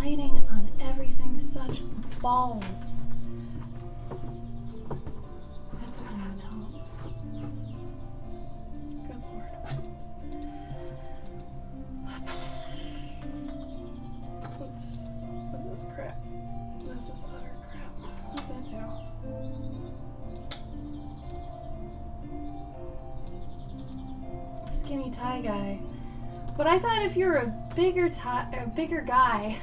lighting on everything such balls. That doesn't even help. Good lord. This is crap. This is utter crap. What's that too? Skinny tie guy. But I thought if you're a bigger guy,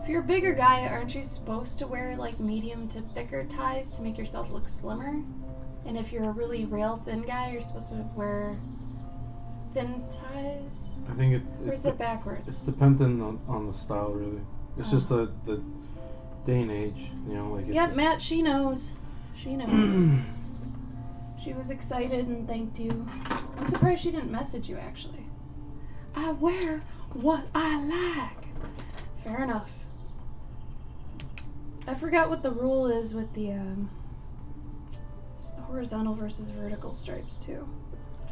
if you're a bigger guy, aren't you supposed to wear like medium to thicker ties to make yourself look slimmer? And if you're a really rail thin guy, you're supposed to wear thin ties? I think or is it backwards? It's dependent on the style, really. It's just the day and age, you know. Like. Yep, Matt, she knows. She knows. She was excited and thanked you. I'm surprised she didn't message you, actually. I wear what I like. Fair enough. I forgot what the rule is with the horizontal versus vertical stripes, too.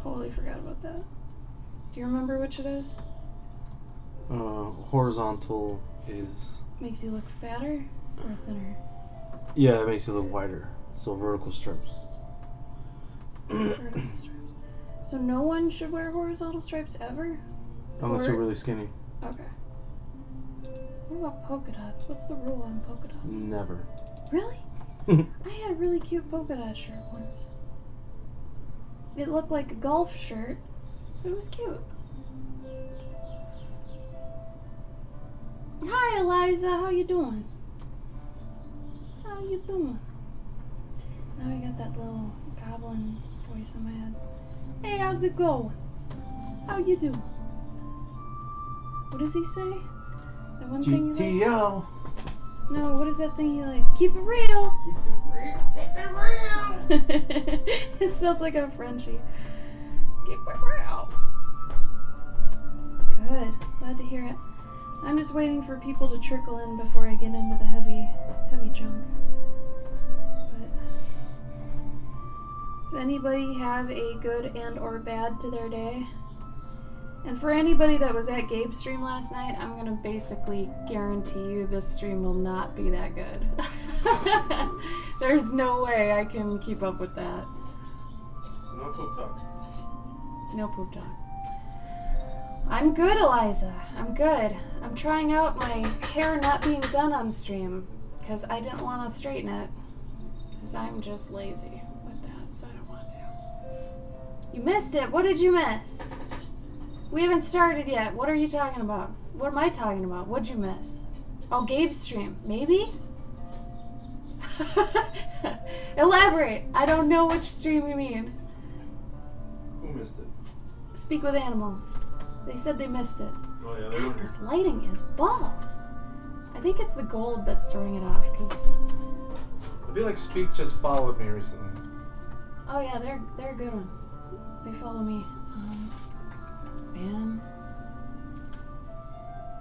Totally forgot about that. Do you remember which it is? Horizontal is... Makes you look fatter or thinner? Yeah, it makes you look wider. So vertical stripes. Vertical stripes. So no one should wear horizontal stripes ever? Unless you're really skinny. Okay. What about polka dots? What's the rule on polka dots? Never. Really? I had a really cute polka dot shirt once. It looked like a golf shirt, but it was cute. Hi, Eliza. How you doing? How you doing? Now I got that little goblin voice in my head. Hey, how's it going? How you doing? What does he say? The one thing he likes? GTL. No, what is that thing he likes? Keep it real. Keep it real. Keep it real. It sounds like a Frenchie. Keep it real. Good. Glad to hear it. I'm just waiting for people to trickle in before I get into the heavy junk. But does anybody have a good and or bad to their day? And for anybody that was at Gabe's stream last night, I'm going to basically guarantee you this stream will not be that good. There's no way I can keep up with that. No poop talk. No poop talk. I'm good, Eliza. I'm good. I'm trying out my hair not being done on stream because I didn't want to straighten it because I'm just lazy with that, so I don't want to. You missed it. What did you miss? We haven't started yet. What are you talking about? What am I talking about? What'd you miss? Oh, Gabe's stream. Maybe? Elaborate. I don't know which stream you mean. Who missed it? Speak with animals. They said they missed it. Oh yeah, God, this lighting is balls. I think it's the gold that's throwing it off, because... I feel like Speak just followed me recently. Oh yeah, they're a good one. They follow me. Ban.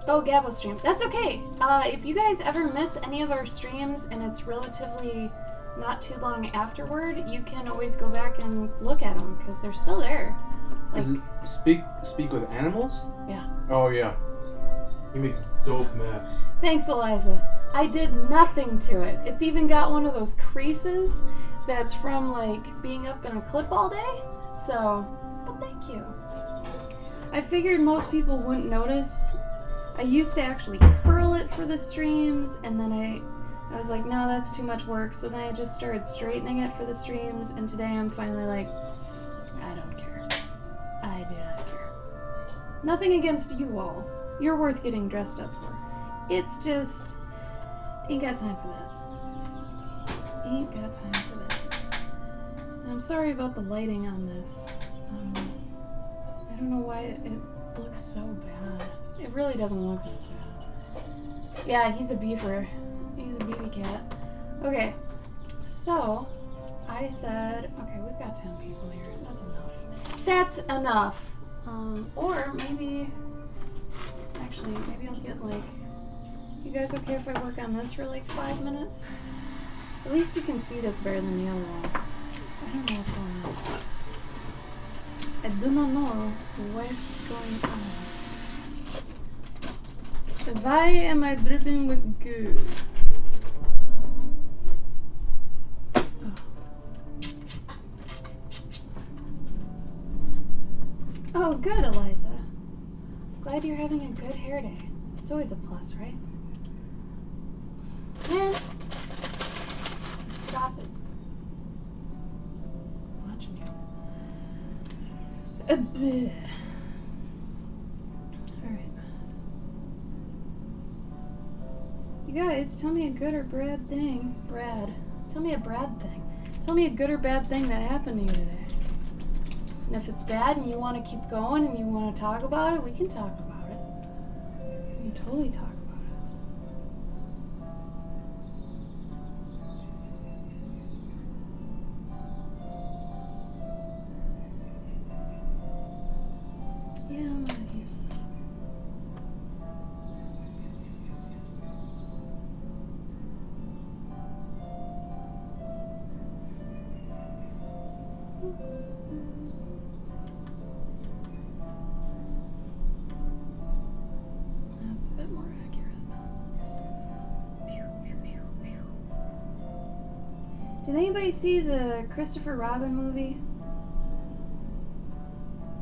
Oh, Gabo stream. That's okay. If you guys ever miss any of our streams and it's relatively not too long afterward, you can always go back and look at them because they're still there. Like, is it speak with animals? Yeah. Oh yeah. He makes dope maps. Thanks, Eliza. I did nothing to it. It's even got one of those creases that's from like being up in a clip all day. So, but thank you. I figured most people wouldn't notice. I used to actually curl it for the streams, and then I was like, no, that's too much work. So then I just started straightening it for the streams, and today I'm finally like, I don't care. I do not care. Nothing against you all. You're worth getting dressed up for. It's just, ain't got time for that. Ain't got time for that. And I'm sorry about the lighting on this. I don't know why it looks so bad. It really doesn't look that bad. Yeah, he's a beefer. He's a beefy cat. Okay, so I said, okay, we've got 10 people here. That's enough. That's enough. Or maybe, actually, maybe I'll get like, you guys okay if I work on this for like 5 minutes? At least you can see this better than the other one. I don't know what's going on. I do not know what's going on. Why am I dripping with goo? Oh, good, Eliza. Glad you're having a good hair day. It's always a plus, right? Man, stop it. I'm watching you. Alright. You guys, tell me a good or bad thing. Brad. Tell me a Brad thing. Tell me a good or bad thing that happened to you today. And if it's bad and you want to keep going and you want to talk about it, we can talk about it. We can totally talk about it. Yeah, I'm gonna use this. That's a bit more accurate. Pew, pew, pew, pew. Did anybody see the Christopher Robin movie?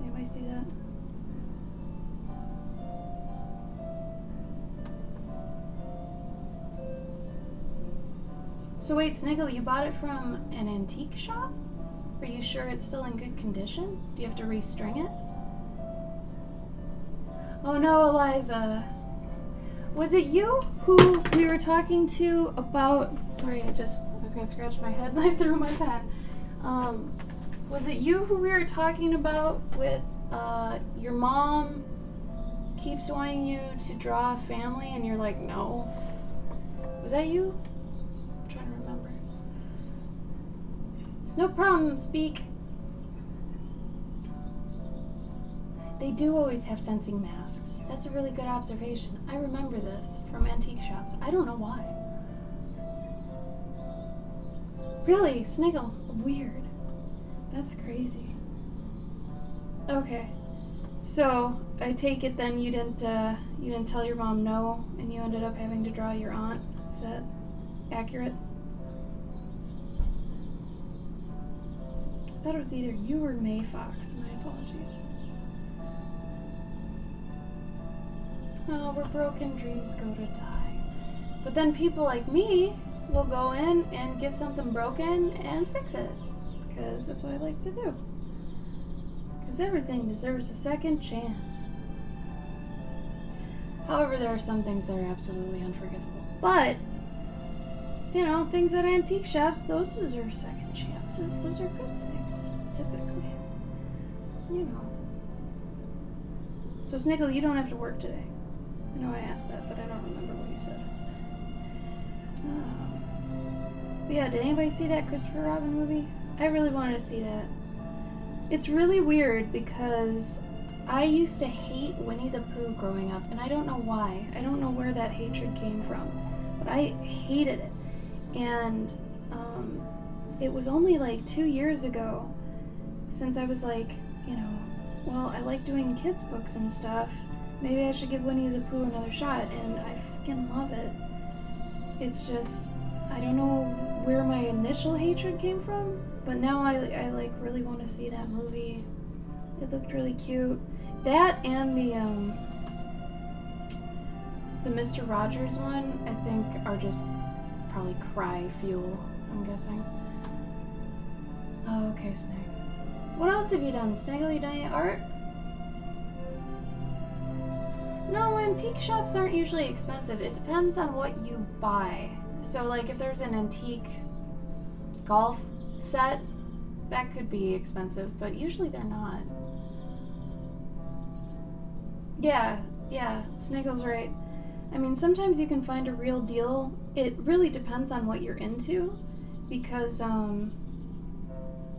Anybody see that? So wait, Sniggle, you bought it from an antique shop? Are you sure it's still in good condition? Do you have to restring it? Oh no, Eliza. Was it you who we were talking to about... Sorry, I was gonna scratch my head and I threw my pen. Was it you who we were talking about with your mom keeps wanting you to draw a family and you're like, no? Was that you? I'm trying to remember. No problem, speak. They do always have fencing masks. That's a really good observation. I remember this from antique shops. I don't know why. Really, Sniggle? Weird. That's crazy. Okay. So, I take it then you didn't tell your mom no, and you ended up having to draw your aunt? Is that accurate? I thought it was either you or May Fox. My apologies. Oh, where broken dreams go to die. But then people like me will go in and get something broken and fix it. Because that's what I like to do. Because everything deserves a second chance. However, there are some things that are absolutely unforgivable. But, you know, things at antique shops, those deserve second chances. Those are good things, typically. You know. So, Sniggle, you don't have to work today. I know I asked that, but I don't remember what you said. But yeah, did anybody see that Christopher Robin movie? I really wanted to see that. It's really weird because I used to hate Winnie the Pooh growing up, and I don't know why. I don't know where that hatred came from, but I hated it. And it was only like 2 years ago since I was like, you know, well, I like doing kids' books and stuff. Maybe I should give Winnie the Pooh another shot, and I fucking love it. It's just, I don't know where my initial hatred came from, but now I like really want to see that movie. It looked really cute. That and the Mr. Rogers one, I think, are just probably cry fuel, I'm guessing. Oh, okay, Snake. What else have you done? Snaggle, you done any art? No, antique shops aren't usually expensive. It depends on what you buy. So, like, if there's an antique golf set, that could be expensive, but usually they're not. Yeah, Sniggle's right. I mean, sometimes you can find a real deal. It really depends on what you're into, because,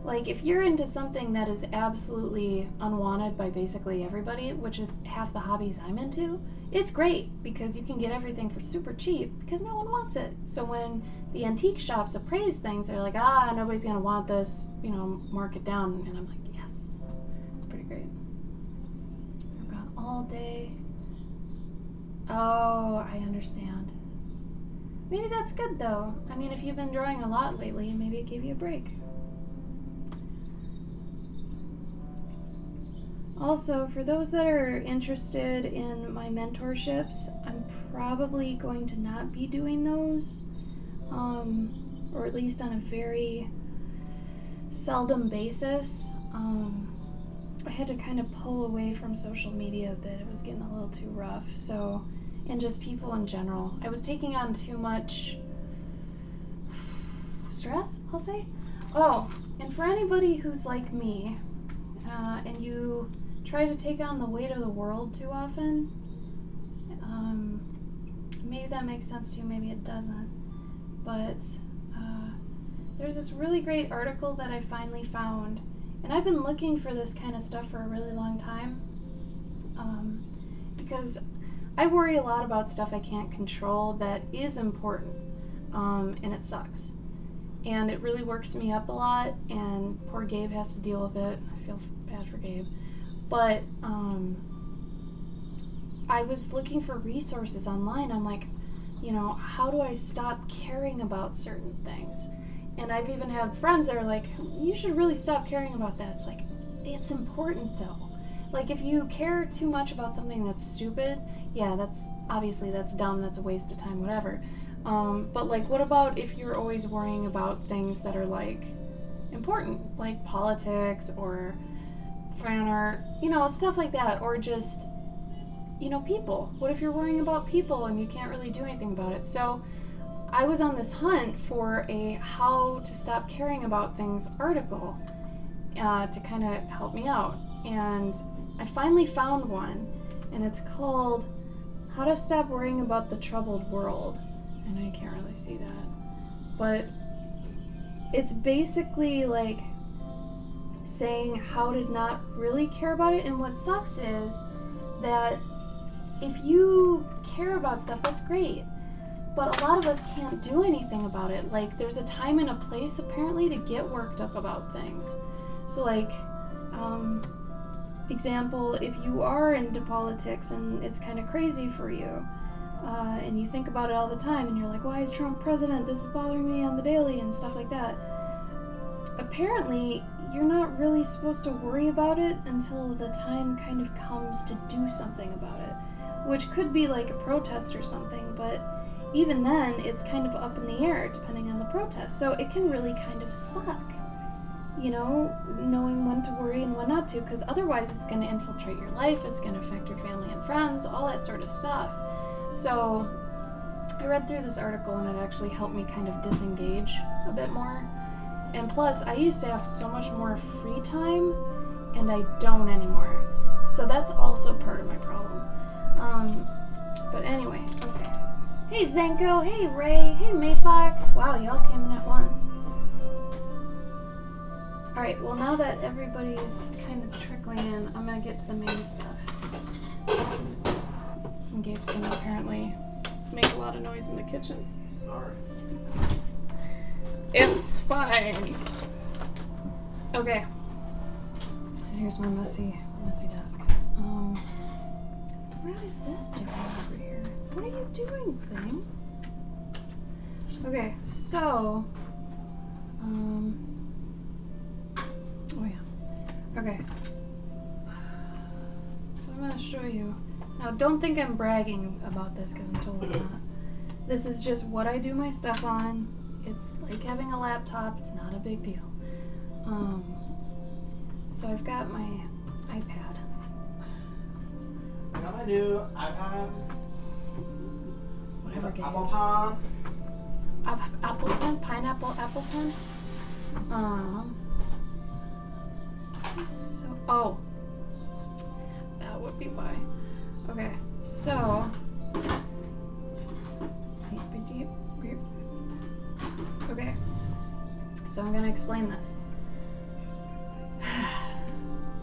like, if you're into something that is absolutely unwanted by basically everybody, which is half the hobbies I'm into, it's great because you can get everything for super cheap because no one wants it. So when the antique shops appraise things, they're like, nobody's gonna want this, you know, mark it down. And I'm like, yes, it's pretty great. I've gone all day. Oh, I understand. Maybe that's good though. I mean, if you've been drawing a lot lately, maybe it gave you a break. Also, for those that are interested in my mentorships, I'm probably going to not be doing those, or at least on a very seldom basis. I had to kind of pull away from social media a bit. It was getting a little too rough. So, and just people in general. I was taking on too much stress, I'll say. Oh, and for anybody who's like me, and you try to take on the weight of the world too often, maybe that makes sense to you, maybe it doesn't. But there's this really great article that I finally found, and I've been looking for this kind of stuff for a really long time, because I worry a lot about stuff I can't control that is important, and it sucks. And it really works me up a lot, and poor Gabe has to deal with it. I feel bad for Gabe. But I was looking for resources online. I'm like, how do I stop caring about certain things? And I've even had friends that are like, you should really stop caring about that. It's like, it's important though. Like, if you care too much about something that's stupid, yeah, that's dumb, that's a waste of time, whatever. But like, what about if you're always worrying about things that are like important, like politics or fan art, stuff like that, or just, people. What if you're worrying about people and you can't really do anything about it? So I was on this hunt for a how to stop caring about things article to kind of help me out. And I finally found one, and it's called How to Stop Worrying About the Troubled World. And I can't really see that. But it's basically like saying how to not really care about it. And what sucks is that if you care about stuff, that's great. But a lot of us can't do anything about it. Like, there's a time and a place, apparently, to get worked up about things. So, like, example, if you are into politics and it's kind of crazy for you, and you think about it all the time, and you're like, why is Trump president? This is bothering me on the daily, and stuff like that. Apparently, you're not really supposed to worry about it until the time kind of comes to do something about it, which could be like a protest or something, but even then, it's kind of up in the air depending on the protest. So it can really kind of suck, knowing when to worry and when not to, because otherwise it's going to infiltrate your life, it's going to affect your family and friends, all that sort of stuff. So I read through this article, and it actually helped me kind of disengage a bit more. And plus, I used to have so much more free time, and I don't anymore. So that's also part of my problem. But anyway, okay. Hey Zenko, hey Ray, hey Mayfox. Wow, y'all came in at once. Alright, well, now that everybody's kind of trickling in, I'm gonna get to the main stuff. And Gabe's gonna apparently make a lot of noise in the kitchen. Sorry. It's fine. Okay. Here's my messy desk. What is this doing over here? What are you doing, thing? Okay, so, oh yeah. Okay. So I'm gonna show you. Now, don't think I'm bragging about this, because I'm totally not. This is just what I do my stuff on. It's like having a laptop. It's not a big deal. So I've got my iPad. I got my new iPad. Whatever game. Apple Palm. Apple pen? Pineapple apple pen? This is so... Oh. That would be why. Okay, so... Okay. So I'm gonna explain this.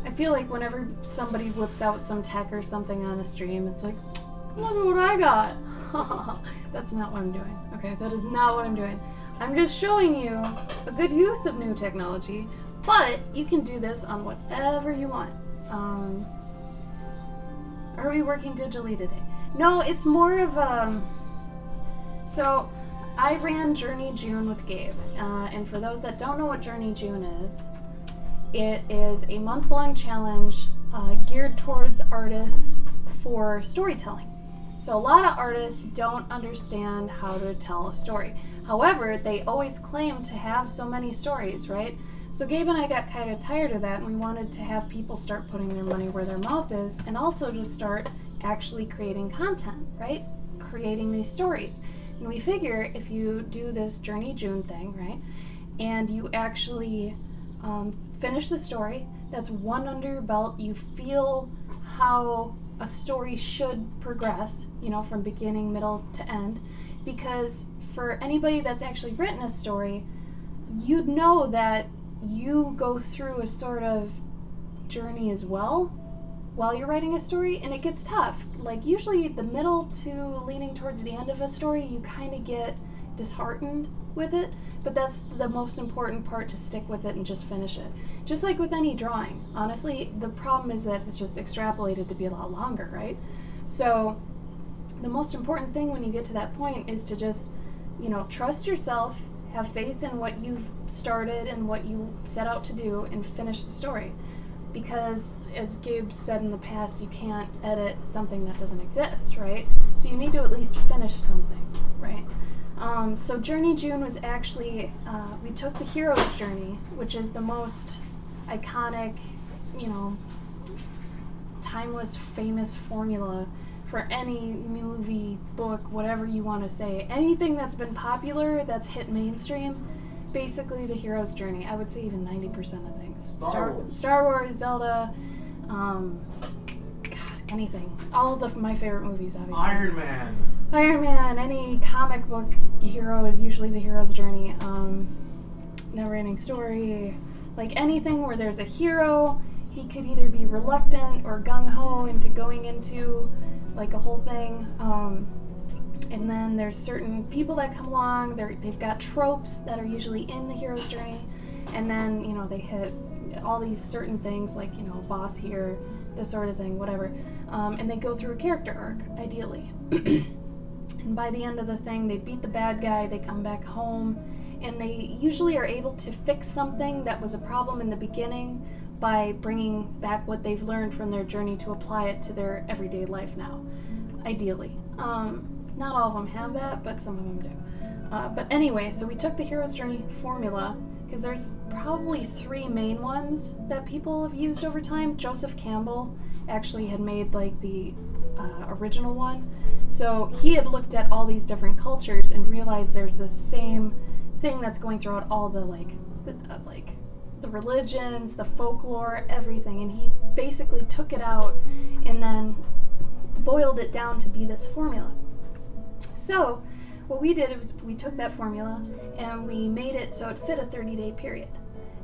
I feel like whenever somebody whips out some tech or something on a stream, it's like, look at what I got. That's not what I'm doing. Okay, that is not what I'm doing. I'm just showing you a good use of new technology, but you can do this on whatever you want. Are we working digitally today? No, it's more of so I ran Journey June with Gabe, and for those that don't know what Journey June is, it is a month-long challenge geared towards artists for storytelling. So a lot of artists don't understand how to tell a story. However, they always claim to have so many stories, right? So Gabe and I got kind of tired of that, and we wanted to have people start putting their money where their mouth is, and also to start actually creating content, right? Creating these stories. And we figure if you do this Journey June thing, right, and you actually finish the story, that's one under your belt, you feel how a story should progress, you know, from beginning, middle to end, because for anybody that's actually written a story, you'd know that you go through a sort of journey as well while you're writing a story, and it gets tough. Like usually the middle to leaning towards the end of a story, you kind of get disheartened with it, but that's the most important part, to stick with it and just finish it. Just like with any drawing, honestly, the problem is that it's just extrapolated to be a lot longer, right? So the most important thing when you get to that point is to just, you know, trust yourself, have faith in what you've started and what you set out to do, and finish the story. Because, as Gabe said in the past, you can't edit something that doesn't exist, right? So you need to at least finish something, right? So Journey June was actually, we took the hero's journey, which is the most iconic, you know, timeless, famous formula for any movie, book, whatever you want to say. Anything that's been popular, that's hit mainstream, basically the hero's journey. I would say even 90% of things. Star Wars, Zelda, God, anything. All of my favorite movies, obviously. Iron Man, any comic book hero is usually the hero's journey. Never-ending story, like anything where there's a hero, he could either be reluctant or gung-ho into going into like a whole thing. And then there's certain people that come along, they've got tropes that are usually in the hero's journey, and then, you know, they hit all these certain things like, you know, boss here, this sort of thing, whatever. And they go through a character arc, ideally. And by the end of the thing, they beat the bad guy, they come back home, and they usually are able to fix something that was a problem in the beginning by bringing back what they've learned from their journey to apply it to their everyday life now, ideally. Not all of them have that, but some of them do. But anyway, so we took the hero's journey formula, because there's probably 3 main ones that people have used over time. Joseph Campbell actually had made like the original one. So he had looked at all these different cultures and realized there's this same thing that's going throughout all the the religions, the folklore, everything, and he basically took it out and then boiled it down to be this formula. So what we did was we took that formula and we made it so it fit a 30-day period.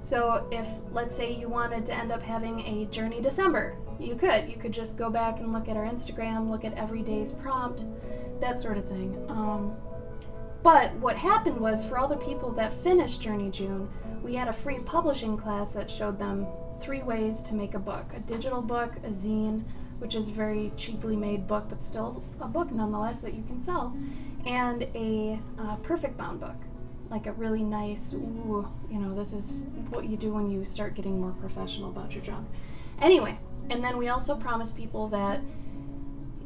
So if, let's say, you wanted to end up having a Journey December, you could just go back and look at our Instagram, look at every day's prompt, that sort of thing. But what happened was, for all the people that finished Journey June, we had a free publishing class that showed them 3 ways to make a book. A digital book, a zine, which is a very cheaply made book, but still a book nonetheless that you can sell, and a perfect bound book. Like a really nice, ooh, you know, this is what you do when you start getting more professional about your job. Anyway, and then we also promised people that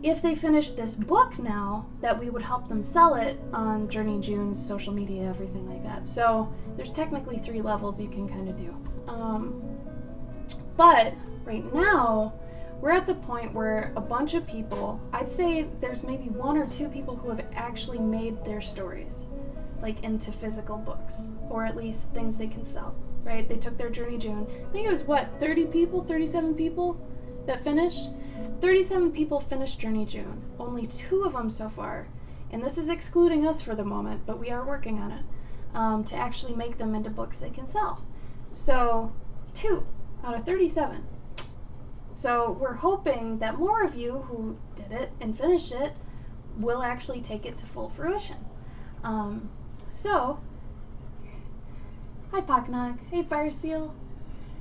if they finished this book now, that we would help them sell it on Journey June's social media, everything like that. So there's technically 3 levels you can kind of do. But right now, we're at the point where a bunch of people, I'd say there's maybe 1 or 2 people who have actually made their stories like into physical books, or at least things they can sell, right? They took their Journey June. I think it was 30 people, 37 people that finished? 37 people finished Journey June. Only 2 of them so far, and this is excluding us for the moment, but we are working on it, to actually make them into books they can sell. So 2 out of 37. So we're hoping that more of you who did it and finished it will actually take it to full fruition. So, hi Pocknock, hey Fire Seal.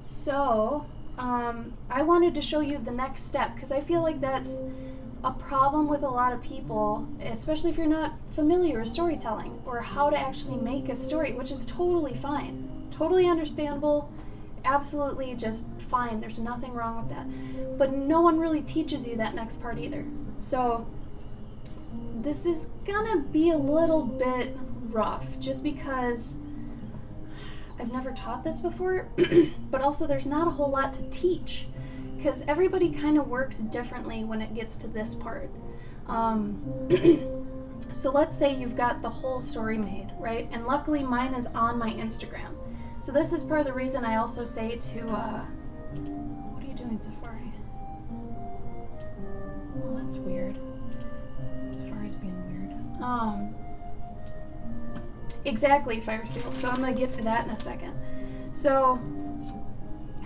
So, I wanted to show you the next step, because I feel like that's a problem with a lot of people, especially if you're not familiar with storytelling or how to actually make a story, which is totally fine, totally understandable, absolutely just fine. There's nothing wrong with that. But no one really teaches you that next part either. So this is gonna be a little bit rough just because I've never taught this before, but also there's not a whole lot to teach because everybody kind of works differently when it gets to this part. So let's say you've got the whole story made, right? And luckily mine is on my Instagram. So this is part of the reason I also say to, what are you doing, Safari? Well, that's weird. Safari's being weird. Exactly, Fire Seal. So I'm going to get to that in a second. So,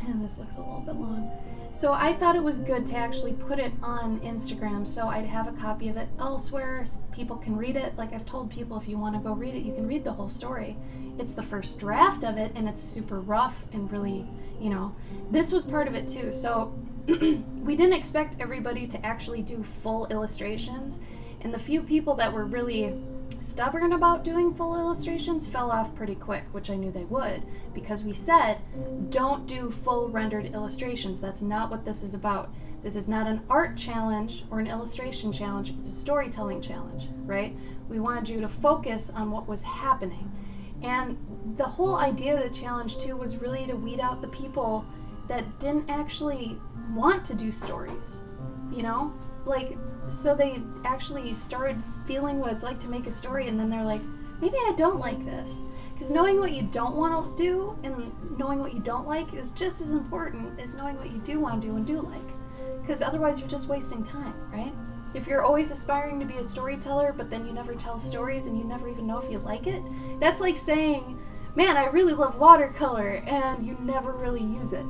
and this looks a little bit long. So I thought it was good to actually put it on Instagram so I'd have a copy of it elsewhere. People can read it. Like I've told people, if you want to go read it, you can read the whole story. It's the first draft of it, and it's super rough and really, this was part of it too. So we didn't expect everybody to actually do full illustrations, and the few people that were really stubborn about doing full illustrations fell off pretty quick, which I knew they would, because we said, don't do full rendered illustrations. That's not what this is about. This is not an art challenge or an illustration challenge. It's a storytelling challenge, right? We wanted you to focus on what was happening. And the whole idea of the challenge too was really to weed out the people that didn't actually want to do stories, so they actually started feeling what it's like to make a story, and then they're like, maybe I don't like this. Because knowing what you don't want to do and knowing what you don't like is just as important as knowing what you do want to do and do like. Because otherwise you're just wasting time, right? If you're always aspiring to be a storyteller, but then you never tell stories and you never even know if you like it, that's like saying, man, I really love watercolor, and you never really use it.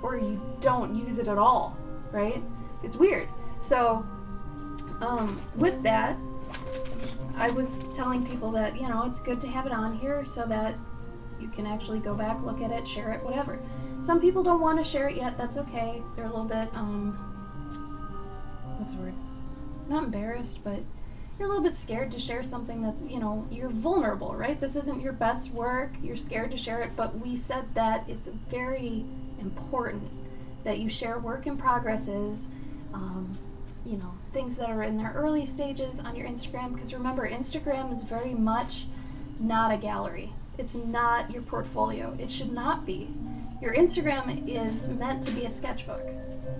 Or you don't use it at all, right? It's weird. So, with that, I was telling people that, it's good to have it on here so that you can actually go back, look at it, share it, whatever. Some people don't want to share it yet. That's okay. They're a little bit, what's the word? Not embarrassed, but you're a little bit scared to share something that's, you're vulnerable, right? This isn't your best work. You're scared to share it, but we said that it's very important that you share work in progresses, things that are in their early stages on your Instagram, because remember, Instagram is very much not a gallery. It's not your portfolio. It should not be. Your Instagram is meant to be a sketchbook,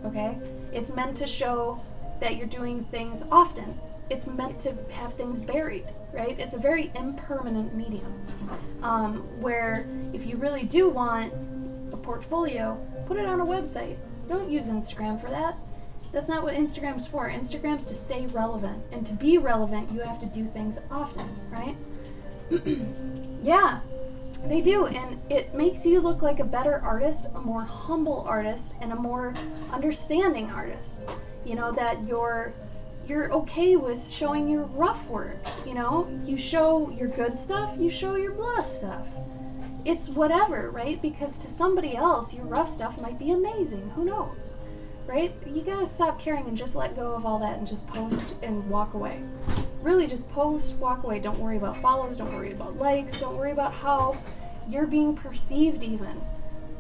okay? It's meant to show that you're doing things often. It's meant to have things buried, right? It's a very impermanent medium, where if you really do want a portfolio, put it on a website. Don't use Instagram for that. That's not what Instagram's for. Instagram's to stay relevant. And to be relevant, you have to do things often, right? Yeah, they do. And it makes you look like a better artist, a more humble artist, and a more understanding artist. That you're okay with showing your rough work, You show your good stuff, you show your blah stuff. It's whatever, right? Because to somebody else, your rough stuff might be amazing. Who knows? Right? You gotta stop caring and just let go of all that and just post and walk away. Really just post, walk away. Don't worry about follows, don't worry about likes, don't worry about how you're being perceived even.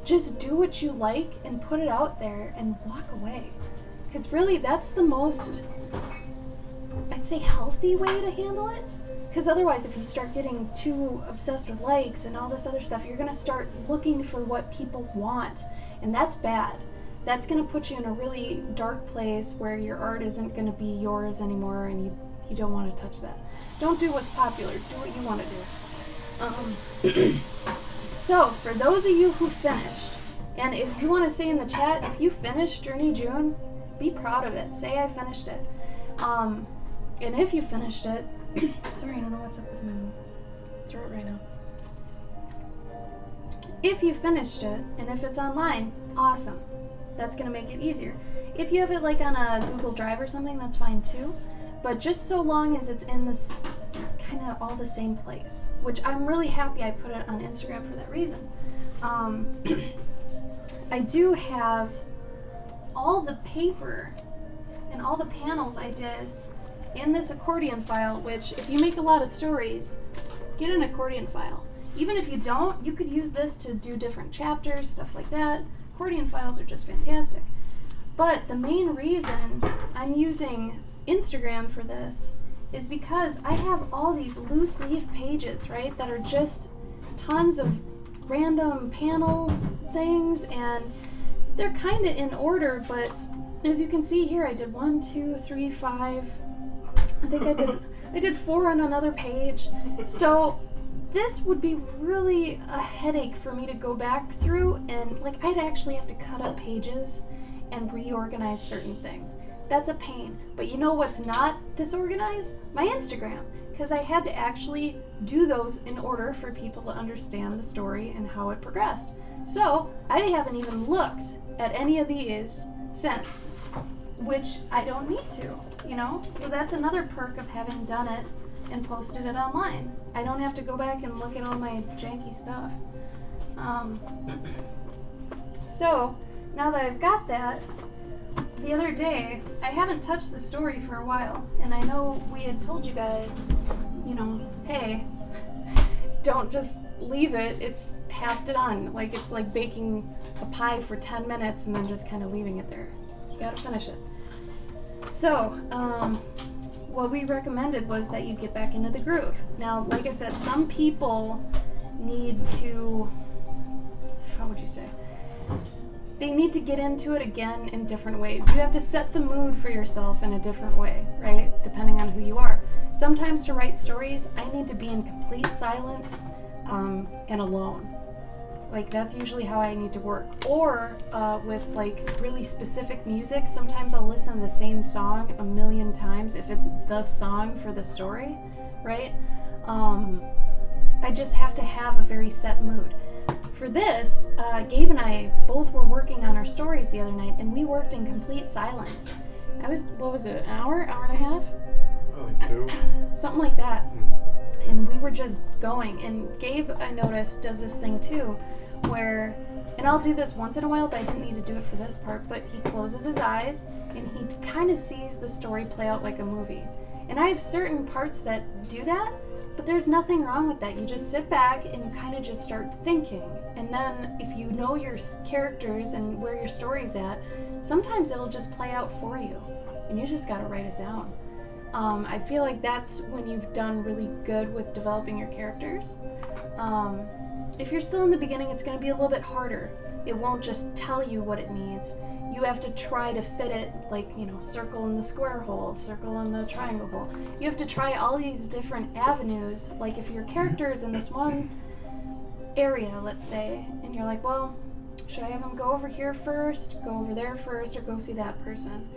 Just do what you like and put it out there and walk away. Because really, that's the most, I'd say, healthy way to handle it. Because otherwise, if you start getting too obsessed with likes and all this other stuff, you're going to start looking for what people want. And that's bad. That's going to put you in a really dark place where your art isn't going to be yours anymore, and you don't want to touch that. Don't do what's popular. Do what you want to do. So, for those of you who finished, and if you want to say in the chat, if you finished Journey June, be proud of it. Say I finished it. And if you finished it, sorry, I don't know what's up with my throat right now. If you finished it, and if it's online, awesome. That's going to make it easier. If you have it like on a Google Drive or something, that's fine too. But just so long as it's in this kind of all the same place, which I'm really happy I put it on Instagram for that reason. I do have all the paper, and and all the panels I did in this accordion file, which if you make a lot of stories, get an accordion file. Even if you don't, you could use this to do different chapters, stuff like that. Accordion files are just fantastic. But the main reason I'm using Instagram for this is because I have all these loose leaf pages, right, that are just tons of random panel things, and they're kind of in order, but as you can see here, I did 1, 2, 3, 5. I think I did 4 on another page. So this would be really a headache for me to go back through, and like I'd actually have to cut up pages and reorganize certain things. That's a pain. But you know what's not disorganized? My Instagram, because I had to actually do those in order for people to understand the story and how it progressed. So I haven't even looked at any of these since, which I don't need to, you know? So that's another perk of having done it and posted it online. I don't have to go back and look at all my janky stuff. So now that I've got that, the other day, I haven't touched the story for a while, and I know we had told you guys, you know, hey, don't just leave it, it's half done. Like, it's like baking a pie for 10 minutes and then just kind of leaving it there. You gotta finish it. So, what we recommended was that you get back into the groove. Now, like I said, some people need to, how would you say? They need to get into it again in different ways. You have to set the mood for yourself in a different way, right? Depending on who you are. Sometimes to write stories, I need to be in complete silence and alone. Like, that's usually how I need to work. Or with like really specific music, sometimes I'll listen to the same song a million times if it's the song for the story, right? I just have to have a very set mood. For this, Gabe and I both were working on our stories the other night, and we worked in complete silence. What was it, an hour and a half? Like 2. Something like that. And we were just going. And Gabe, I noticed, does this thing too, where, and I'll do this once in a while, but I didn't need to do it for this part, but he closes his eyes, and he kind of sees the story play out like a movie. And I have certain parts that do that, but there's nothing wrong with that. You just sit back and you kind of just start thinking. And then if you know your characters and where your story's at, sometimes it'll just play out for you. And you just gotta write it down. I feel like that's when you've done really good with developing your characters. If you're still in the beginning, it's gonna be a little bit harder. It won't just tell you what it needs. You have to try to fit it, like, you know, circle in the square hole, circle in the triangle hole. You have to try all these different avenues. Like, if your character is in this one area, let's say, and you're like, well, should I have him go over here first, go over there first, or go see that person?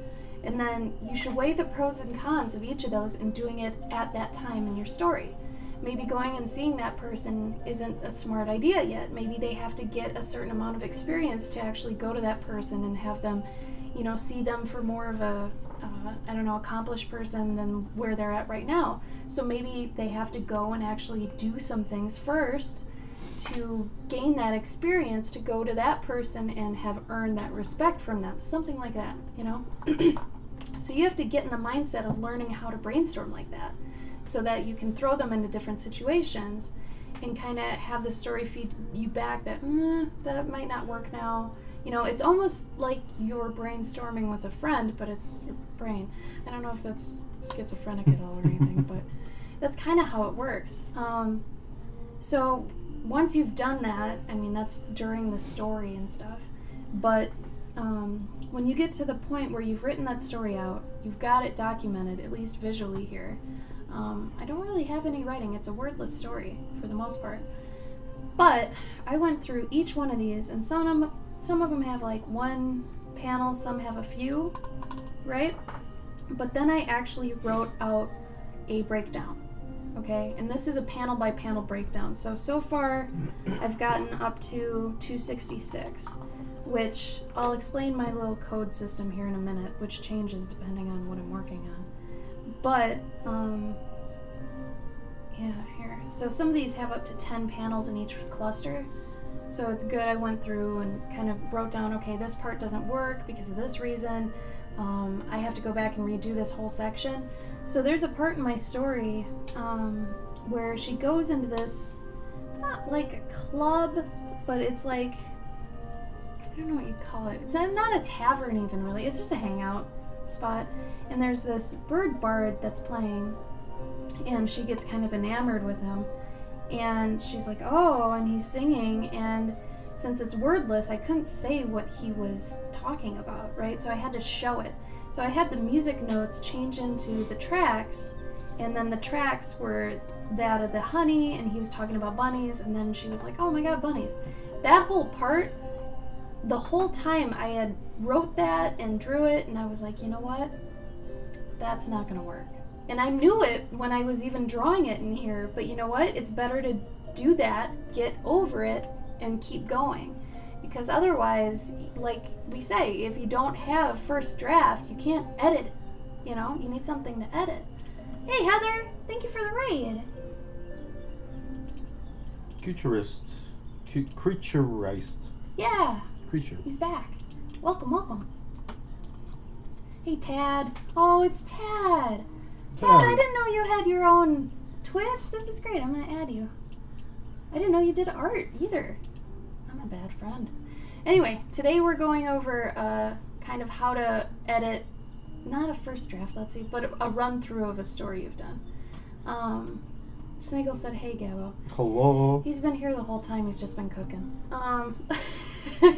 And then you should weigh the pros and cons of each of those and doing it at that time in your story. Maybe going and seeing that person isn't a smart idea yet. Maybe they have to get a certain amount of experience to actually go to that person and have them, you know, see them for more of a, accomplished person than where they're at right now. So maybe they have to go and actually do some things first to gain that experience to go to that person and have earned that respect from them. Something like that, you know? So you have to get in the mindset of learning how to brainstorm like that, so that you can throw them into different situations and kind of have the story feed you back that, that might not work now. You know, it's almost like you're brainstorming with a friend, but it's your brain. I don't know if that's schizophrenic at all or anything, but that's kind of how it works. So once you've done that, I mean, that's during the story and stuff, but when you get to the point where you've written that story out, you've got it documented, at least visually here. I don't really have any writing. It's a wordless story for the most part. But I went through each one of these, and some of them have like one panel, some have a few, right? But then I actually wrote out a breakdown, okay? And this is a panel by panel breakdown. So far I've gotten up to 266, which I'll explain my little code system here in a minute, which changes depending on what I'm working on. But, yeah, here. So some of these have up to 10 panels in each cluster. So it's good. I went through and kind of wrote down, okay, this part doesn't work because of this reason. I have to go back and redo this whole section. So there's a part in my story where she goes into this, it's not like a club, but it's like, I don't know what you'd call it. It's not a tavern even, really. It's just a hangout spot. And there's this bird bard that's playing, and she gets kind of enamored with him. And she's like, oh, and he's singing, and since it's wordless, I couldn't say what he was talking about, right? So I had to show it. So I had the music notes change into the tracks, and then the tracks were that of the honey, and he was talking about bunnies, and then she was like, oh my god, bunnies. That whole part, the whole time I had wrote that and drew it, and I was like, you know what? That's not gonna work. And I knew it when I was even drawing it in here, but you know what? It's better to do that, get over it, and keep going. Because otherwise, like we say, if you don't have first draft, you can't edit it. You know, you need something to edit. Hey Heather, thank you for the raid. Creatureized. Yeah, Creature. he's back. Welcome, welcome. Hey Tad. Oh, it's Tad. Tad, I didn't know you had your own Twitch. This is great. I'm gonna add you. I didn't know you did art either. I'm a bad friend. Anyway, today we're going over kind of how to edit, not a first draft, let's see, but a run through of a story you've done. Sniggle said, hey Gabo. Hello. He's been here the whole time, he's just been cooking.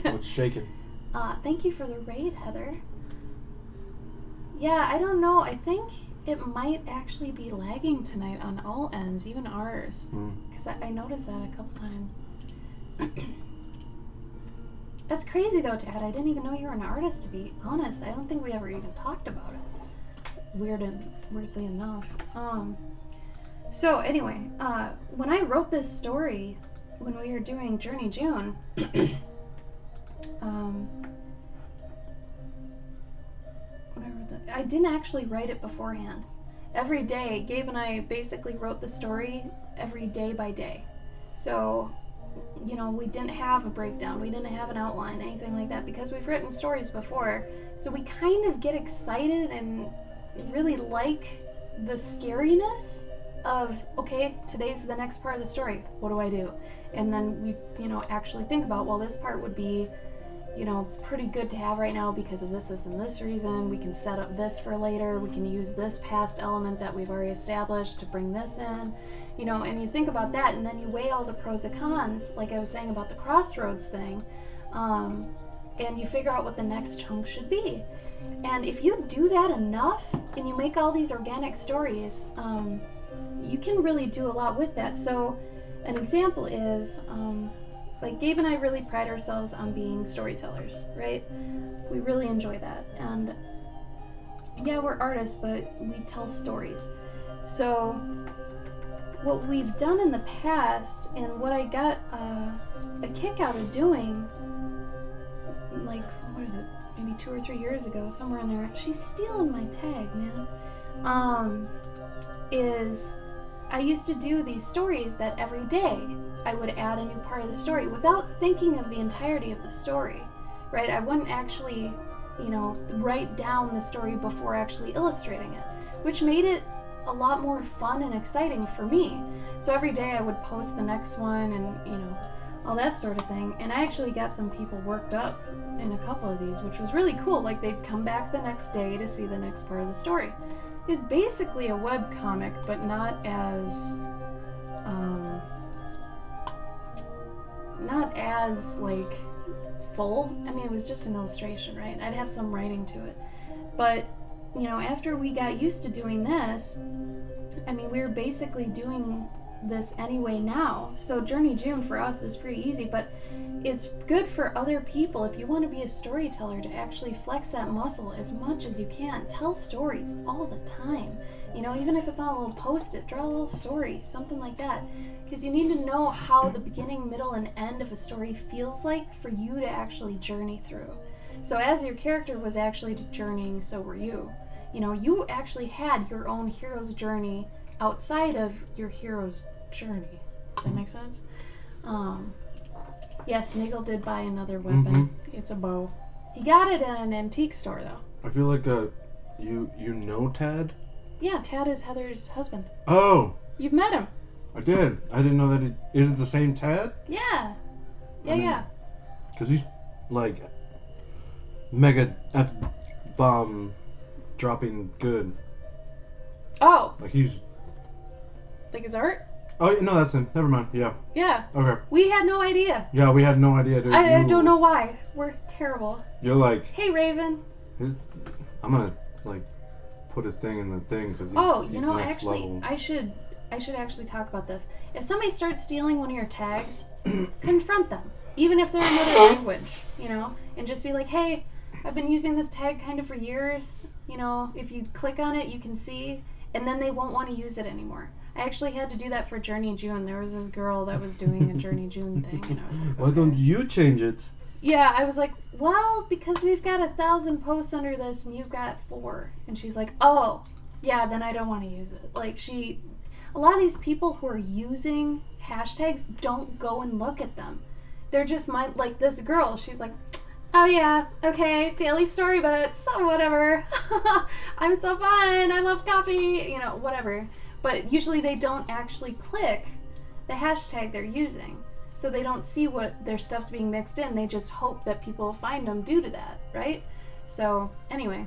What's shaking? Thank you for the raid, Heather. Yeah, I don't know, I think it might actually be lagging tonight on all ends, even ours. Because I noticed that a couple times. That's crazy though, Tad. I didn't even know you were an artist, to be honest. I don't think we ever even talked about it. Weirdly enough. So anyway, when I wrote this story, when we were doing Journey June, I didn't actually write it beforehand. Every day, Gabe and I basically wrote the story every day by day. So, you know, we didn't have a breakdown, we didn't have an outline, anything like that, because we've written stories before. So we kind of get excited and really like the scariness of, okay, today's the next part of the story. What do I do? And then we, you know, actually think about, well, this part would be, you know, pretty good to have right now because of this, and this reason. We can set up this for later. We can use this past element that we've already established to bring this in, you know, and you think about that, and then you weigh all the pros and cons, like I was saying about the crossroads thing, and you figure out what the next chunk should be. And if you do that enough, and you make all these organic stories, you can really do a lot with that. So an example is, like Gabe and I really pride ourselves on being storytellers, right? We really enjoy that. And yeah, we're artists, but we tell stories. So what we've done in the past, and what I got a kick out of doing, like, what is it, maybe 2 or 3 years ago, somewhere in there, she's stealing my tag, man, is I used to do these stories that every day I would add a new part of the story without thinking of the entirety of the story, right? I wouldn't actually, you know, write down the story before actually illustrating it, which made it a lot more fun and exciting for me. So every day I would post the next one and, you know, all that sort of thing. And I actually got some people worked up in a couple of these, which was really cool. Like, they'd come back the next day to see the next part of the story. It's basically a web comic, but not as like full. I mean, it was just an illustration, right? I'd have some writing to it. But, you know, after we got used to doing this, I mean, we were basically doing this anyway now. So Journey June for us is pretty easy, but it's good for other people if you want to be a storyteller to actually flex that muscle as much as you can. Tell stories all the time. You know, even if it's on a little post-it, draw a little story, something like that. Because you need to know how the beginning, middle, and end of a story feels like for you to actually journey through. So as your character was actually journeying, so were you. You know, you actually had your own hero's journey outside of your hero's journey. Does that make sense? Yeah, Sniggle did buy another weapon. It's a bow. He got it at an antique store, though. I feel like you know Tad? Yeah, Tad is Heather's husband. Oh, You've met him. I did. I didn't know that is it the same Tad? Yeah. Yeah, I mean, yeah. Because he's like mega F-bomb dropping good. Oh, Like he's... like his art? Oh, no, that's him. Never mind. Yeah. Yeah. Okay. We had no idea. Yeah, we had no idea. Dude. I don't know why. We're terrible. You're like... Hey, Raven. I'm going to, like, put his thing in the thing because he's you know, next actually, level. I should actually talk about this. If somebody starts stealing one of your tags, confront them. Even if they're another language, you know? And just be like, hey, I've been using this tag kind of for years. You know, if you click on it, you can see. And then they won't want to use it anymore. I actually had to do that for Journey June. There was this girl that was doing a Journey June thing, and I was like, Why don't you change it? Yeah, I was like, well, because we've got 1,000 posts under this, and you've got 4. And she's like, oh, yeah, then I don't want to use it. Like, a lot of these people who are using hashtags don't go and look at them. They're just like this girl. She's like, oh yeah, okay, daily story bits, so whatever. I'm so fun. I love coffee. You know, whatever. But usually they don't actually click the hashtag they're using. So they don't see what their stuff's being mixed in. They just hope that people find them due to that, right? So, anyway.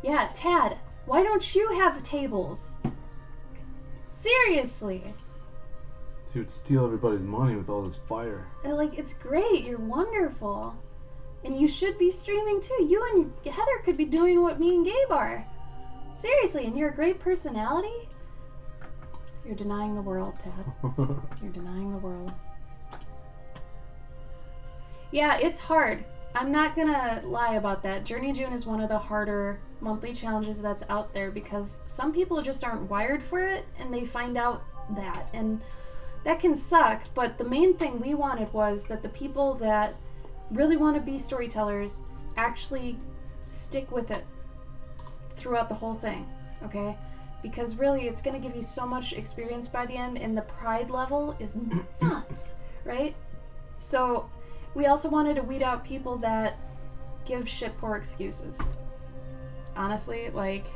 Yeah, Tad, why don't you have tables? Seriously. So you'd steal everybody's money with all this fire. Like, it's great. You're wonderful. And you should be streaming too. You and Heather could be doing what me and Gabe are. Seriously, and you're a great personality. You're denying the world, Tad. You're denying the world. Yeah, it's hard. I'm not gonna lie about that. Journey June is one of the harder monthly challenges that's out there because some people just aren't wired for it and they find out that. And that can suck, but the main thing we wanted was that the people that really want to be storytellers actually stick with it throughout the whole thing, okay? Because really, it's going to give you so much experience by the end, and the pride level is nuts, right? So, we also wanted to weed out people that give shit poor excuses. Honestly, like,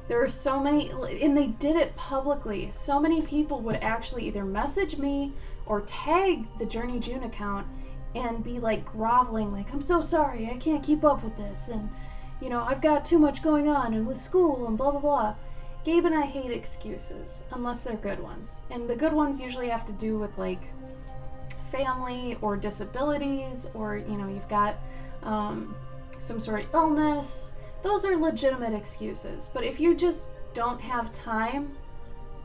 there were so many, and they did it publicly. So many people would actually either message me or tag the Journey June account and be like groveling, like, I'm so sorry, I can't keep up with this, and, you know, I've got too much going on, and with school, and blah, blah, blah. Gabe and I hate excuses, unless they're good ones. And the good ones usually have to do with, like, family or disabilities, or, you know, you've got some sort of illness. Those are legitimate excuses. But if you just don't have time,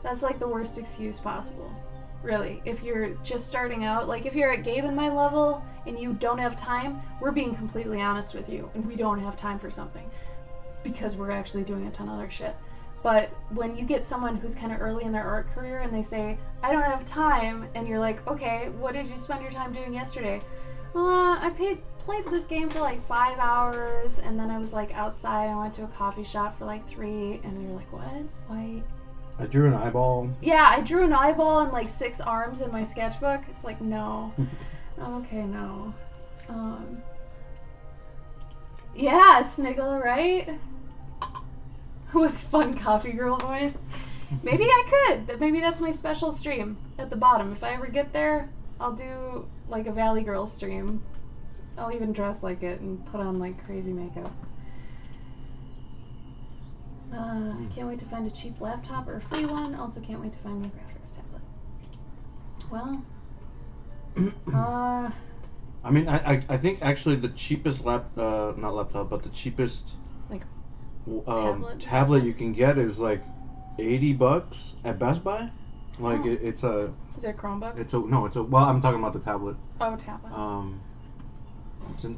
that's like the worst excuse possible. Really. If you're just starting out, like if you're at Gabe and my level and you don't have time, we're being completely honest with you and we don't have time for something because we're actually doing a ton of other shit. But when you get someone who's kind of early in their art career and they say, I don't have time, and you're like, okay, what did you spend your time doing yesterday? I played this game for like 5 hours, and then I was like outside, I went to a coffee shop for like 3, and you're like, what? Why? I drew an eyeball. Yeah, I drew an eyeball and like 6 arms in my sketchbook. It's like, no. Okay, no. Yeah, Sniggle, right? With fun coffee girl voice. Maybe I could. Maybe that's my special stream at the bottom. If I ever get there, I'll do like a Valley Girl stream. I'll even dress like it and put on like crazy makeup. Can't wait to find a cheap laptop or a free one. Also can't wait to find my graphics tablet. Well, I mean, I think actually the cheapest not laptop, but the cheapest like tablet you can get is like $80 at Best Buy. Like it's a. Is it a Chromebook? Well, I'm talking about the tablet. Oh, tablet. It's an.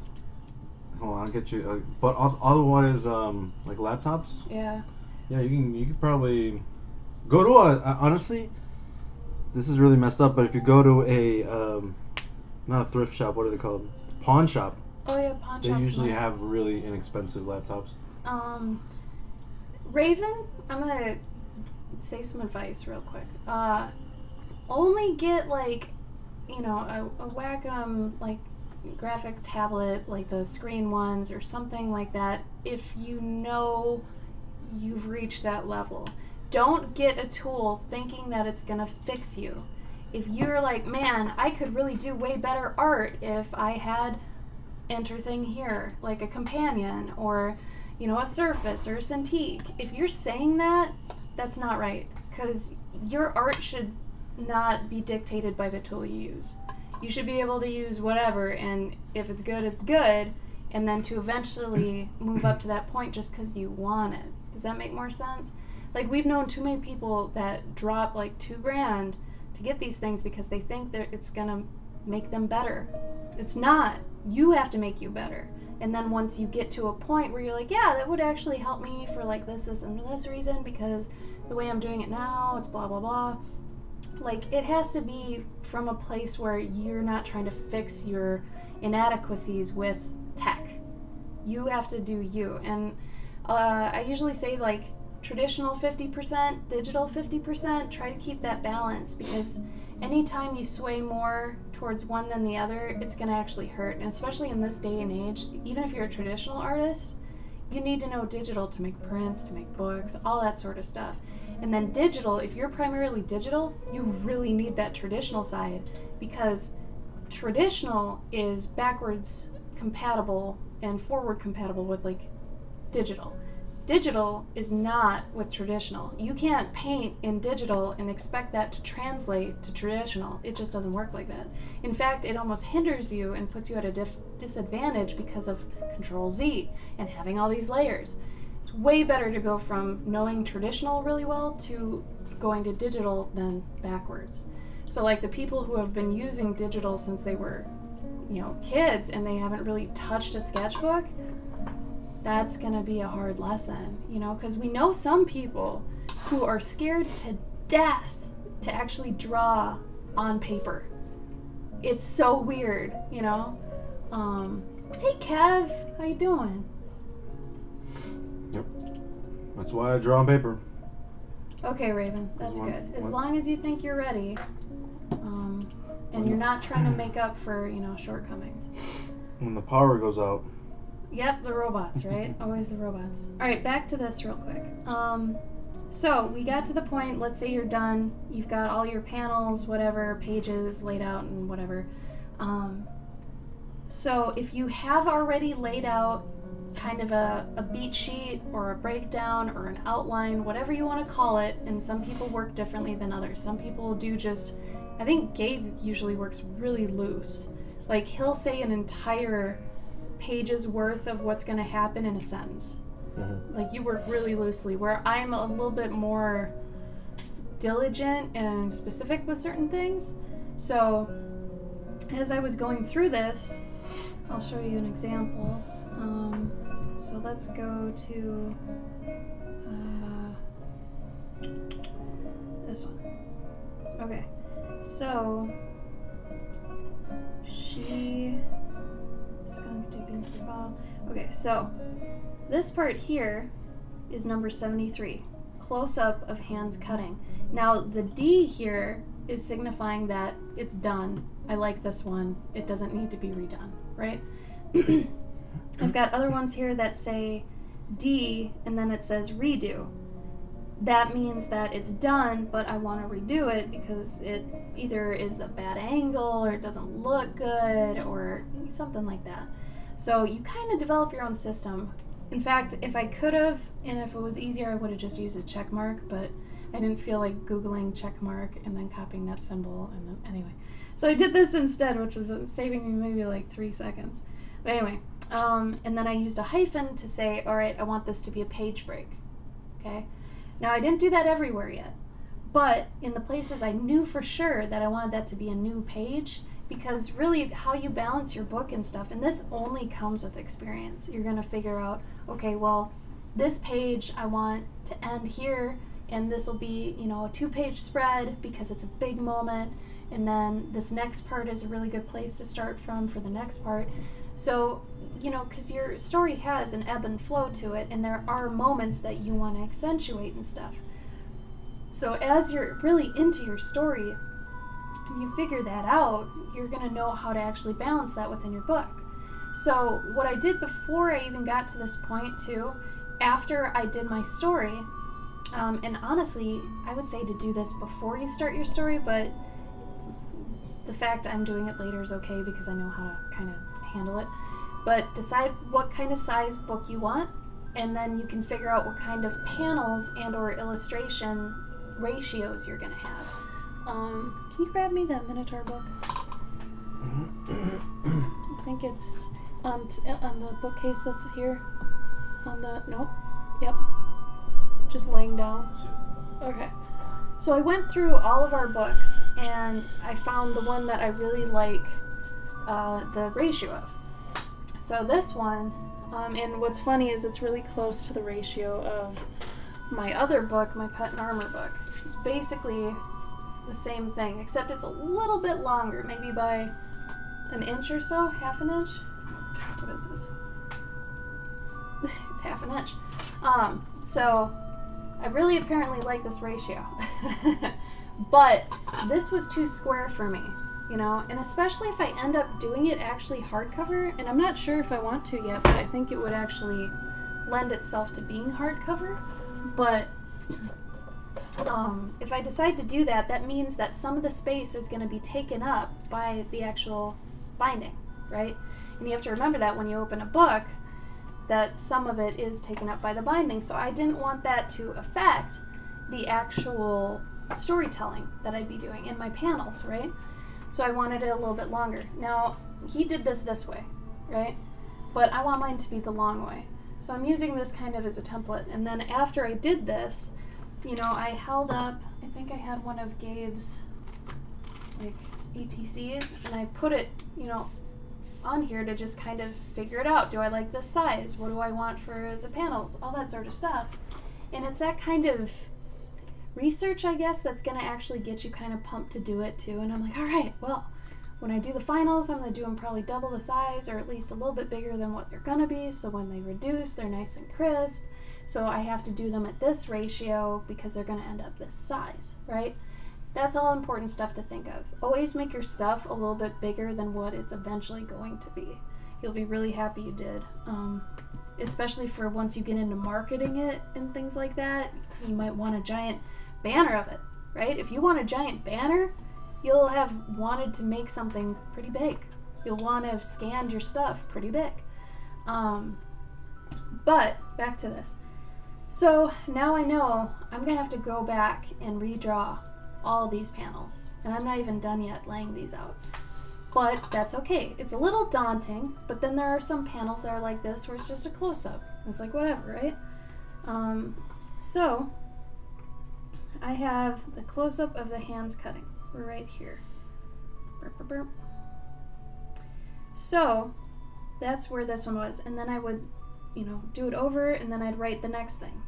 Hold on, I'll get you. But otherwise, like laptops. Yeah. Yeah, you can probably go to honestly, this is really messed up. But if you go to a not a thrift shop, what are they called? Pawn shop. Oh yeah, pawn shops. They usually have really inexpensive laptops. Raven, I'm gonna say some advice real quick. Only get like, you know, a Wacom like, graphic tablet, like the screen ones or something like that, if you know you've reached that level. Don't get a tool thinking that it's going to fix you. If you're like, man, I could really do way better art if I had enter thing here, like a companion or, a surface or a Cintiq. If you're saying that, that's not right, because your art should not be dictated by the tool you use. You should be able to use whatever, and if it's good, it's good, and then to eventually move up to that point just because you want it. Does that make more sense? Like, we've known too many people that drop like $2,000 to get these things because they think that it's gonna make them better. It's not. You have to make you better. And then once you get to a point where you're like, yeah, that would actually help me for like this, and this reason, because the way I'm doing it now, it's blah, blah, blah. Like, it has to be from a place where you're not trying to fix your inadequacies with tech. You have to do you. And I usually say, like, traditional 50%, digital 50%, try to keep that balance, because anytime you sway more towards one than the other, it's going to actually hurt. And especially in this day and age, even if you're a traditional artist, you need to know digital to make prints, to make books, all that sort of stuff. And then digital, if you're primarily digital, you really need that traditional side, because traditional is backwards compatible and forward compatible with like digital. Digital is not with traditional. You can't paint in digital and expect that to translate to traditional. It just doesn't work like that. In fact, it almost hinders you and puts you at a disadvantage because of Control-Z and having all these layers. It's way better to go from knowing traditional really well to going to digital than backwards. So like the people who have been using digital since they were, kids, and they haven't really touched a sketchbook, that's going to be a hard lesson, because we know some people who are scared to death to actually draw on paper. It's so weird, Hey, Kev, how you doing? Yep. That's why I draw on paper. Okay, Raven, that's good. As long as you think you're ready, and you're not trying to make up for, shortcomings. When the power goes out. Yep, the robots, right? Always the robots. All right, back to this real quick. So we got to the point, let's say you're done. You've got all your panels, whatever, pages laid out and whatever. So if you have already laid out kind of a beat sheet or a breakdown or an outline, whatever you want to call it, and some people work differently than others. Some people do just, I think Gabe usually works really loose. Like, he'll say an entire pages worth of what's going to happen in a sentence. Mm-hmm. Like, you work really loosely, where I'm a little bit more diligent and specific with certain things. So as I was going through this, I'll show you an example. So let's go to this one. Okay, so she skunk dig into the bottle. Okay, so this part here is number 73, close up of hands cutting. Now the D here is signifying that it's done. I like this one. It doesn't need to be redone, right? I've got other ones here that say D and then it says redo. That means that it's done, but I want to redo it because it either is a bad angle or it doesn't look good or something like that. So you kind of develop your own system. In fact, if I could have, and if it was easier, I would have just used a check mark, but I didn't feel like Googling check mark and then copying that symbol, and then anyway. So I did this instead, which is saving me maybe like 3 seconds. But anyway, and then I used a hyphen to say, all right, I want this to be a page break, okay? Now I didn't do that everywhere yet, but in the places I knew for sure that I wanted that to be a new page, because really how you balance your book and stuff, and this only comes with experience. You're going to figure out, okay, well, this page I want to end here, and this will be, a 2-page spread because it's a big moment, and then this next part is a really good place to start from for the next part. So, because your story has an ebb and flow to it, and there are moments that you want to accentuate and stuff. So as you're really into your story, and you figure that out, you're going to know how to actually balance that within your book. So what I did before I even got to this point too, after I did my story, and honestly, I would say to do this before you start your story, but the fact I'm doing it later is okay because I know how to kind of handle it. But decide what kind of size book you want, and then you can figure out what kind of panels and or illustration ratios you're going to have. Can you grab me that Minotaur book? I think it's on the bookcase that's here. Nope. Yep. Just laying down. Okay. So I went through all of our books, and I found the one that I really like the ratio of. So this one, and what's funny is it's really close to the ratio of my other book, my Pet and Armor book. It's basically the same thing, except it's a little bit longer, maybe by an inch or so, half an inch. What is it? It's half an inch. So I really apparently like this ratio. But this was too square for me, you know, and especially if I end up doing it actually hardcover, and I'm not sure if I want to yet, but I think it would actually lend itself to being hardcover. But if I decide to do that, that means that some of the space is going to be taken up by the actual binding, right? And you have to remember that when you open a book, that some of it is taken up by the binding. So I didn't want that to affect the actual storytelling that I'd be doing in my panels, right? So I wanted it a little bit longer. Now, he did this way, right? But I want mine to be the long way. So I'm using this kind of as a template. And then after I did this, you know, I held up, I think I had one of Gabe's, like, ATCs, and I put it, you know, on here to just kind of figure it out. Do I like this size? What do I want for the panels? All that sort of stuff. And it's that kind of research, I guess, that's going to actually get you kind of pumped to do it too. And I'm like, all right, well, when I do the finals, I'm going to do them probably double the size, or at least a little bit bigger than what they're going to be. So when they reduce, they're nice and crisp. So I have to do them at this ratio because they're going to end up this size, right? That's all important stuff to think of. Always make your stuff a little bit bigger than what it's eventually going to be. You'll be really happy you did. Especially for once you get into marketing it and things like that, you might want a giant banner of it, right? If you want a giant banner, you'll have wanted to make something pretty big. You'll want to have scanned your stuff pretty big. But back to this. So now I know I'm going to have to go back and redraw all these panels. And I'm not even done yet laying these out. But that's okay. It's a little daunting, but then there are some panels that are like this where it's just a close-up. It's like whatever, right? So I have the close-up of the hands cutting. We're right here. Burp, burp, burp. So that's where this one was. And then I would, you know, do it over, and then I'd write the next thing.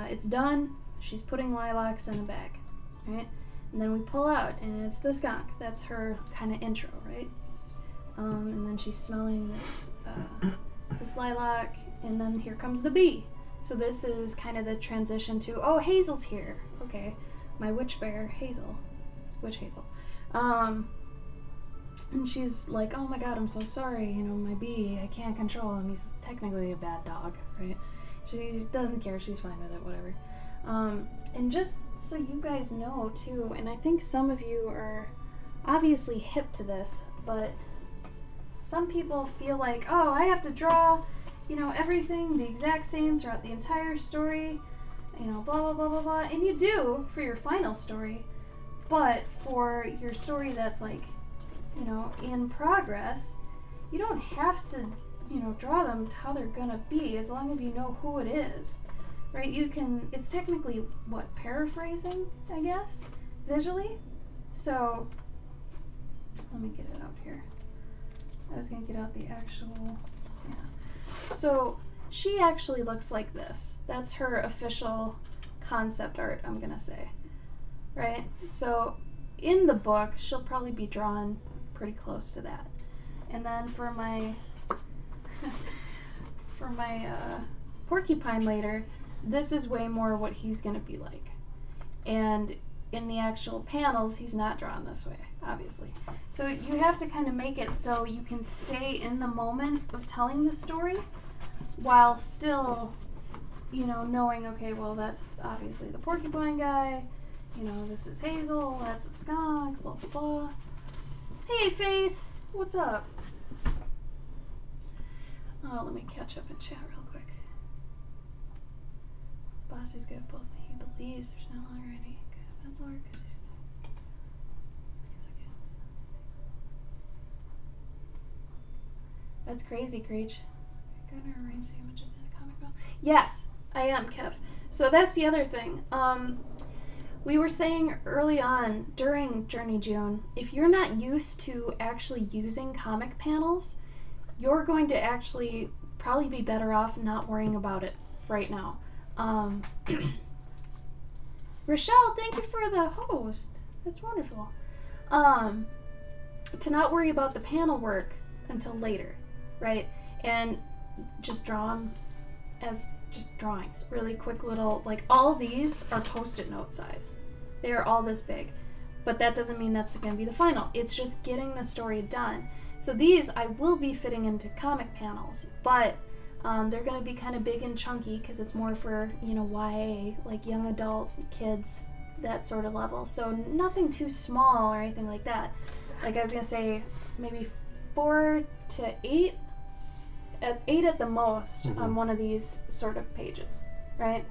It's done. She's putting lilacs in a bag, right? And then we pull out, and it's the skunk. That's her kind of intro, right? And then she's smelling this this lilac, and then here comes the bee. So this is kind of the transition to, oh, Hazel's here. Okay, my witch bear, Hazel. Witch Hazel. And she's like, oh my god, I'm so sorry, you know, my bee, I can't control him. He's technically a bad dog, right? She doesn't care, she's fine with it, whatever. And just so you guys know, too, and I think some of you are obviously hip to this, but some people feel like, oh, I have to draw, you know, everything the exact same throughout the entire story, you know, blah, blah, blah, blah, blah. And you do for your final story, but for your story that's like, you know, in progress, you don't have to, you know, draw them how they're gonna be as long as you know who it is, right? You can, it's technically, what, paraphrasing, I guess, visually? So, let me get it out here. I was gonna get out the actual, yeah. So, she actually looks like this. That's her official concept art, I'm gonna say, right? So, in the book, she'll probably be drawn pretty close to that. And then for my porcupine later, this is way more what he's gonna be like. And in the actual panels, he's not drawn this way, obviously. So you have to kind of make it so you can stay in the moment of telling the story while still, you know, knowing, okay, well, that's obviously the porcupine guy, you know, this is Hazel, that's a skunk, blah, blah, blah. Hey, Faith, what's up? Oh, let me catch up in chat real quick. Bossy's got both. He believes there's no longer any pencil work because he's. That's crazy, Creech. Gonna arrange the images in a comic book. Yes, I am, Kev. So that's the other thing. We were saying early on during Journey June, if you're not used to actually using comic panels, you're going to actually probably be better off not worrying about it right now. Rochelle, thank you for the host. That's wonderful. To not worry about the panel work until later, right? And just draw them as just drawings. Really quick little, like all of these are post-it note size. They are all this big. But that doesn't mean that's going to be the final. It's just getting the story done. So these I will be fitting into comic panels, but they're going to be kind of big and chunky because it's more for, you know, YA, like young adult kids, that sort of level. So nothing too small or anything like that. Like I was going to say, maybe 4 to 8, at 8 at the most on one of these sort of pages, right?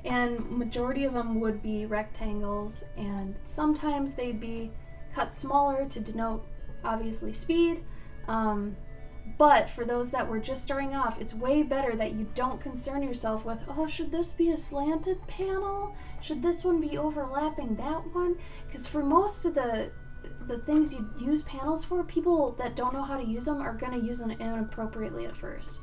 And majority of them would be rectangles, and sometimes they'd be cut smaller to denote, obviously, speed. But for those that were just starting off, it's way better that you don't concern yourself with, oh, should this be a slanted panel? Should this one be overlapping that one? Because for most of the things you use panels for, people that don't know how to use them are going to use them inappropriately at first.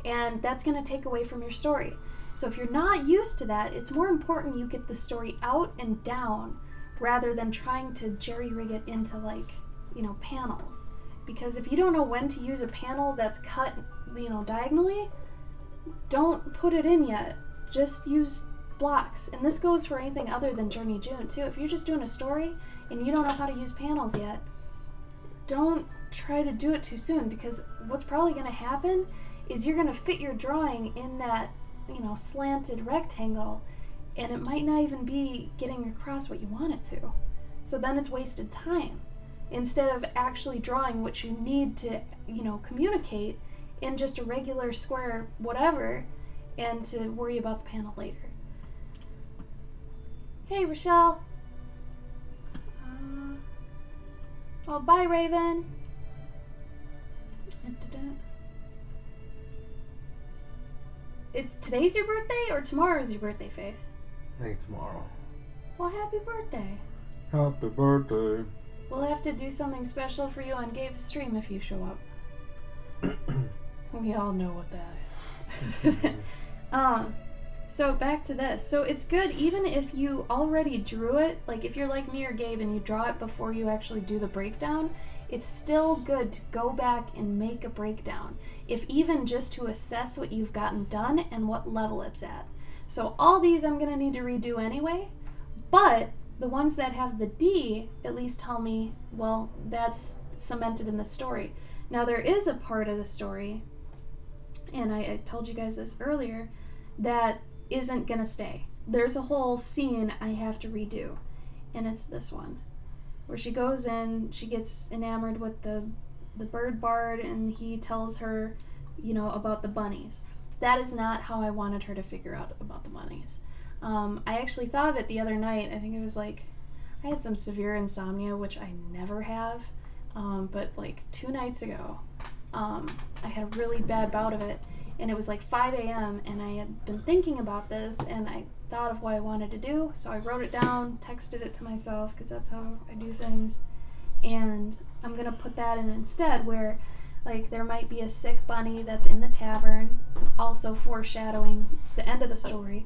And that's going to take away from your story. So if you're not used to that, it's more important you get the story out and down rather than trying to jerry-rig it into, like, you know, panels. Because if you don't know when to use a panel that's cut, you know, diagonally, don't put it in yet. Just use blocks. And this goes for anything other than Journey June, too. If you're just doing a story and you don't know how to use panels yet, don't try to do it too soon, because what's probably going to happen is you're going to fit your drawing in that, you know, slanted rectangle, and it might not even be getting across what you want it to. So then it's wasted time instead of actually drawing what you need to, you know, communicate in just a regular square whatever, and to worry about the panel later. Hey, Rochelle. Well, bye, Raven. It's today's your birthday or tomorrow's your birthday, Faith? I think tomorrow. Well, happy birthday. Happy birthday. We'll have to do something special for you on Gabe's stream if you show up. We all know what that is. So back to this. So it's good even if you already drew it, like if you're like me or Gabe and you draw it before you actually do the breakdown, it's still good to go back and make a breakdown, if even just to assess what you've gotten done and what level it's at. So all these I'm going to need to redo anyway, but the ones that have the D at least tell me, well, that's cemented in the story. Now there is a part of the story, and I told you guys this earlier, that isn't going to stay. There's a whole scene I have to redo, and it's this one, where she goes in, she gets enamored with the bird bard, and he tells her, you know, about the bunnies. That is not how I wanted her to figure out about the bunnies. I actually thought of it the other night. I think it was like, I had some severe insomnia, which I never have, but like 2 nights ago, I had a really bad bout of it, and it was like 5 a.m., and I had been thinking about this, and I thought of what I wanted to do, so I wrote it down, texted it to myself, because that's how I do things, and I'm going to put that in instead, where like there might be a sick bunny that's in the tavern, also foreshadowing the end of the story,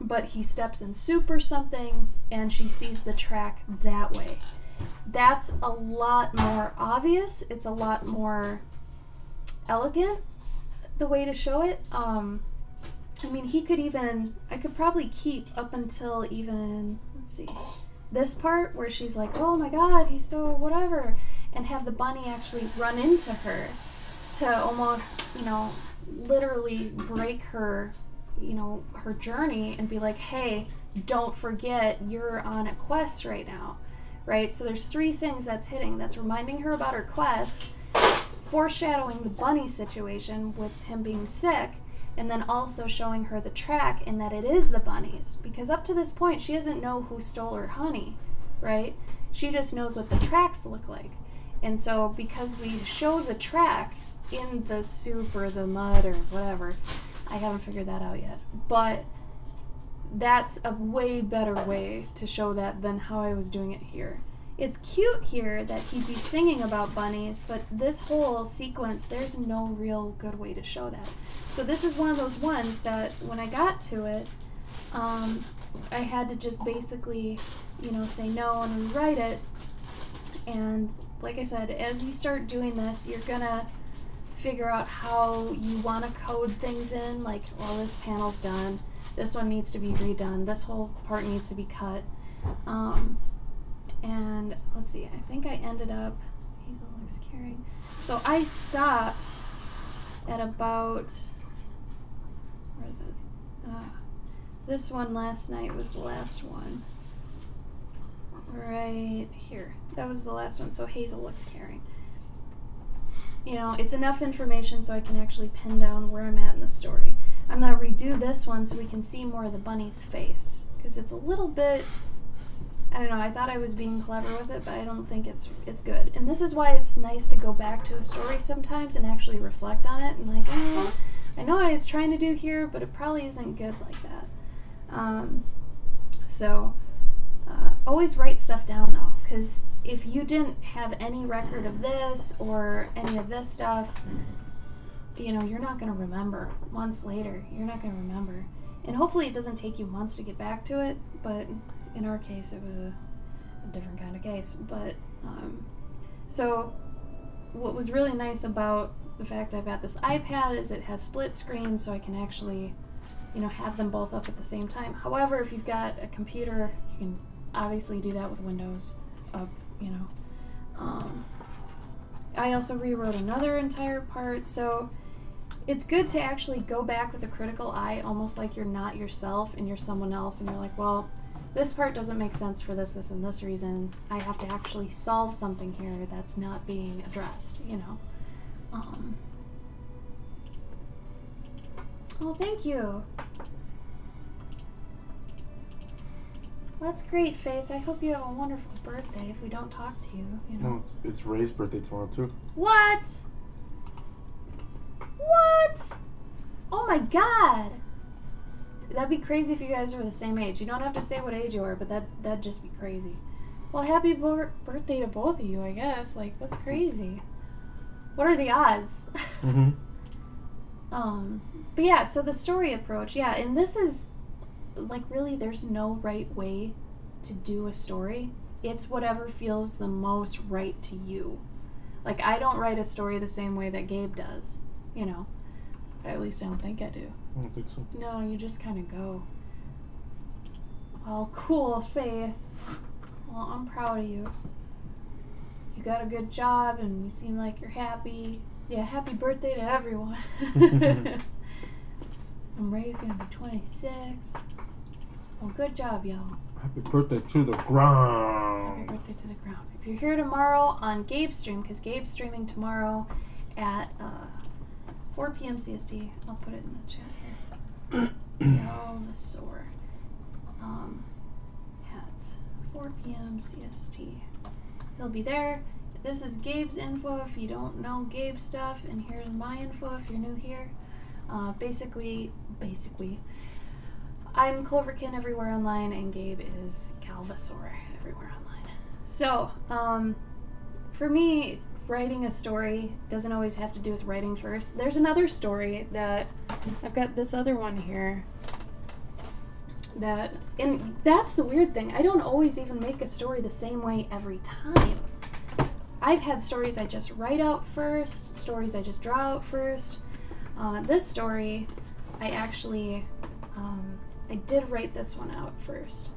but he steps in soup or something, and she sees the track that way. That's a lot more obvious, it's a lot more elegant, the way to show it, I mean, I could probably keep up until even, let's see, this part where she's like, oh my god, he's so whatever, and have the bunny actually run into her to almost, literally break her, her journey and be like, hey, don't forget you're on a quest right now, right? So there's 3 things that's hitting. That's reminding her about her quest, foreshadowing the bunny situation with him being sick, and then also showing her the track and that it is the bunnies. Because up to this point, she doesn't know who stole her honey, right? She just knows what the tracks look like. And so because we show the track in the soup or the mud or whatever, I haven't figured that out yet. But that's a way better way to show that than how I was doing it here. It's cute here that he'd be singing about bunnies, but this whole sequence, there's no real good way to show that. So this is one of those ones that when I got to it, I had to just basically, say no and rewrite it. And like I said, as you start doing this, you're gonna figure out how you want to code things in, like, well, this panel's done, this one needs to be redone, this whole part needs to be cut. And let's see, I think I ended up, Hazel looks caring. So I stopped at about, where is it? This one last night was the last one. Right here. That was the last one. So Hazel looks caring. It's enough information so I can actually pin down where I'm at in the story. I'm going to redo this one so we can see more of the bunny's face. Because it's a little bit, I don't know, I thought I was being clever with it, but I don't think it's good. And this is why it's nice to go back to a story sometimes and actually reflect on it. And like, I know I was trying to do here, but it probably isn't good like that. So always write stuff down though, because if you didn't have any record of this or any of this stuff, you're not going to remember. Months later, you're not going to remember. And hopefully it doesn't take you months to get back to it, but in our case, it was a different kind of case. But, so what was really nice about the fact I've got this iPad is it has split screen, so I can actually, have them both up at the same time. However, if you've got a computer, you can obviously do that with Windows up, I also rewrote another entire part, so it's good to actually go back with a critical eye, almost like you're not yourself and you're someone else, and you're like, well, this part doesn't make sense for this, and this reason. I have to actually solve something here that's not being addressed, Oh, thank you. That's great, Faith. I hope you have a wonderful birthday if we don't talk to you, No, it's Ray's birthday tomorrow, too. What? What? Oh my god. That'd be crazy if you guys were the same age. You don't have to say what age you are, but that'd just be crazy. Well, happy birthday to both of you, I guess. Like, that's crazy. What are the odds? Mm-hmm. But yeah, so the story approach, yeah, and this is, like, really, there's no right way to do a story. It's whatever feels the most right to you. Like, I don't write a story the same way that Gabe does, At least I don't think I do. I don't think so. No, you just kind of go. Well, cool, Faith. Well, I'm proud of you. You got a good job and you seem like you're happy. Yeah, happy birthday to everyone. I'm Ray's gonna be 26. Well, good job, y'all. Happy birthday to the ground. Happy birthday to the ground. If you're here tomorrow on Gabe's stream, because Gabe's streaming tomorrow at 4 p.m. CST. I'll put it in the chat here. Galvasaur. At 4 p.m. CST. He'll be there. This is Gabe's info if you don't know Gabe's stuff, and here's my info if you're new here. Basically, I'm Cloverkin everywhere online, and Gabe is Galvasaur everywhere online. So, for me, writing a story doesn't always have to do with writing first. There's another story that I've got this other one here and that's the weird thing. I don't always even make a story the same way every time. I've had stories I just write out first, stories I just draw out first. This story, I actually, I did write this one out first.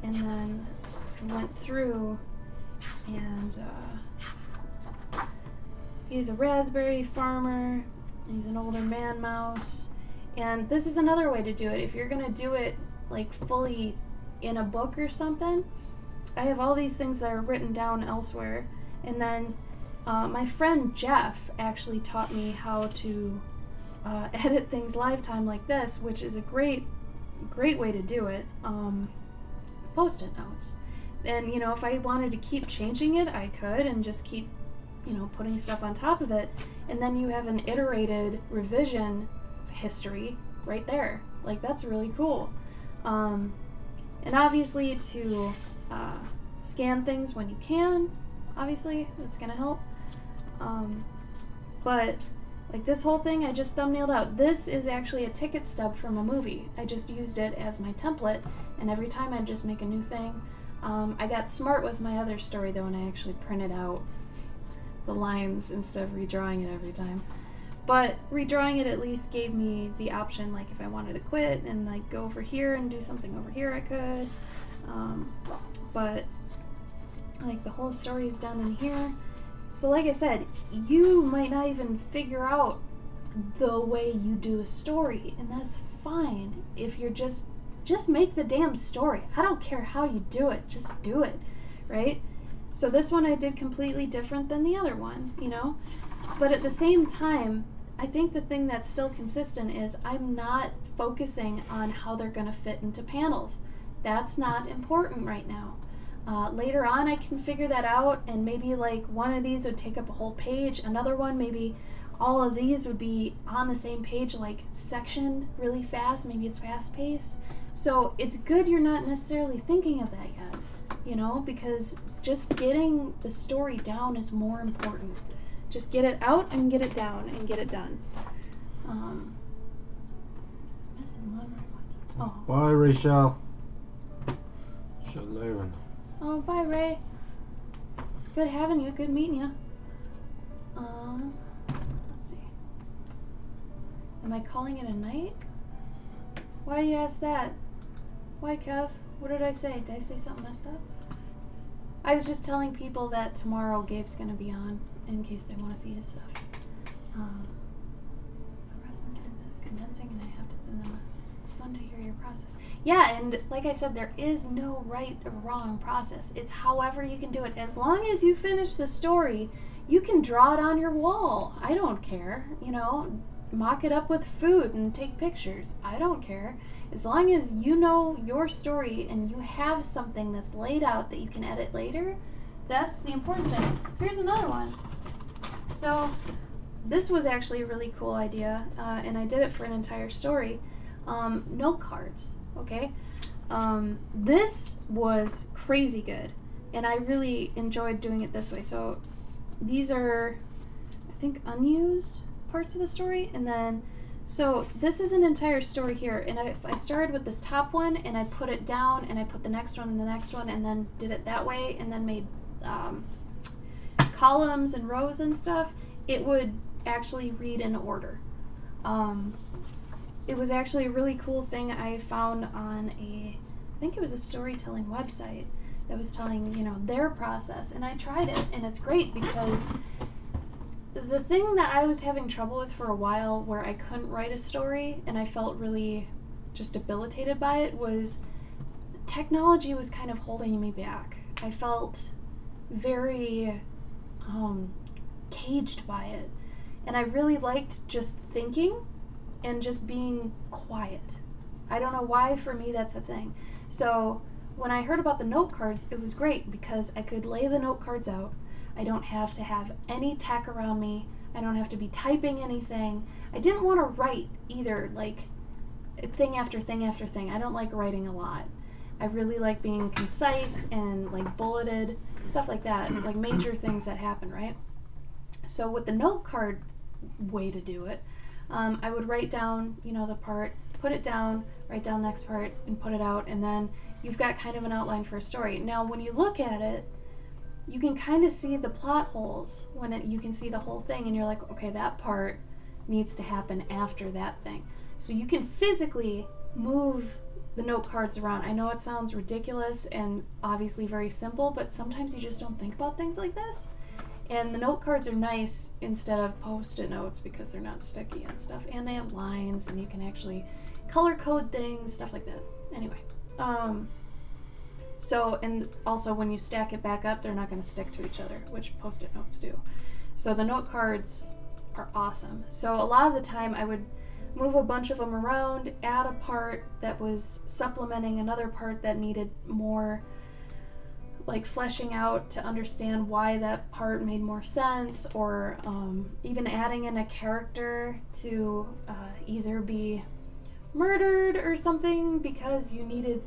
And then I went through and he's a raspberry farmer. He's an older man mouse. And this is another way to do it. If you're going to do it like fully in a book or something, I have all these things that are written down elsewhere. And then my friend Jeff actually taught me how to edit things live time like this, which is a great way to do it. Post-it notes. And, you know, if I wanted to keep changing it, I could, and just keep, you know, putting stuff on top of it. And then you have an iterated revision history right there. Like, that's really cool. And obviously to scan things when you can, obviously, that's going to help. But, like, this whole thing I just thumbnailed out. This is actually a ticket stub from a movie. I just used it as my template, and every time I'd just make a new thing. I got smart with my other story, though, and I actually printed out the lines instead of redrawing it every time. But redrawing it at least gave me the option, like, if I wanted to quit and, like, go over here and do something over here, I could. But, like, the whole story is done in here. So like I said, you might not even figure out the way you do a story, and that's fine. If you're just make the damn story. I don't care how you do it, just do it, right? So this one I did completely different than the other one, you know? But at the same time, I think the thing that's still consistent is I'm not focusing on how they're going to fit into panels. That's not important right now. Later on I can figure that out, and maybe like one of these would take up a whole page, another one maybe all of these would be on the same page, like sectioned really fast, maybe it's fast paced. So it's good you're not necessarily thinking of that yet, you know, because just getting the story down is more important. Just get it out and get it down and get it done. Missing love very much. Oh. Bye, Rachel. Shalaren. Oh, bye, Ray. It's good having you. Good meeting you. Let's see. Am I calling it a night? Why you ask that? Why, Kev? What did I say? Did I say something messed up? I was just telling people that tomorrow Gabe's gonna be on in case they want to see his stuff. Condensing, and I have to thin them. It's fun to hear your process. Yeah, and like I said, there is no right or wrong process. It's however you can do it. As long as you finish the story, you can draw it on your wall. I don't care. You know, mock it up with food and take pictures. I don't care. As long as you know your story and you have something that's laid out that you can edit later, that's the important thing. Here's another one. So this was actually a really cool idea, and I did it for an entire story. Note cards. Okay, this was crazy good, and I really enjoyed doing it this way. So these are, I think, unused parts of the story, and then so this is an entire story here, and I started with this top one, and I put it down, and I put the next one and the next one, and then did it that way, and then made columns and rows and stuff. It would actually read in order. It was actually a really cool thing I found on I think it was a storytelling website that was telling, you know, their process, and I tried it, and it's great because the thing that I was having trouble with for a while where I couldn't write a story and I felt really just debilitated by it was technology was kind of holding me back. I felt very caged by it, and I really liked just thinking and just being quiet. I don't know why, for me that's a thing. So when I heard about the note cards, it was great because I could lay the note cards out. I don't have to have any tech around me. I don't have to be typing anything. I didn't want to write either, like thing after thing after thing. I don't like writing a lot. I really like being concise and like bulleted, stuff like that, like major things that happen, right? So with the note card way to do it, I would write down, you know, the part, put it down, write down next part, and put it out, and then you've got kind of an outline for a story. Now, when you look at it, you can kind of see the plot holes when you can see the whole thing, and you're like, okay, that part needs to happen after that thing. So you can physically move the note cards around. I know it sounds ridiculous and obviously very simple, but sometimes you just don't think about things like this. And the note cards are nice instead of post-it notes because they're not sticky and stuff. And they have lines and you can actually color code things, stuff like that. Anyway. So, and also when you stack it back up, they're not going to stick to each other, which post-it notes do. So the note cards are awesome. So a lot of the time I would move a bunch of them around, add a part that was supplementing another part that needed more like fleshing out to understand why that part made more sense, or even adding in a character to either be murdered or something because you needed,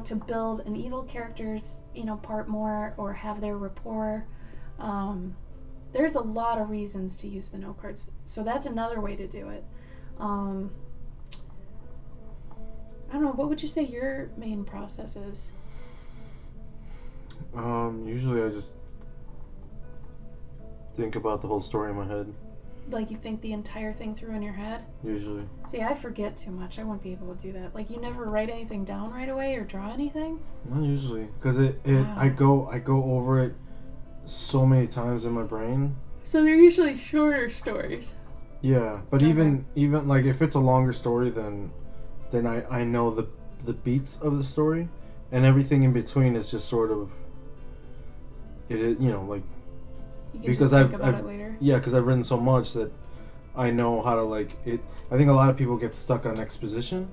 to build an evil character's, part more or have their rapport. There's a lot of reasons to use the note cards. So that's another way to do it. I don't know, what would you say your main process is? Usually I just think about the whole story in my head. Like you think the entire thing through in your head? Usually. See, I forget too much. I wouldn't be able to do that. Like you never write anything down right away or draw anything? Not usually, because Wow. I go over it so many times in my brain. So they're usually shorter stories. Yeah, but Okay. even like if it's a longer story, then I know the beats of the story, and everything in between is just sort of like You can because just think I've about it later. yeah, because I've written so much that I know how to like it. I think a lot of people get stuck on exposition,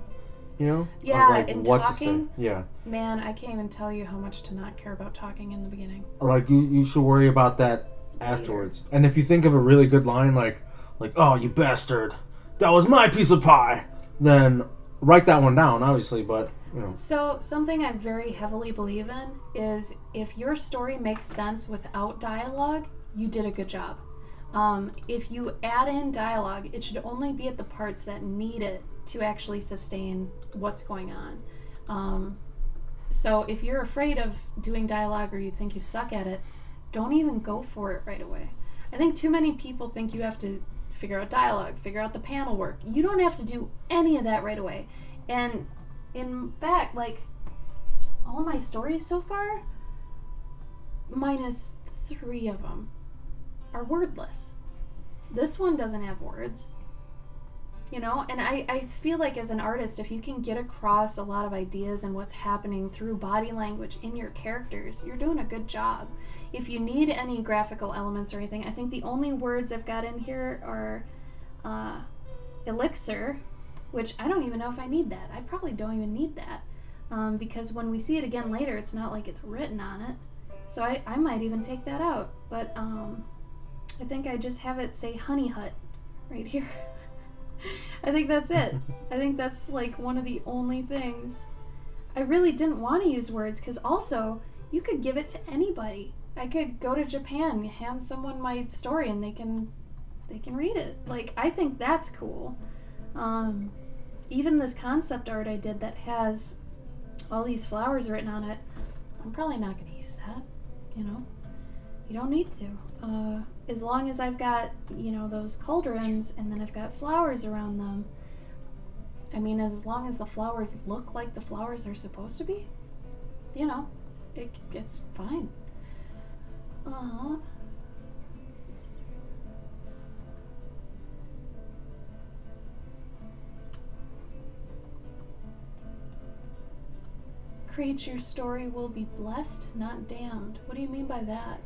Yeah, of, like, and what talking. to say. Yeah, Man, I can't even tell you how much to not care about talking in the beginning. like you should worry about that afterwards. And if you think of a really good line, like oh, you bastard, that was my piece of pie, then write that one down, obviously. But So something I very heavily believe in is if your story makes sense without dialogue, you did a good job. If you add in dialogue, it should only be at the parts that need it to actually sustain what's going on. So if you're afraid of doing dialogue or you think you suck at it, don't even go for it right away. I think too many people think you have to figure out dialogue, figure out the panel work. You don't have to do any of that right away. And in fact, like, all my stories so far, minus 3 of them, are wordless. This one doesn't have words. And I feel like as an artist, if you can get across a lot of ideas and what's happening through body language in your characters, you're doing a good job. If you need any graphical elements or anything, I think the only words I've got in here are elixir, which I don't even know if I need that. I probably don't even need that because when we see it again later, it's not like it's written on it. So I might even take that out. But I think I just have it say Honey Hut right here. I think that's it. I think that's like one of the only things. I really didn't want to use words because also you could give it to anybody. I could go to Japan, hand someone my story, and they can read it. Like, I think that's cool. Even this concept art I did that has all these flowers written on it, I'm probably not going to use that. You don't need to. As long as I've got, those cauldrons and then I've got flowers around them. I mean, as long as the flowers look like the flowers they're supposed to be, it's fine. Creature's story will be blessed, not damned. What do you mean by that?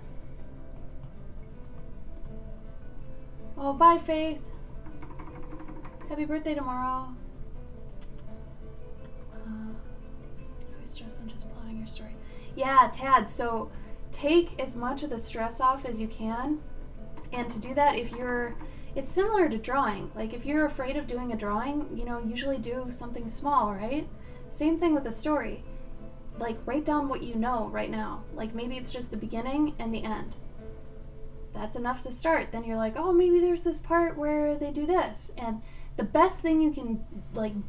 Oh, bye, Faith. Happy birthday tomorrow. Always stress on just plotting your story. Yeah, Tad, so take as much of the stress off as you can. And to do that, it's similar to drawing. Like, if you're afraid of doing a drawing, usually do something small, right? Same thing with a story. Like, write down what you know right now. Like, maybe it's just the beginning and the end. That's enough to start. Then you're like, oh, maybe there's this part where they do this. And the best thing you can,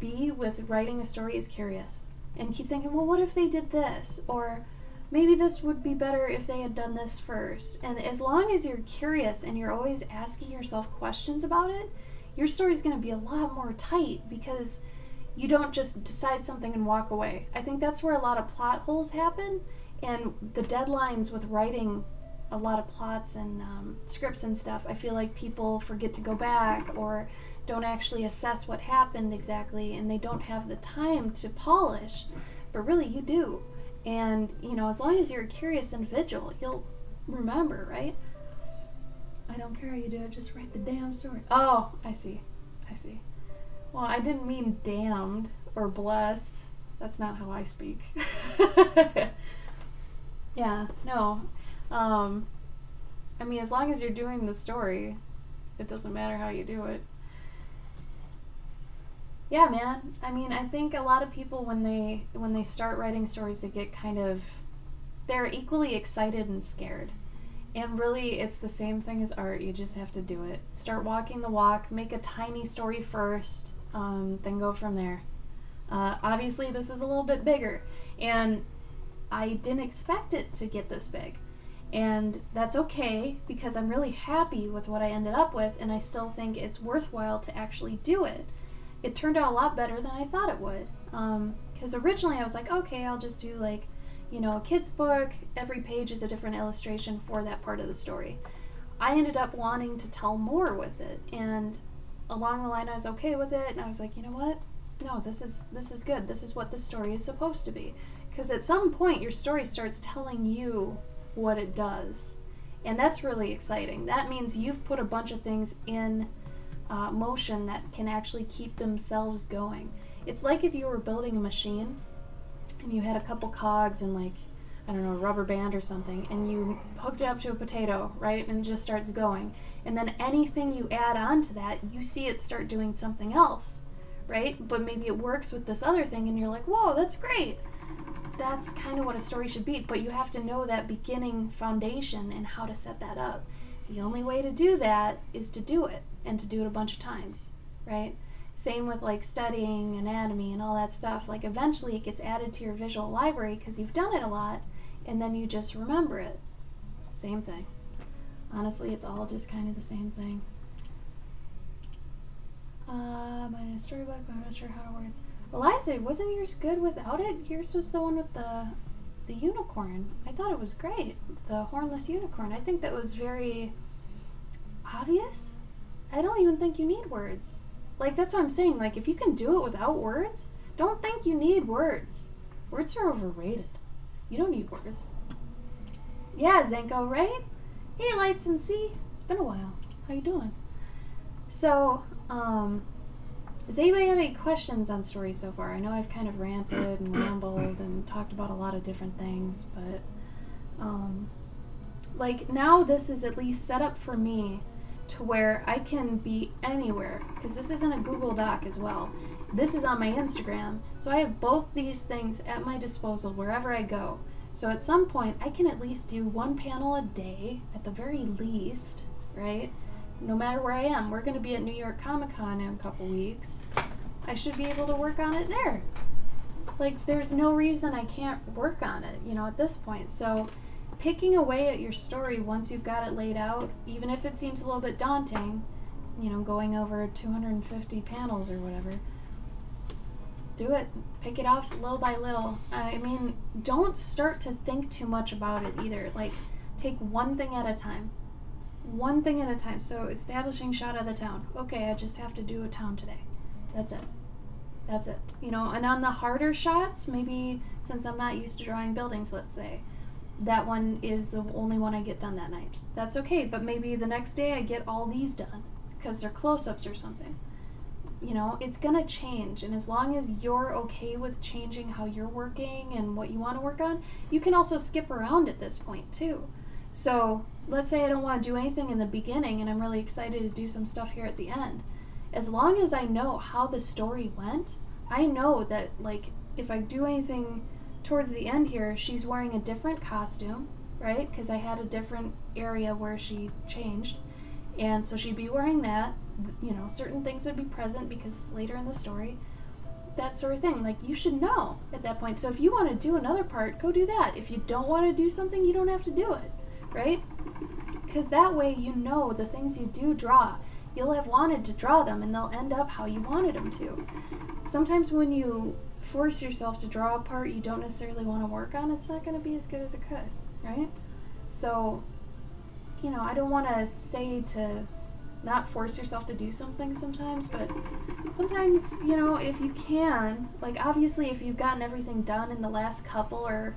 be with writing a story is curious. And keep thinking, well, what if they did this? Or maybe this would be better if they had done this first. And as long as you're curious and you're always asking yourself questions about it, your story's going to be a lot more tight because you don't just decide something and walk away. I think that's where a lot of plot holes happen, and the deadlines with writing a lot of plots and scripts and stuff, I feel like people forget to go back or don't actually assess what happened exactly, and they don't have the time to polish, but really you do. And, you know, as long as you're a curious individual, you'll remember, right? I don't care how you do it, just write the damn story. Oh, I see. Well, I didn't mean damned or blessed. That's not how I speak. Yeah, no. I mean, as long as you're doing the story, it doesn't matter how you do it. Yeah, man. I mean, I think a lot of people when they start writing stories, they get they're equally excited and scared. And really, it's the same thing as art. You just have to do it. Start walking the walk. Make a tiny story first, then go from there. Obviously, this is a little bit bigger, and I didn't expect it to get this big. And that's okay, because I'm really happy with what I ended up with, and I still think it's worthwhile to actually do it. It turned out a lot better than I thought it would. Because originally I was like, okay, I'll just do like, you know, a kid's book. Every page is a different illustration for that part of the story. I ended up wanting to tell more with it, and along the line I was okay with it, and I was like, you know what? No, this is good. This is what the story is supposed to be. Because at some point your story starts telling you what it does. And that's really exciting. That means you've put a bunch of things in motion that can actually keep themselves going. It's like if you were building a machine and you had a couple cogs and like, I don't know, a rubber band or something, and you hooked it up to a potato, right? And it just starts going. And then anything you add on to that, you see it start doing something else, right? But maybe it works with this other thing and you're like, whoa, that's great. That's kind of what a story should be, but you have to know that beginning foundation and how to set that up. The only way to do that is to do it, and to do it a bunch of times, right? Same with like studying anatomy and all that stuff. Like eventually it gets added to your visual library because you've done it a lot, and then you just remember it. Same thing. Honestly, it's all just kind of the same thing. My storybook, but I'm not sure how it works. Eliza, wasn't yours good without it? Yours was the one with the unicorn. I thought it was great. The hornless unicorn. I think that was very obvious. I don't even think you need words. Like, that's what I'm saying. Like, if you can do it without words, don't think you need words. Words are overrated. You don't need words. Yeah, Zenko, right? Hey, Lights and C. It's been a while. How you doing? So, does anybody have any questions on stories so far? I know I've kind of ranted and rambled and talked about a lot of different things, but like now this is at least set up for me to where I can be anywhere, because this isn't a Google Doc as well. This is on my Instagram, so I have both these things at my disposal wherever I go. So at some point I can at least do one panel a day at the very least, right? No matter where I am. We're going to be at New York Comic Con in a couple weeks. I should be able to work on it there. Like, there's no reason I can't work on it, you know, at this point. So picking away at your story once you've got it laid out, even if it seems a little bit daunting, you know, going over 250 panels or whatever, do it. Pick it off little by little. I mean, don't start to think too much about it either. Like, take one thing at a time. One thing at a time. So establishing shot of the town. Okay, I just have to do a town today. That's it. That's it. You know, and on the harder shots, maybe since I'm not used to drawing buildings, let's say, that one is the only one I get done that night. That's okay, but maybe the next day I get all these done because they're close-ups or something. You know, it's gonna change, and as long as you're okay with changing how you're working and what you want to work on, you can also skip around at this point too. So let's say I don't want to do anything in the beginning and I'm really excited to do some stuff here at the end. As long as I know how the story went, I know that, like, if I do anything towards the end here, she's wearing a different costume, right? Because I had a different area where she changed. And so she'd be wearing that. You know, certain things would be present because it's later in the story. That sort of thing. Like, you should know at that point. So if you want to do another part, go do that. If you don't want to do something, you don't have to do it, right? Because that way you know the things you do draw. you'll have wanted to draw them and they'll end up how you wanted them to. Sometimes when you force yourself to draw a part you don't necessarily want to work on, it's not going to be as good as it could, right? So, you know, I don't want to say to not force yourself to do something sometimes, but sometimes, you know, if you can, like obviously if you've gotten everything done in the last couple or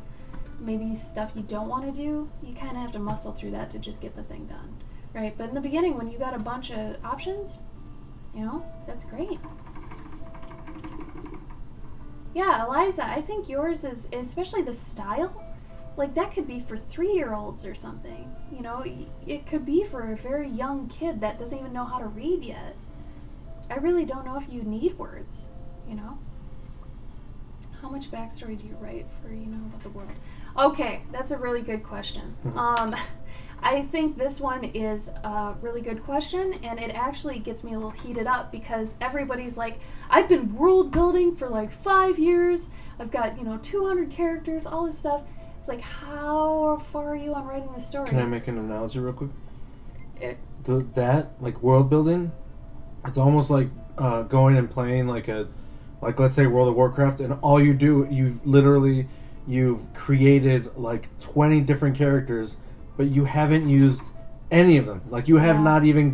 maybe stuff you don't want to do, you kind of have to muscle through that to just get the thing done, right? But in the beginning when you got a bunch of options, you know, that's great. Yeah, Eliza, I think yours is, especially the style, like that could be for 3-year-olds or something. You know, it could be for a very young kid that doesn't even know how to read yet. I really don't know if you need words, you know? How much backstory do you write for, you know, about the world? Okay, that's a really good question. I think this one is a really good question, and it actually gets me a little heated up because everybody's like, I've been world building for like 5 years. I've got, you know, 200 characters, all this stuff. It's like, how far are you on writing the story? Can I make an analogy real quick? That, like world building, it's almost like going and playing like let's say World of Warcraft, and all you do, you've created like 20 different characters, but you haven't used any of them. Like you have not even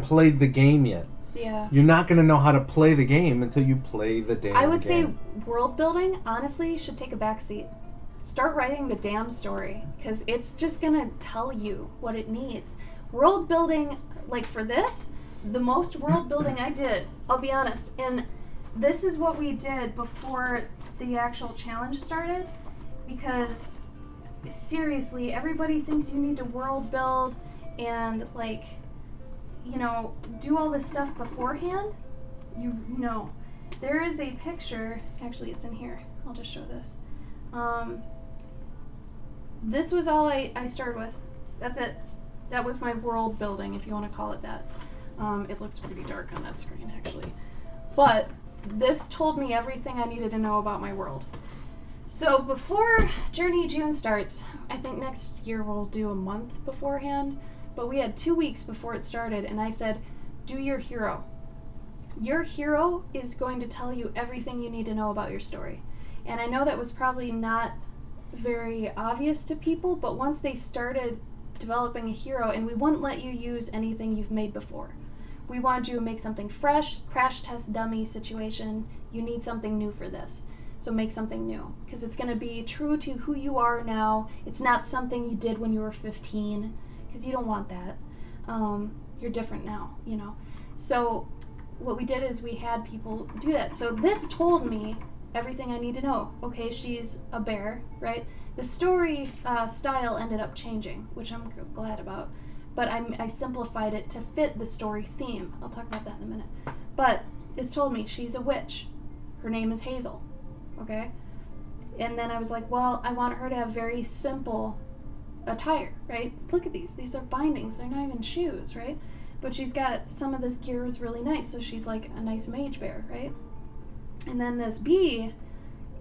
played the game yet. Yeah. You're not going to know how to play the game until you play the damn game. I would say world building, honestly, should take a backseat. Start writing the damn story, because it's just going to tell you what it needs. World building, like for this, the most world building I did, I'll be honest, and this is what we did before the actual challenge started, because seriously, everybody thinks you need to world build and like, you know, do all this stuff beforehand. You know, there is a picture, actually it's in here, I'll just show this. This was all I started with. That's it. That was my world building, if you want to call it that. It looks pretty dark on that screen, actually. But this told me everything I needed to know about my world. So before Journey June starts, I think next year we'll do a month beforehand, but we had 2 weeks before it started, and I said, do your hero. Your hero is going to tell you everything you need to know about your story. And I know that was probably not very obvious to people, but once they started developing a hero, and we wouldn't let you use anything you've made before. We wanted you to make something fresh, crash test dummy situation. You need something new for this. So make something new, because it's going to be true to who you are now. It's not something you did when you were 15, because you don't want that. You're different now, you know. So what we did is we had people do that. So this told me everything I need to know. Okay, she's a bear, right? The story style ended up changing, which I'm glad about. But I simplified it to fit the story theme. I'll talk about that in a minute. But it's told me she's a witch. Her name is Hazel. Okay? And then I was like, well, I want her to have very simple attire, right? Look at these. These are bindings. They're not even shoes, right? But she's got some of this gear is really nice, so she's like a nice mage bear, right? And then this bee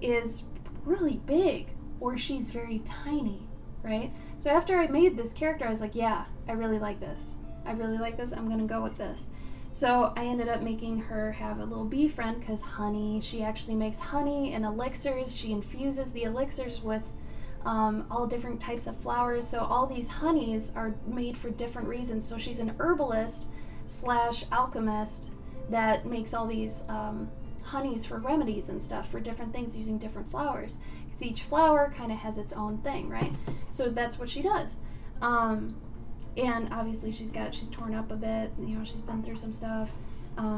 is really big, or she's very tiny, right? So after I made this character, I was like, yeah, I really like this. I really like this. I'm going to go with this. So I ended up making her have a little bee friend, because honey, she actually makes honey and elixirs. She infuses the elixirs with all different types of flowers. So all these honeys are made for different reasons. So she's an herbalist / alchemist that makes all these honeys for remedies and stuff for different things using different flowers, because each flower kind of has its own thing, right? So that's what she does. And obviously she's torn up a bit, you know, she's been through some stuff.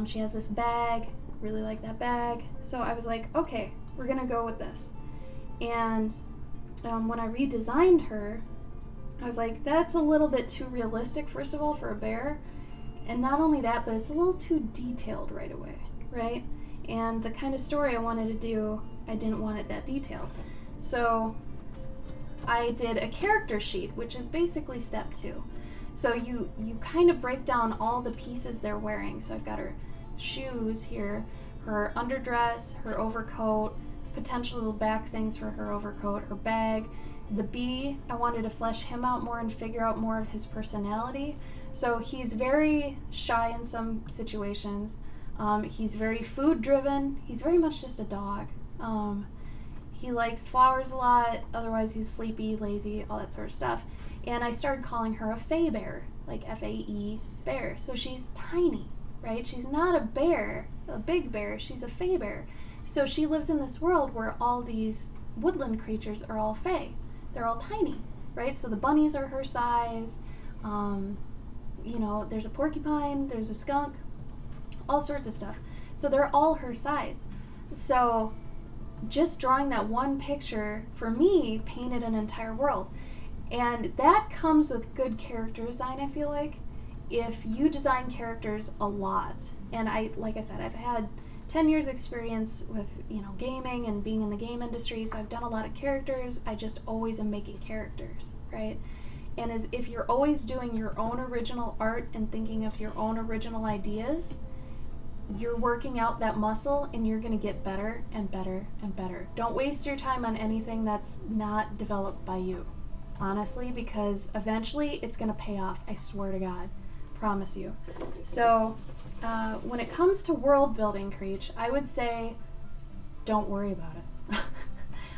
She has this bag, really like that bag. So I was like, okay, we're gonna go with this. And when I redesigned her, I was like, that's a little bit too realistic, first of all, for a bear. And not only that, but it's a little too detailed right away, right? And the kind of story I wanted to do, I didn't want it that detailed. So I did a character sheet, which is basically step 2. So you kind of break down all the pieces they're wearing. So I've got her shoes here, her underdress, her overcoat, potential little back things for her overcoat, her bag, The bee, I wanted to flesh him out more and figure out more of his personality. So he's very shy in some situations. He's very food driven. He's very much just a dog. He likes flowers a lot. Otherwise, he's sleepy, lazy, all that sort of stuff. And I started calling her a fae bear, like F-A-E, bear. So she's tiny, right? She's not a bear, a big bear. She's a fae bear. So she lives in this world where all these woodland creatures are all fae. They're all tiny, right? So the bunnies are her size. There's a porcupine, there's a skunk, all sorts of stuff. So they're all her size. So just drawing that one picture, for me, painted an entire world. And that comes with good character design, I feel like. If you design characters a lot, and like I said, I've had 10 years experience with, gaming and being in the game industry, so I've done a lot of characters. I just always am making characters, right? And if you're always doing your own original art and thinking of your own original ideas, you're working out that muscle and you're going to get better and better and better. Don't waste your time on anything that's not developed by you, honestly, because eventually it's going to pay off. I swear to God. Promise you. So when it comes to world building, Creech, I would say don't worry about it.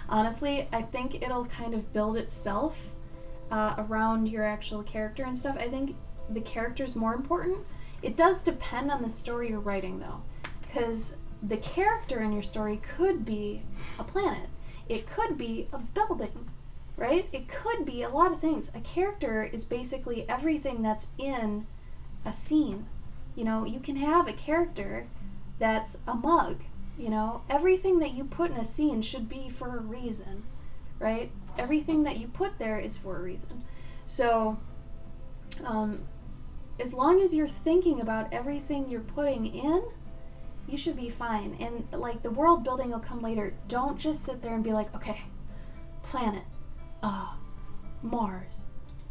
Honestly, I think it'll kind of build itself around your actual character and stuff. I think the character's more important. It does depend on the story you're writing, though, because the character in your story could be a planet. It could be a building, right? It could be a lot of things. A character is basically everything that's in a scene. You can have a character that's a mug. Everything that you put in a scene should be for a reason, right? Everything that you put there is for a reason. So, as long as you're thinking about everything you're putting in, you should be fine. And like the world building will come later. Don't just sit there and be like, okay, planet, Mars,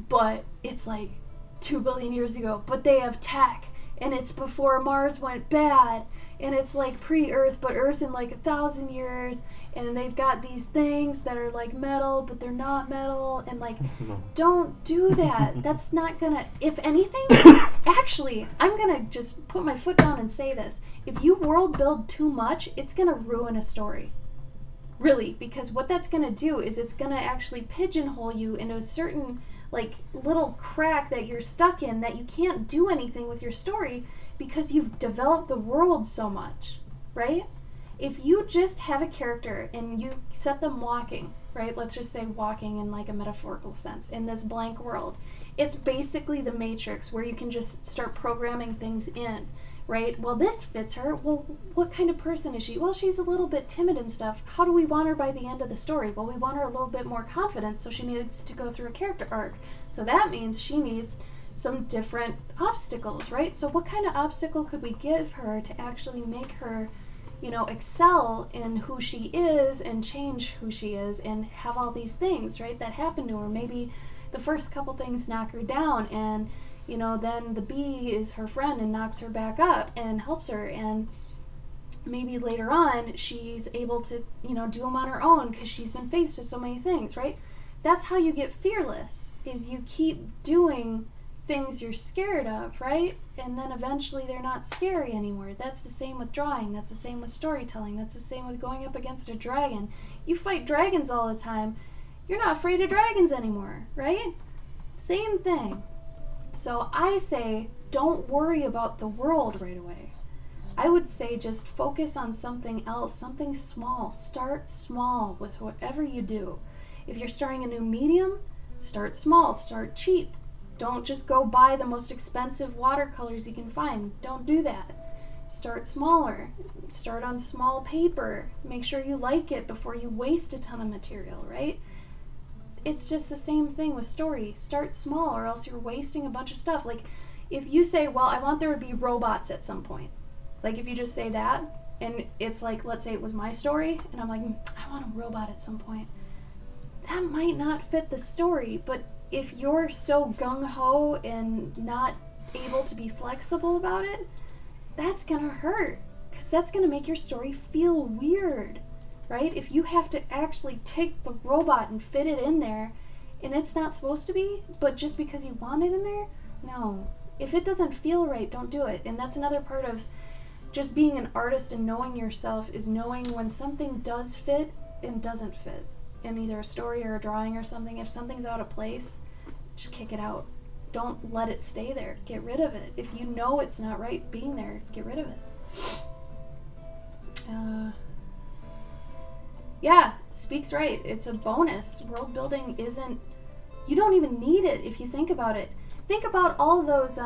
but it's like 2 billion years ago, but they have tech, and it's before Mars went bad, and it's like pre-Earth, but Earth in like 1,000 years, and they've got these things that are like metal, but they're not metal, and like, don't do that. That's not gonna, if anything, actually, I'm gonna just put my foot down and say this. If you world build too much, it's gonna ruin a story. Really, because what that's gonna do is it's gonna actually pigeonhole you into a certain like little crack that you're stuck in that you can't do anything with your story because you've developed the world so much, right? If you just have a character and you set them walking, right? Let's just say walking in like a metaphorical sense in this blank world. It's basically the Matrix where you can just start programming things in, right? Well, this fits her. Well, what kind of person is she? Well, she's a little bit timid and stuff. How do we want her by the end of the story? Well, we want her a little bit more confident, so she needs to go through a character arc. So that means she needs some different obstacles, right? So what kind of obstacle could we give her to actually make her, excel in who she is and change who she is and have all these things, right, that happen to her? Maybe the first couple things knock her down, and then the bee is her friend and knocks her back up and helps her, and maybe later on she's able to, do them on her own because she's been faced with so many things, right? That's how you get fearless, is you keep doing things you're scared of, right? And then eventually they're not scary anymore. That's the same with drawing. That's the same with storytelling. That's the same with going up against a dragon. You fight dragons all the time. You're not afraid of dragons anymore, right? Same thing. So I say, don't worry about the world right away. I would say just focus on something else, something small. Start small with whatever you do. If you're starting a new medium, start small, start cheap. Don't just go buy the most expensive watercolors you can find. Don't do that. Start smaller. Start on small paper. Make sure you like it before you waste a ton of material, right? It's just the same thing with story. Start small or else you're wasting a bunch of stuff. Like, if you say, well, I want there to be robots at some point. Like, if you just say that, and it's like, let's say it was my story, and I'm like, I want a robot at some point. That might not fit the story, but if you're so gung-ho and not able to be flexible about it, that's gonna hurt, because that's gonna make your story feel weird. right? If you have to actually take the robot and fit it in there, and it's not supposed to be, but just because you want it in there, no. If it doesn't feel right, don't do it. And that's another part of just being an artist and knowing yourself, is knowing when something does fit and doesn't fit in either a story or a drawing or something. If something's out of place, just kick it out. Don't let it stay there. Get rid of it. If you know it's not right being there, get rid of it. Yeah, Speak's right. It's a bonus. World building isn't... You don't even need it if you think about it. Think about all those...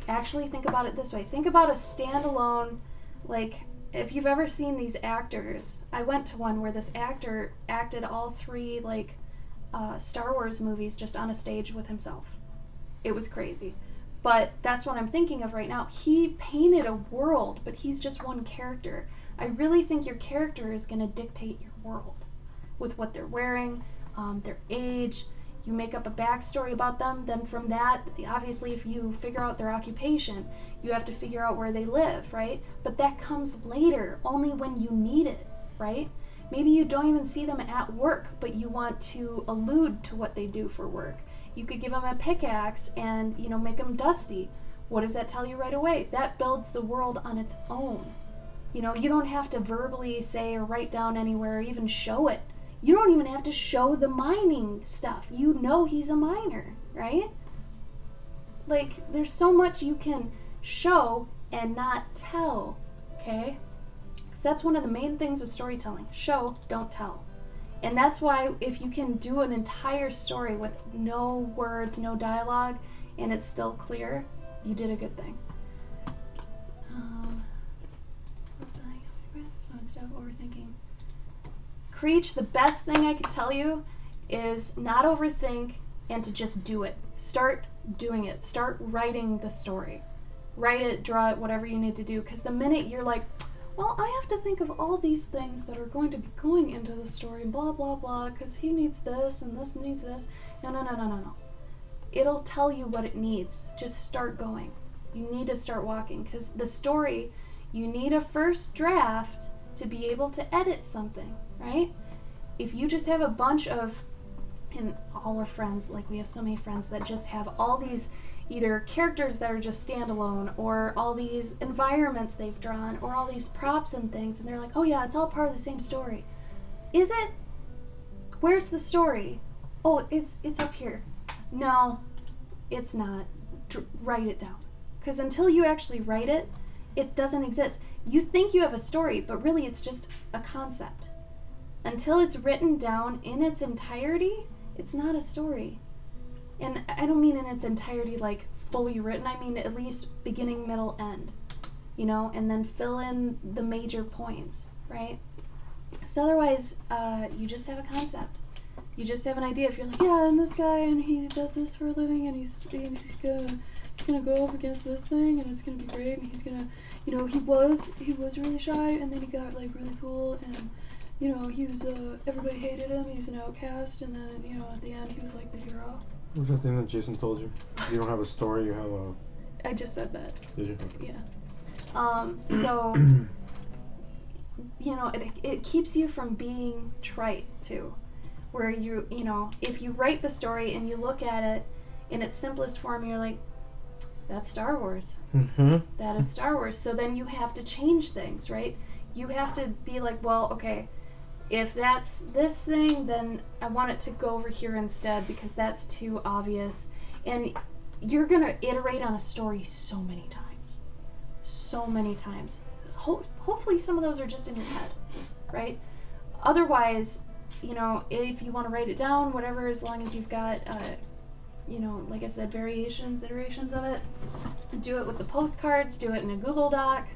Actually, think about it this way. Think about a standalone... Like, if you've ever seen these actors... I went to one where this actor acted all 3, like, Star Wars movies just on a stage with himself. It was crazy. But that's what I'm thinking of right now. He painted a world, but he's just one character. I really think your character is going to dictate your world with what they're wearing, their age. You make up a backstory about them. Then from that, obviously, if you figure out their occupation, you have to figure out where they live, right? But that comes later, only when you need it, right? Maybe you don't even see them at work, but you want to allude to what they do for work. You could give them a pickaxe and, make them dusty. What does that tell you right away? That builds the world on its own. You don't have to verbally say or write down anywhere or even show it. You don't even have to show the mining stuff. You know he's a miner, right? Like, there's so much you can show and not tell, okay? Because that's one of the main things with storytelling. Show, don't tell. And that's why if you can do an entire story with no words, no dialogue, and it's still clear, you did a good thing. So instead of overthinking. Creech, the best thing I could tell you is not overthink and to just do it. Start doing it. Start writing the story. Write it, draw it, whatever you need to do. Because the minute you're like, well, I have to think of all these things that are going to be going into the story, blah, blah, blah, because he needs this and this needs this. No. It'll tell you what it needs. Just start going. You need to start walking. Because the story, you need a first draft to be able to edit something, right? If you just have a bunch of, and all our friends, like we have so many friends that just have all these either characters that are just standalone or all these environments they've drawn or all these props and things, and they're like, oh yeah, it's all part of the same story. Is it? Where's the story? Oh, it's up here. No, it's not. Write it down. Because until you actually write it, it doesn't exist. You think you have a story, but really it's just a concept. Until it's written down in its entirety, it's not a story. And I don't mean in its entirety like fully written, I mean at least beginning, middle, end. And then fill in the major points, right? So otherwise, you just have a concept. You just have an idea. If you're like, yeah, and this guy, and he does this for a living, and he's gonna go up against this thing, and it's gonna be great, and he's gonna, he was really shy, and then he got like really cool, and he was everybody hated him. He's an outcast, and then at the end he was like the hero. What was that thing that Jason told you? You don't have a story, you have a... I just said that. Did you? Yeah. So, it keeps you from being trite, too. Where if you write the story and you look at it in its simplest form, you're like, that's Star Wars. Mm-hmm. That is Star Wars. So then you have to change things, right? You have to be like, well, okay, if that's this thing, then I want it to go over here instead because that's too obvious. And you're going to iterate on a story so many times. So many times. Hopefully some of those are just in your head, right? Otherwise, if you want to write it down, whatever, as long as you've got, like I said, iterations of it, do it with the postcards, do it in a Google Doc,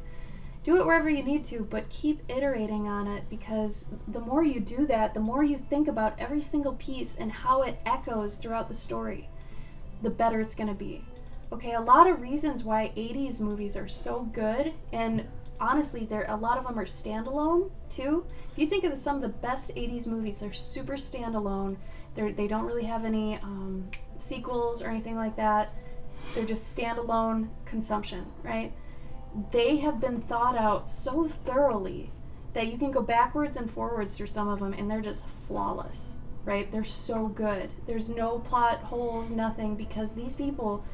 do it wherever you need to, but keep iterating on it, because the more you do that, the more you think about every single piece and how it echoes throughout the story, the better it's going to be. Okay, a lot of reasons why 80s movies are so good, and honestly, a lot of them are standalone, too. If you think of some of the best 80s movies, they're super standalone. They don't really have any sequels or anything like that. They're just standalone consumption, right? They have been thought out so thoroughly that you can go backwards and forwards through some of them, and they're just flawless, right? They're so good. There's no plot holes, nothing, because these people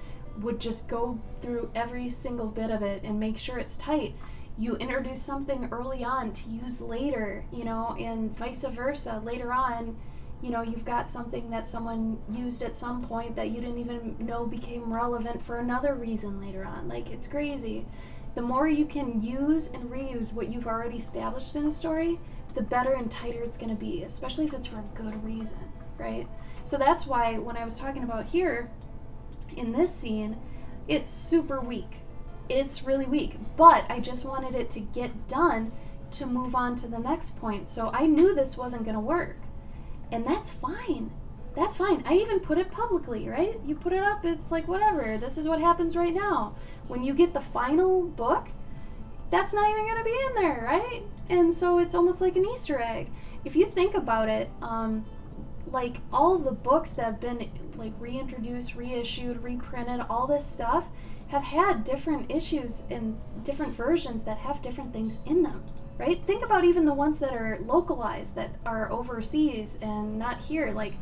would just go through every single bit of it and make sure it's tight. You introduce something early on to use later, and vice versa. Later on, you've got something that someone used at some point that you didn't even know became relevant for another reason later on. Like, it's crazy. The more you can use and reuse what you've already established in a story, the better and tighter it's going to be, especially if it's for a good reason, right? So that's why when I was talking about here, in this scene, it's super weak. It's really weak. But I just wanted it to get done to move on to the next point. So I knew this wasn't going to work. And that's fine. That's fine. I even put it publicly, right? You put it up, it's like, whatever. This is what happens right now. When you get the final book, that's not even going to be in there, right? And so it's almost like an Easter egg. If you think about it, like all the books that have been like reintroduced, reissued, reprinted, all this stuff have had different issues and different versions that have different things in them, right? Think about even the ones that are localized, that are overseas and not here. Like,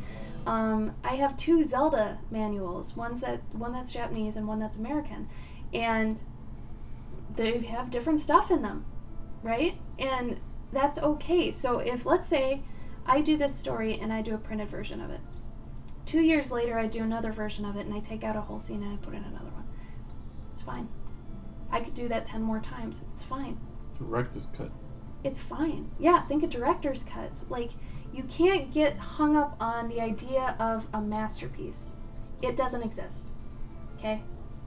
I have 2 Zelda manuals, one that's Japanese and one that's American, and they have different stuff in them, right? And that's okay. So if, let's say, I do this story and I do a printed version of it. 2 years later, I do another version of it and I take out a whole scene and I put in another one. It's fine. I could do that 10 more times. It's fine. Director's cut. It's fine. Yeah, think of director's cuts. Like, you can't get hung up on the idea of a masterpiece. It doesn't exist. Okay?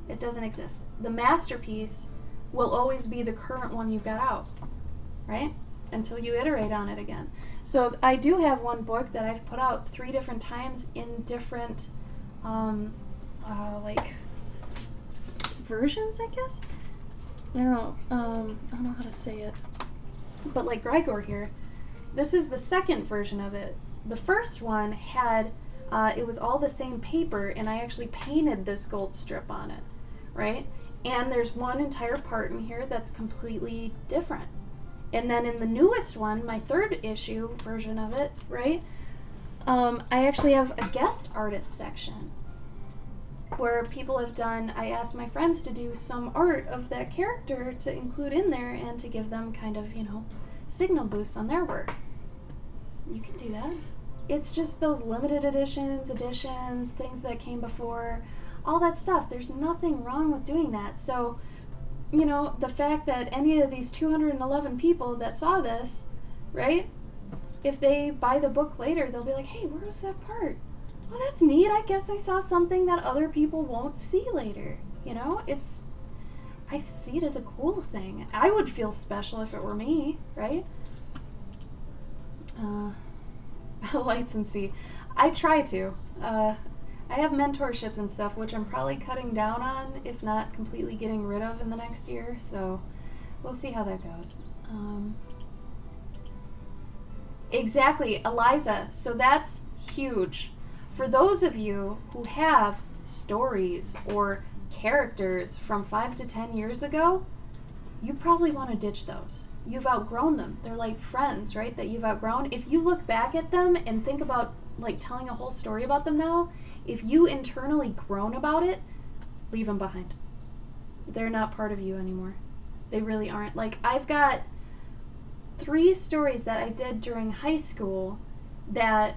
It doesn't exist. The masterpiece will always be the current one you've got out, right? Until you iterate on it again. So I do have one book that I've put out 3 different times in different, like, versions, I guess? I don't know how to say it. But like Gregor here, this is the second version of it. The first one had, it was all the same paper, and I actually painted this gold strip on it, right? And there's one entire part in here that's completely different. And then in the newest one, my 3rd issue version of it, right, I actually have a guest artist section where people have done, I asked my friends to do some art of that character to include in there and to give them kind of, signal boosts on their work. You can do that. It's just those limited editions, things that came before, all that stuff. There's nothing wrong with doing that. So, the fact that any of these 211 people that saw this, right, if they buy the book later, they'll be like, hey, where's that part? Oh, that's neat. I guess I saw something that other people won't see later. I see it as a cool thing. I would feel special if it were me, right? Lights and see. I try to. I have mentorships and stuff, which I'm probably cutting down on, if not completely getting rid of in the next year. So we'll see how that goes. Exactly, Eliza. So that's huge. For those of you who have stories or characters from 5 to 10 years ago, you probably want to ditch those. You've outgrown them. They're like friends, right, that you've outgrown. If you look back at them and think about like telling a whole story about them now, if you internally groan about it, leave them behind. They're not part of you anymore. They really aren't. Like, I've got 3 stories that I did during high school that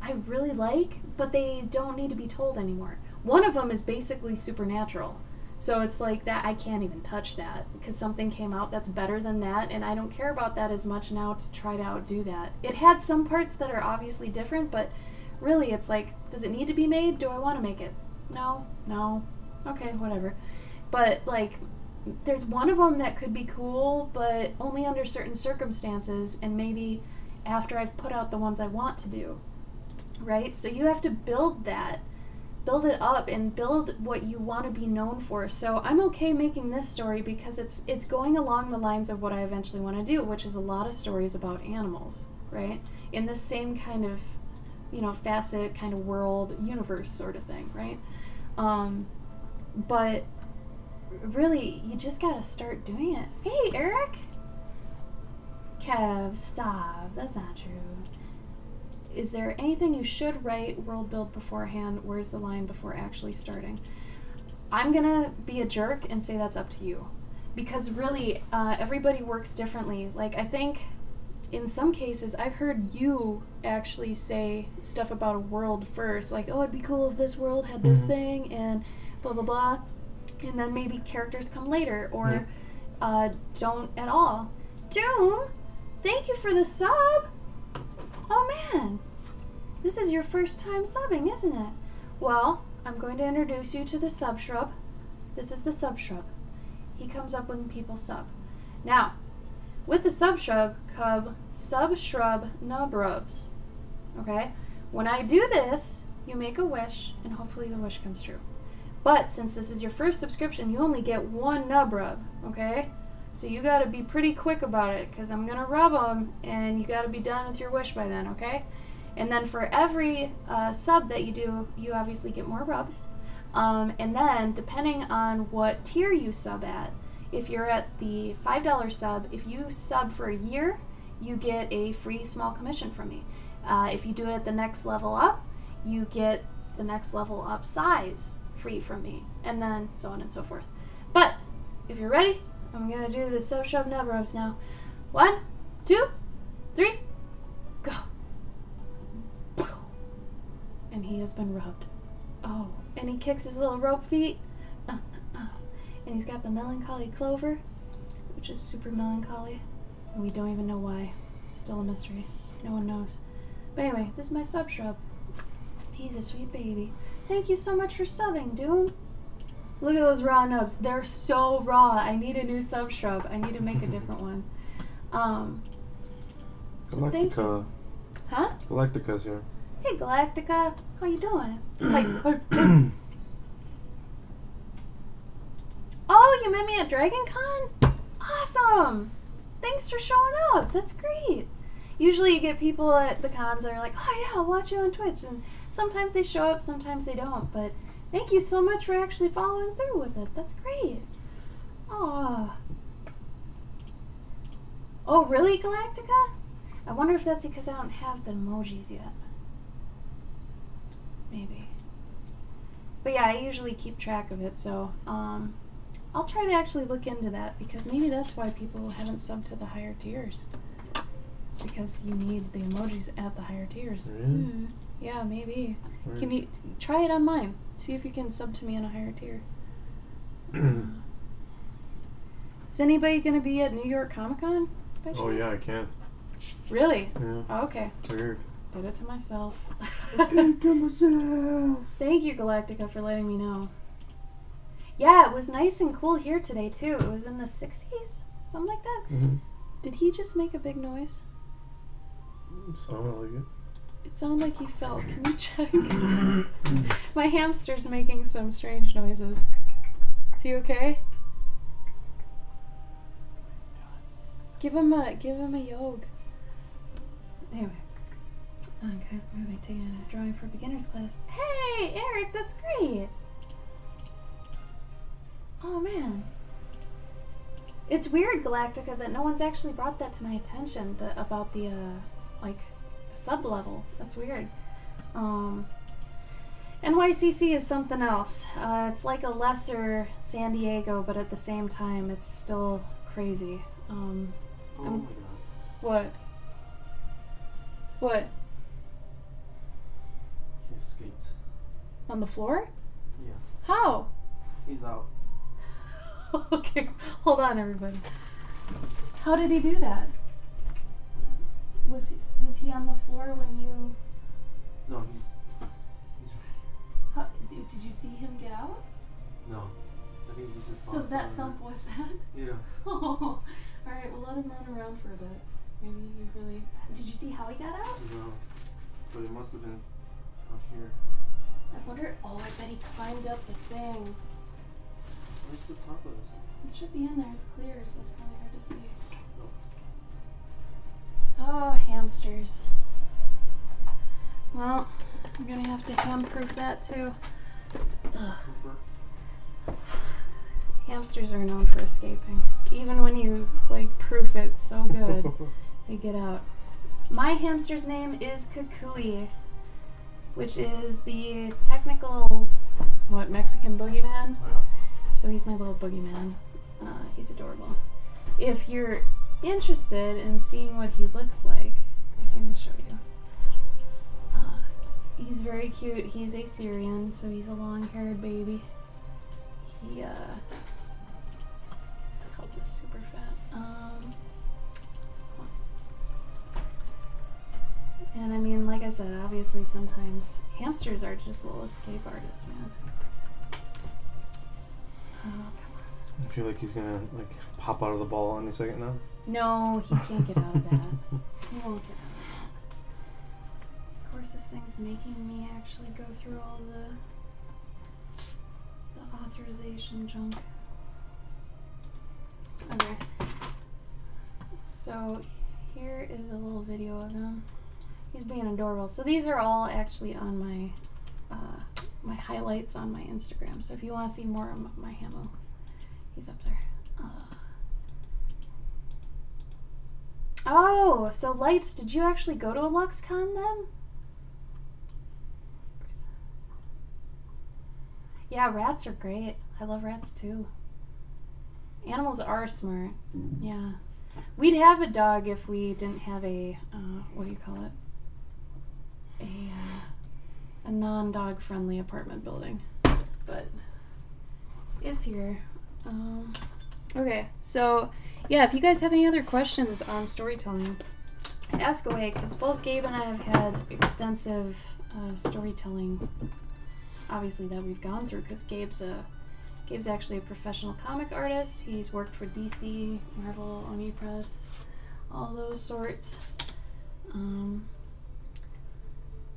I really like, but they don't need to be told anymore. One of them is basically supernatural. So it's like that, I can't even touch that because something came out that's better than that, and I don't care about that as much now to try to outdo that. It had some parts that are obviously different, but really it's like, does it need to be made? Do I want to make it? No. Okay, whatever. But like, there's one of them that could be cool, but only under certain circumstances, and maybe after I've put out the ones I want to do. Right? So you have to build that. Build it up and build what you want to be known for. So I'm okay making this story because it's going along the lines of what I eventually want to do, which is a lot of stories about animals, right? In the same kind of, facet, kind of world, universe sort of thing, right? But really, you just gotta start doing it. Hey, Eric! Kev, stop. That's not true. Is there anything you should write world build beforehand? Where's the line before actually starting? I'm gonna be a jerk and say that's up to you. Because really, everybody works differently. Like, I think in some cases, I've heard you actually say stuff about a world first. Like, oh, it'd be cool if this world had this thing and blah, blah, blah. And then maybe characters come later or don't at all. Doom, thank you for the sub. Oh, man. This is your first time subbing, isn't it? Well, I'm going to introduce you to the sub-shrub. This is the sub-shrub. He comes up when people sub. Now, with the sub-shrub come sub-shrub nubrubs. Okay? When I do this, you make a wish, and hopefully the wish comes true. But since this is your first subscription, you only get one nubrub. Okay? So you gotta be pretty quick about it, because I'm gonna rub them, and you gotta be done with your wish by then, okay? And then for every sub that you do, you obviously get more rubs. And then, depending on what tier you sub at, if you're at the $5 sub, if you sub for a year, you get a free small commission from me. If you do it at the next level up, you get the next level up size free from me. And then so on and so forth. But, if you're ready, I'm going to do the sub-shrub nub rubs now. 1, 2, 3, go. And he has been rubbed. Oh, and he kicks his little rope feet. And he's got the melancholy clover, which is super melancholy. And we don't even know why. It's still a mystery. No one knows. But anyway, this is my sub-shrub. He's a sweet baby. Thank you so much for subbing, Doom. Look at those raw nubs. They're so raw. I need a new sub-shrub. I need to make a different one. Galactica. Huh? Galactica's here. Hey, Galactica. How you doing? Oh, you met me at DragonCon? Awesome! Thanks for showing up. That's great. Usually you get people at the cons that are like, oh yeah, I'll watch you on Twitch. And sometimes they show up, sometimes they don't. But thank you so much for actually following through with it. That's great. Oh. Oh, really, Galactica? I wonder if that's because I don't have the emojis yet. Maybe. But yeah, I usually keep track of it, so I'll try to actually look into that, because maybe that's why people haven't subbed to the higher tiers. It's because you need the emojis at the higher tiers. Really? Yeah, maybe. Right. Can you try it on mine? See if you can sub to me on a higher tier. Is anybody going to be at New York Comic Con? Oh yeah, I can. Really? Yeah. Oh, okay. Weird. Did it to myself. I did it to myself. Thank you, Galactica, for letting me know. Yeah, it was nice and cool here today, too. It was in the 60s? Something like that? Mm-hmm. Did he just make a big noise? It sounded like it. It sounded like he fell. Can you check? My hamster's making some strange noises. Is he okay? Give him a yog. Anyway. Okay, we're going to be taking a drawing for beginners class. Hey, Eric, that's great. Oh, man. It's weird, Galactica, that no one's actually brought that to my attention, about the sub-level. That's weird. NYCC is something else. It's like a lesser San Diego, but at the same time, it's still crazy. Oh my god. What? What? He escaped. On the floor? Yeah. How? He's out. Okay, hold on, everybody. How did he do that? Was he on the floor when you? No, he's How, did you see him get out? no. I think he's just. So that thump was that? Yeah. Oh, all right. Well, let him run around for a bit. Maybe you really. Did you see how he got out? No, but it must have been out here. I wonder. Oh, I bet he climbed up the thing. Where's the top of this? It should be in there. It's clear, so it's probably hard to see. No. Oh, hamsters. Well, I'm gonna have to ham-proof that too. Ugh. Hamsters are known for escaping. Even when you proof it so good, they get out. My hamster's name is Kukui, which is the technical, Mexican boogeyman? Wow. So he's my little boogeyman. He's adorable. If you're interested in seeing what he looks like, I can show you. He's very cute. He's a Syrian, so he's a long-haired baby. He, his coat is super fat. And I mean, like I said, obviously sometimes hamsters are just little escape artists, man. Oh, come on. I feel like he's gonna pop out of the ball any second now. No, he can't get out of that. He won't get out of that. Of course, this thing's making me actually go through all the authorization junk. Okay. So here is a little video of him. He's being adorable. So these are all actually on my my highlights on my Instagram. So if you want to see more of my Hamo, he's up there. Oh, so Lights, did you actually go to a LuxCon then? Yeah, rats are great. I love rats too. Animals are smart. Yeah. We'd have a dog if we didn't have a, what do you call it? A non-dog friendly apartment building. But it's here. Okay, so yeah, if you guys have any other questions on storytelling, ask away, because both Gabe and I have had extensive storytelling, obviously, that we've gone through, because Gabe's actually a professional comic artist. He's worked for DC, Marvel, Oni Press, all those sorts.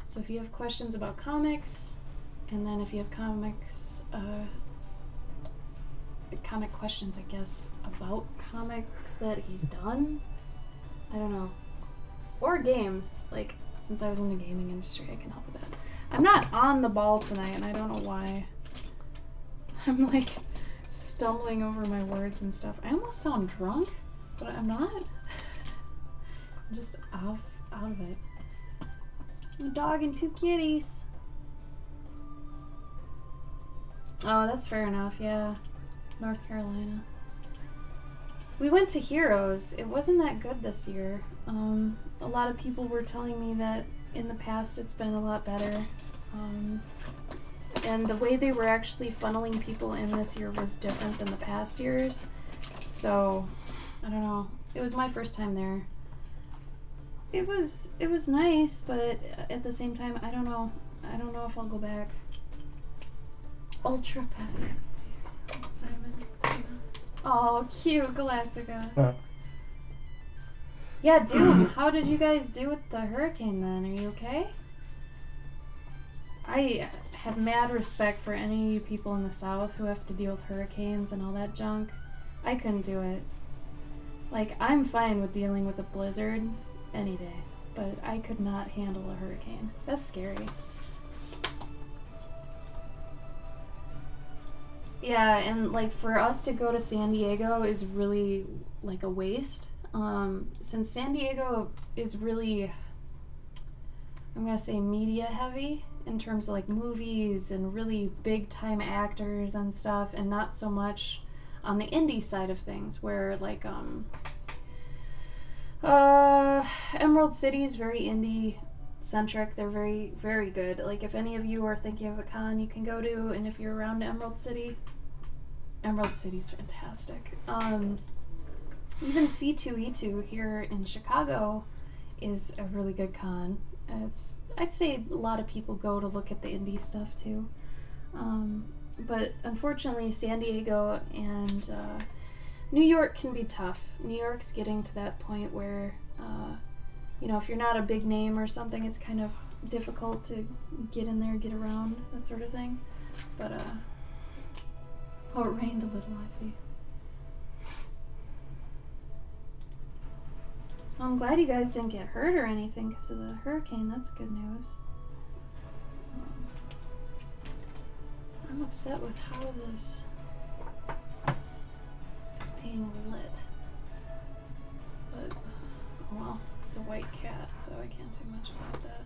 So if you have questions about comics, and then if you have comic questions, I guess, about comics that he's done, I don't know, or games, like, since I was in the gaming industry, I can help with that. I'm not on the ball tonight, and I don't know why. I'm like stumbling over my words and stuff. I almost sound drunk, but I'm not. I'm just out of it. A dog and 2 kitties. Oh, that's fair enough, yeah. North Carolina. We went to Heroes. It wasn't that good this year. A lot of people were telling me that in the past it's been a lot better. And the way they were actually funneling people in this year was different than the past years. So, I don't know. It was my first time there. It was nice, but at the same time, I don't know. I don't know if I'll go back. Ultra Pack. Simon. Oh, cute Galactica. Yeah, dude, how did you guys do with the hurricane then? Are you okay? I have mad respect for any of you people in the South who have to deal with hurricanes and all that junk. I couldn't do it. Like, I'm fine with dealing with a blizzard any day, but I could not handle a hurricane. That's scary. Yeah, and like for us to go to San Diego is really like a waste. Since San Diego is really, I'm gonna say, media heavy in terms of like movies and really big time actors and stuff, and not so much on the indie side of things, where like Emerald City is very indie centric. They're very, very good. Like, if any of you are thinking of a con you can go to, and if you're around Emerald City's fantastic. Even C2E2 here in Chicago is a really good con. I'd say a lot of people go to look at the indie stuff too. But unfortunately, San Diego and New York can be tough. New York's getting to that point where, if you're not a big name or something, it's kind of difficult to get in there, get around, that sort of thing. But, oh, it rained a little, I see. I'm glad you guys didn't get hurt or anything because of the hurricane. That's good news. I'm upset with how this is being lit. But, oh well. a white cat, so I can't do much about that.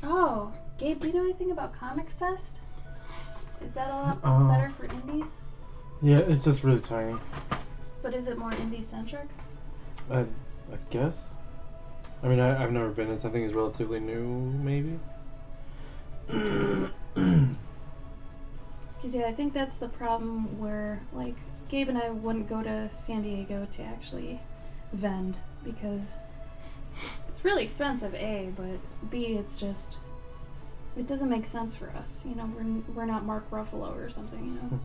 Oh, Gabe, do you know anything about Comic Fest? Is that a lot better for indies? Yeah, it's just really tiny. But is it more indie-centric? I guess. I mean, I've never been. I think it's relatively new, maybe. Because, yeah, I think that's the problem where, like, Gabe and I wouldn't go to San Diego to actually vend because it's really expensive, A, but B, it's just, it doesn't make sense for us. You know, we're not Mark Ruffalo or something, you know?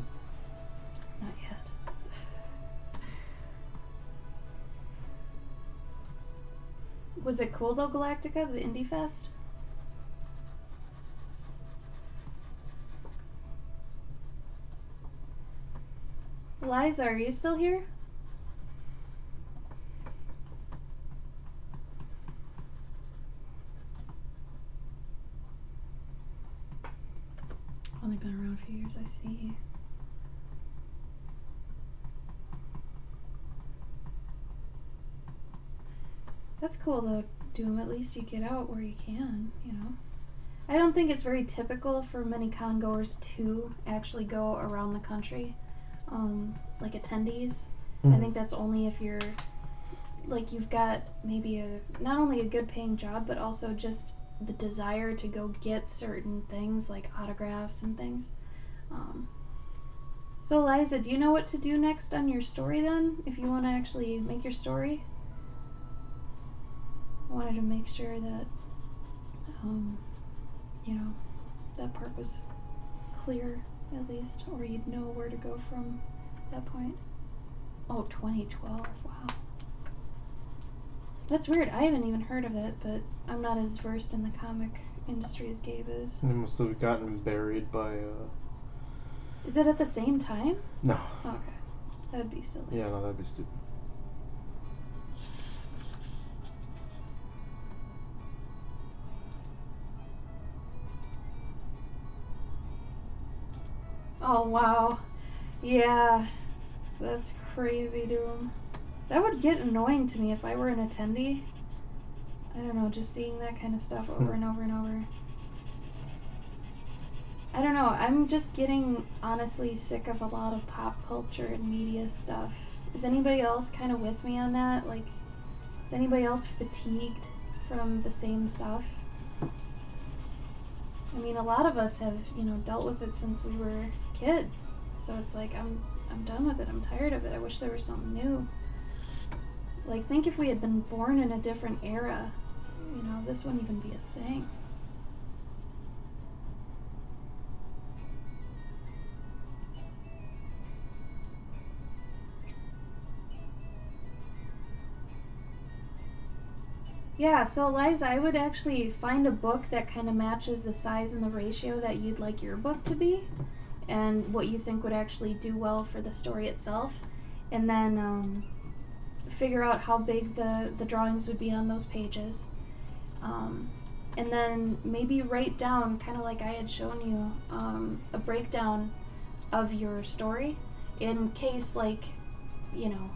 Not yet. Was it cool, though, Galactica, the Indie Fest? Liza, are you still here? Only been around a few years, I see. That's cool though, Doom. At least you get out where you can, you know. I don't think it's very typical for many con goers to actually go around the country, like attendees. I think that's only if you're, like, you've got maybe not only a good paying job, but also just the desire to go get certain things like autographs and things. So Eliza, do you know what to do next on your story then, if you want to actually make your story? I wanted to make sure that, you know, that part was clear at least, or you'd know where to go from that point. Oh, 2012, wow. That's weird. I haven't even heard of it, but I'm not as versed in the comic industry as Gabe is. It must have gotten buried by, Is it at the same time? No. Oh, okay. That'd be silly. Yeah, no, that'd be stupid. Oh, wow. Yeah. That's crazy, Doom. That would get annoying to me if I were an attendee. I don't know, just seeing that kind of stuff over and over and over. I don't know, I'm just getting honestly sick of a lot of pop culture and media stuff. Is anybody else kind of with me on that? Like, is anybody else fatigued from the same stuff? I mean, a lot of us have, you know, dealt with it since we were kids. So it's like, I'm done with it. I'm tired of it. I wish there was something new. Like, think if we had been born in a different era, you know, this wouldn't even be a thing. Yeah, so Eliza, I would actually find a book that kind of matches the size and the ratio that you'd like your book to be and what you think would actually do well for the story itself. And then figure out how big the drawings would be on those pages. And then maybe write down, kind of like I had shown you, a breakdown of your story in case, like, you know,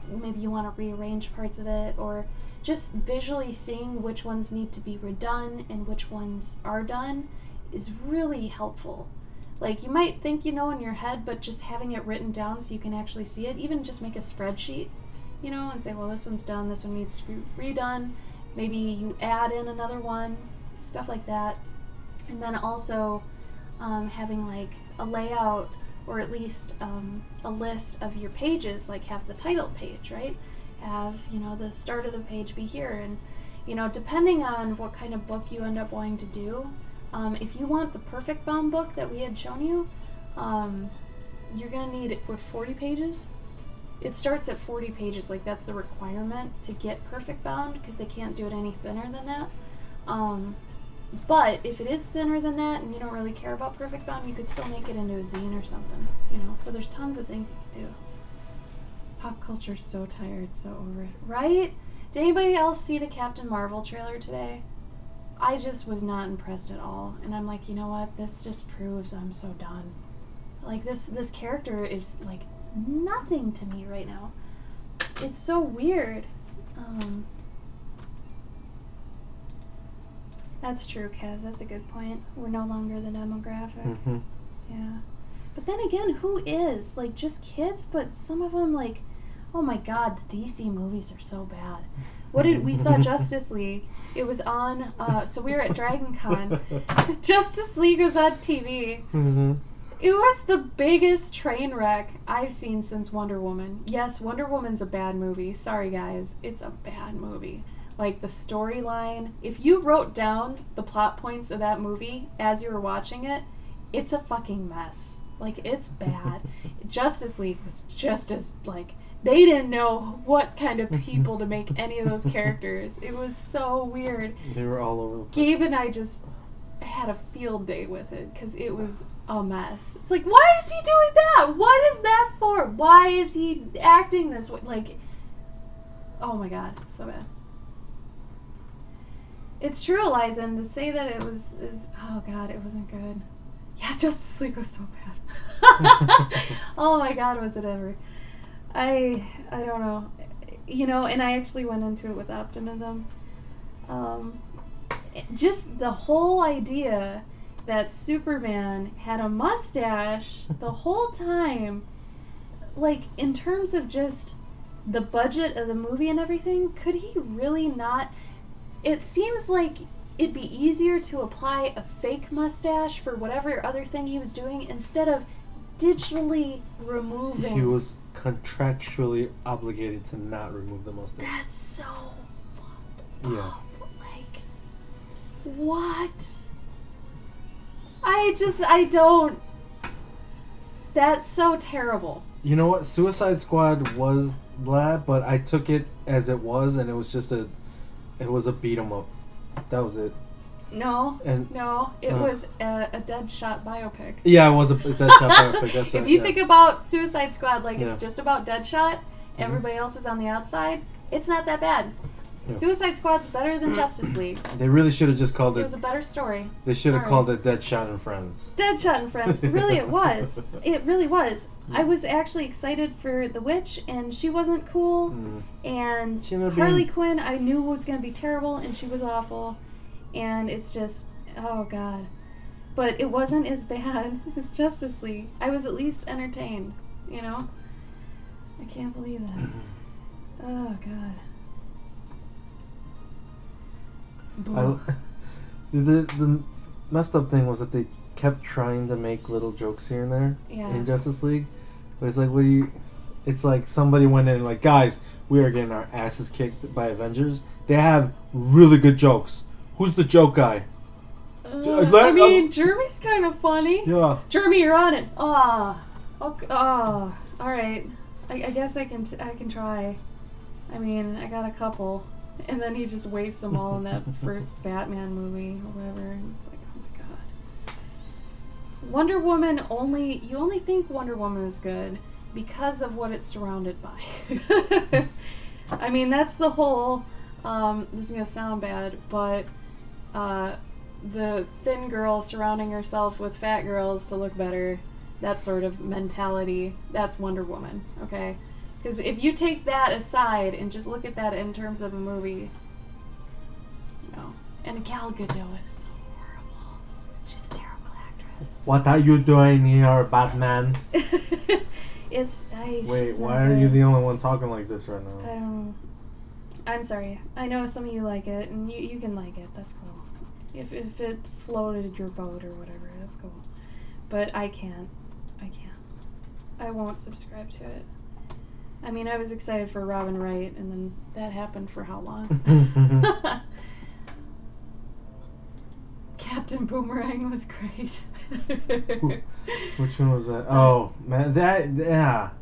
maybe you want to rearrange parts of it, or just visually seeing which ones need to be redone and which ones are done is really helpful. Like, you might think you know in your head, but just having it written down so you can actually see it, even just make a spreadsheet, you know, and say, well, this one's done, this one needs to be redone. Maybe you add in another one, stuff like that. And then also having like a layout, or at least a list of your pages, like have the title page, right? Have, you know, the start of the page be here. And, you know, depending on what kind of book you end up wanting to do, if you want the perfect bound book that we had shown you, you're going to need it with 40 pages. It starts at 40 pages, like that's the requirement to get perfect bound, because they can't do it any thinner than that. But if it is thinner than that and you don't really care about perfect bound, you could still make it into a zine or something, you know. So there's tons of things you can do. Pop culture's so tired, so over it. Right? Did anybody else see the Captain Marvel trailer today? I just was not impressed at all. And I'm like, you know what? This just proves I'm so done. Like, this character is, like, nothing to me right now. It's so weird. That's true, Kev. That's a good point. We're no longer the demographic. Mm-hmm. Yeah. But then again, who is? Like, just kids? But some of them, like, oh my god, the DC movies are so bad. We saw Justice League. It was on, so we were at Dragon Con. Justice League was on TV. Mm-hmm. It was the biggest train wreck I've seen since Wonder Woman. Yes, Wonder Woman's a bad movie. Sorry, guys. It's a bad movie. Like, the storyline, if you wrote down the plot points of that movie as you were watching it, it's a fucking mess. Like, it's bad. Justice League was just as, like, they didn't know what kind of people to make any of those characters. It was so weird. They were all over the place. Gabe and I just had a field day with it because it was a mess. It's like, why is he doing that? What is that for? Why is he acting this way? Like, oh my god, so bad. It's true, Eliza, and to say that it was, oh god, it wasn't good. Yeah, Justice League was so bad. Oh my god, was it ever. I don't know. You know, and I actually went into it with optimism. Just the whole idea that Superman had a mustache the whole time, like, in terms of just the budget of the movie and everything, could he really not? It seems like it'd be easier to apply a fake mustache for whatever other thing he was doing instead of digitally removing. He was contractually obligated to not remove the mustache. That's so fucked Yeah. up. Like, what? I don't. That's so terrible. You know what? Suicide Squad was blah, but I took it as it was, and it was just it was a beat 'em up. That was it. No, And it was a Deadshot biopic. yeah, it was a Deadshot biopic. That's right. If you yeah. think about Suicide Squad like Yeah. it's just about Deadshot, everybody else is on the outside, it's not that bad. Yeah. Suicide Squad's better than Justice League. They really should have just called It it. was a better story. They should have Sorry. called it Deadshot and Friends. Deadshot and Friends. Really, it was. It really was. I was actually excited for The Witch, and she wasn't cool. Mm. And She ended up Harley being- Quinn, I knew was going to be terrible, and she was awful. And it's just, oh god. But it wasn't as bad as Justice League. I was at least entertained, you know? I can't believe that. Oh god. Boo. The messed up thing was that they kept trying to make little jokes here and there Yeah. in Justice League. But it's like, what do you... It's like somebody went in and like, guys, we are getting our asses kicked by Avengers. They have really good jokes. Who's the joke guy? I mean, Jeremy's kind of funny. Yeah. Jeremy, you're on it. Okay. All right. I guess I can try. I mean, I got a couple, and then he just wastes them all in that first Batman movie or whatever. And it's like, oh my god. Wonder Woman you only think Wonder Woman is good because of what it's surrounded by. I mean, that's the whole. This is gonna sound bad, but. The thin girl surrounding herself with fat girls to look better, that sort of mentality, that's Wonder Woman, okay? Because if you take that aside and just look at that in terms of a movie, no. And Gal Gadot is so horrible. She's a terrible actress. What are you doing here, Batman? Wait, she's why not are you good. the only one talking like this right I now? don't. I'm sorry. I know some of you like it, and you can like it. That's cool. If it floated your boat or whatever, that's cool. But I can't. I won't subscribe to it. I mean, I was excited for Robin Wright, and then that happened for how long? Captain Boomerang was great. Which one was that? Oh, man, that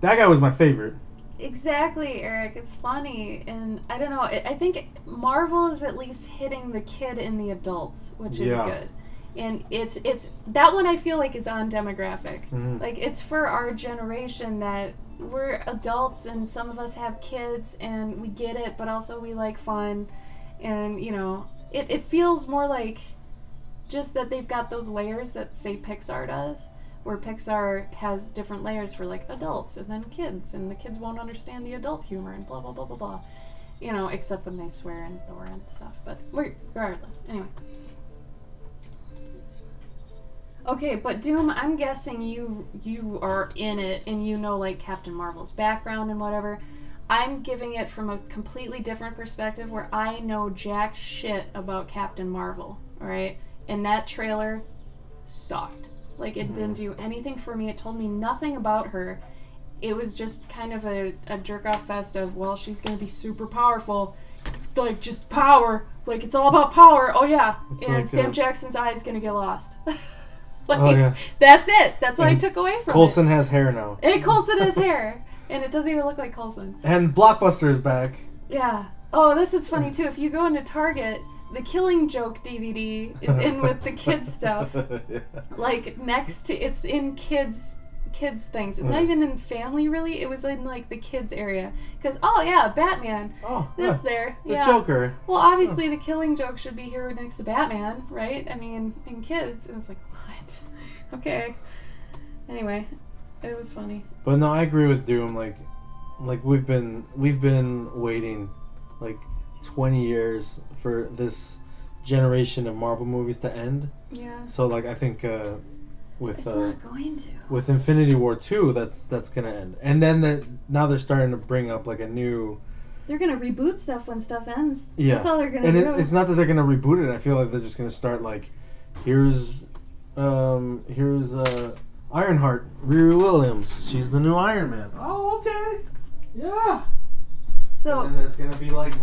guy was my favorite. Exactly, Eric. It's funny, and I don't know. I think Marvel is at least hitting the kid and the adults, which is Yeah. good. And it's that one I feel like is on demographic. Mhm. Like, it's for our generation that we're adults and some of us have kids and we get it, but also we like fun, and you know, it feels more like just that they've got those layers that say Pixar does. Where Pixar has different layers for like adults and then kids, and the kids won't understand the adult humor and blah blah blah blah blah. You know, except when they swear and Thor and stuff. But regardless, anyway. Okay, but Doom, I'm guessing you are in it and you know like Captain Marvel's background and whatever. I'm giving it from a completely different perspective where I know jack shit about Captain Marvel, alright? And that trailer sucked. Like, it didn't do anything for me. It told me nothing about her. It was just kind of a jerk-off fest of, well, she's going to be super powerful. Like, just power. Like, it's all about power. Oh, yeah. It's and like Sam Jackson's eye is going to get lost. Like, oh, yeah. That's it. That's what I took away from Coulson has hair now. it. Coulson has hair. And it doesn't even look like Coulson. And Blockbuster is back. Yeah. Oh, this is funny, too. If you go into Target, the Killing Joke DVD is in with the kids stuff. Yeah. Like, next to... It's in kids things. It's not even in family, really. It was in, like, the kids area. Because, oh, yeah, Batman. Oh, That's yeah. there. The Yeah. Joker. Well, obviously, the Killing Joke should be here next to Batman, right? I mean, in kids. And it's like, what? Okay. Anyway, it was funny. But no, I agree with Doom. Like we've been waiting like 20 years for this generation of Marvel movies to end. Yeah. So like I think with It's not going to. with Infinity War 2, that's gonna end. And then now they're starting to bring up like a new. They're gonna reboot stuff when stuff ends. Yeah. That's all they're gonna and do. it's not that they're gonna reboot it. I feel like they're just gonna start like, here's Ironheart, Riri Williams. She's the new Iron Man. Oh, okay. Yeah. So And then it's gonna be like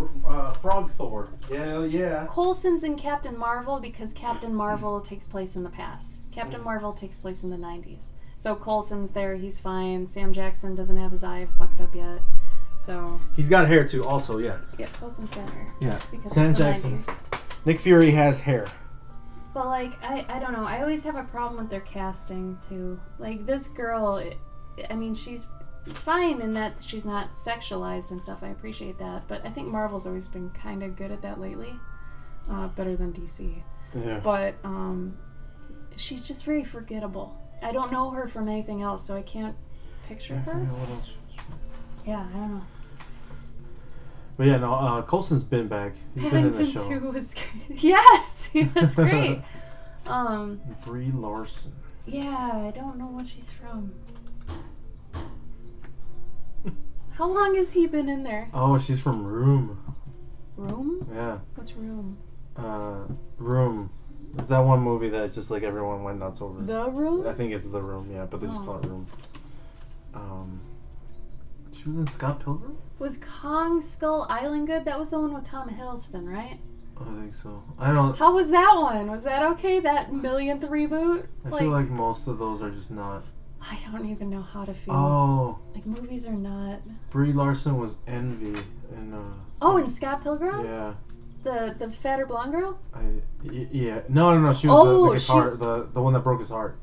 Frog Thor. Yeah. Coulson's in Captain Marvel because Captain Marvel takes place in the past. Captain Marvel takes place in the 90s. So Coulson's there, he's fine. Sam Jackson doesn't have his eye fucked up yet. So He's got hair too, also, yeah. yeah, Coulson's got her. Yeah. Because Sam it's the Jackson. 90s. Nick Fury has hair. But like I don't know. I always have a problem with their casting too. Like this girl, I mean, she's fine in that she's not sexualized and stuff. I appreciate that. But I think Marvel's always been kind of good at that lately. Better than DC. Yeah. But she's just very forgettable. I don't know her from anything else, so I can't picture her. What else? Yeah, I don't know. But yeah, no, Coulson's been back. He's been in the Paddington show. 2 was great. Yes! That's great. Brie Larson. Yeah, I don't know what she's from. How long has he been in there? Oh, she's from Room. Room? Yeah. What's Room? Room. It's that one movie that just like everyone went nuts over. The Room? I think it's The Room, yeah, but they just call it Room. She was in Scott Pilgrim? Was Kong Skull Island good? That was the one with Tom Hiddleston, right? I think so. I don't. How was that one? Was that okay? That millionth reboot? I feel like most of those are just not. I don't even know how to feel. Oh. Like movies are not. Brie Larson was Envy in. Oh, in Scott Pilgrim? Yeah. The fatter blonde girl? Yeah. No. She was the guitar, the one that broke his heart.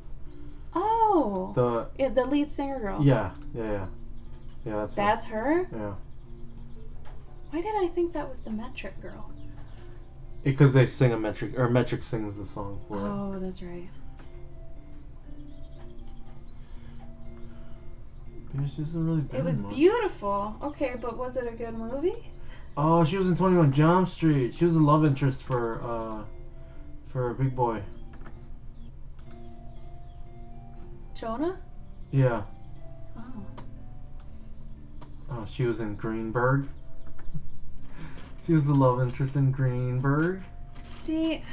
Oh. The lead singer girl. Yeah. Yeah, that's her. Yeah. Why did I think that was the Metric girl? Because they sing a Metric, or Metric sings the song. For Oh, that's right. Yeah, she wasn't really bad. It was beautiful. Okay, but was it a good movie? Oh, she was in 21 Jump Street. She was a love interest for Big Boy. Jonah? Yeah. Oh. Oh, she was in Greenberg. She was the love interest in Greenberg. See,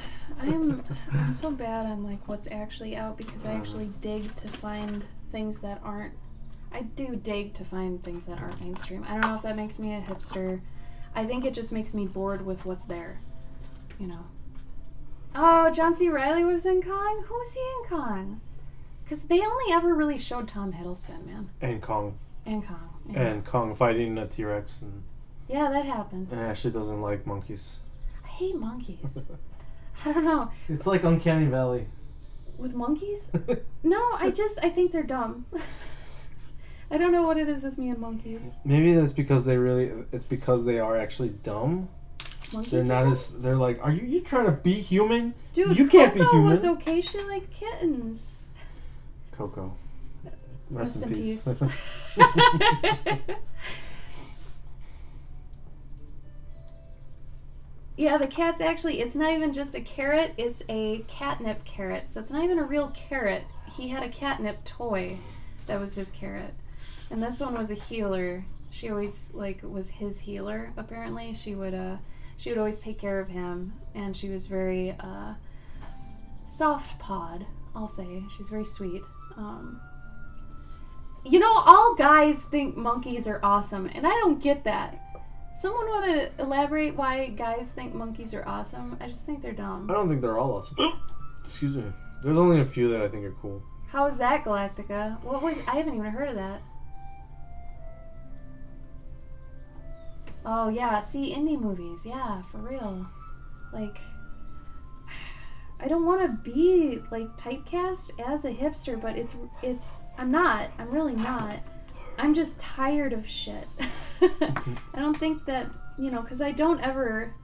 I'm so bad on like what's actually out because I actually dig to find things that aren't. I do dig to find things that aren't mainstream. I don't know if that makes me a hipster. I think it just makes me bored with what's there. You know. Oh, John C. Reilly was in Kong? Who was he in Kong? Because they only ever really showed Tom Hiddleston, man. And Kong. And Kong. Yeah. And Kong fighting a T-Rex. Yeah, that happened. And Ashley doesn't like monkeys. I hate monkeys. I don't know. It's like Uncanny Valley. With monkeys? No, I think they're dumb. I don't know what it is with me and monkeys. Maybe that's because it's because they are actually dumb. Monkeys They're not as, they're like, are you trying to be human? Dude, you can't be Coco human. was okay. She liked kittens. Coco. Rest in peace. Yeah, the cat's actually, it's not even just a carrot, it's a catnip carrot. So it's not even a real carrot. He had a catnip toy that was his carrot. And this one was a healer. She always, like, was his healer, apparently. She would always take care of him. And she was very, soft-pawed, I'll say. She's very sweet. You know, all guys think monkeys are awesome, and I don't get that. Someone want to elaborate why guys think monkeys are awesome? I just think they're dumb. I don't think they're all awesome. Excuse me. There's only a few that I think are cool. How is that, Galactica? I haven't even heard of that. Oh, yeah, see, indie movies. Yeah, for real. Like, I don't want to be, like, typecast as a hipster, but I'm not. I'm really not. I'm just tired of shit. I don't think that, you know, because I don't ever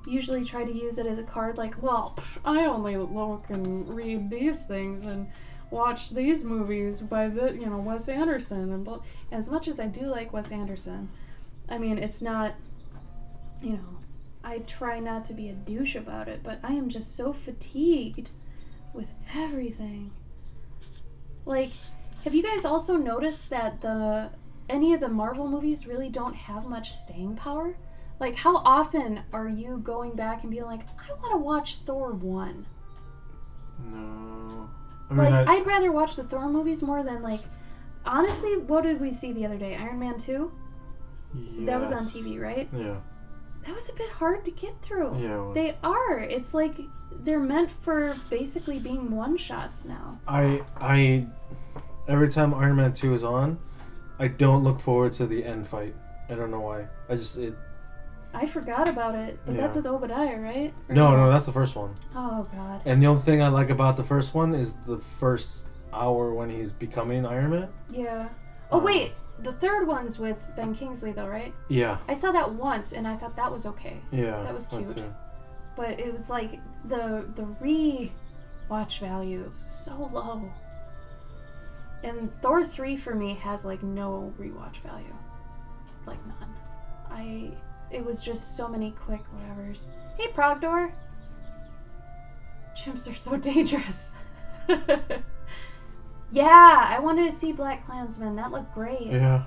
usually try to use it as a card like, well, I only look and read these things and watch these movies by Wes Anderson. And as much as I do like Wes Anderson, I mean, it's not, you know, I try not to be a douche about it, but I am just so fatigued with everything. Like, have you guys also noticed that any of the Marvel movies really don't have much staying power? Like, how often are you going back and being like, I want to watch Thor 1? No. I mean, I'd rather watch the Thor movies more than, like, honestly, what did we see the other day? Iron Man 2? Yes. That was on TV, right? Yeah. That was a bit hard to get through. Yeah, it was. They are. It's like they're meant for basically being one-shots now. I every time Iron Man 2 is on, I don't look forward to the end fight. I don't know why. I forgot about it, but that's with Obadiah, right? No, that's the first one. Oh, God. And the only thing I like about the first one is the first hour when he's becoming Iron Man. Yeah. Oh, wait. The third one's with Ben Kingsley, though, right? Yeah. I saw that once, and I thought that was okay. Yeah. That was cute. Too. But it was like the re-watch value so low. And Thor 3 for me has like no rewatch value. Like none. It was just so many quick whatevers. Hey, Progdor! Chimps are so dangerous. Yeah, I wanted to see Black Klansman. That looked great. Yeah.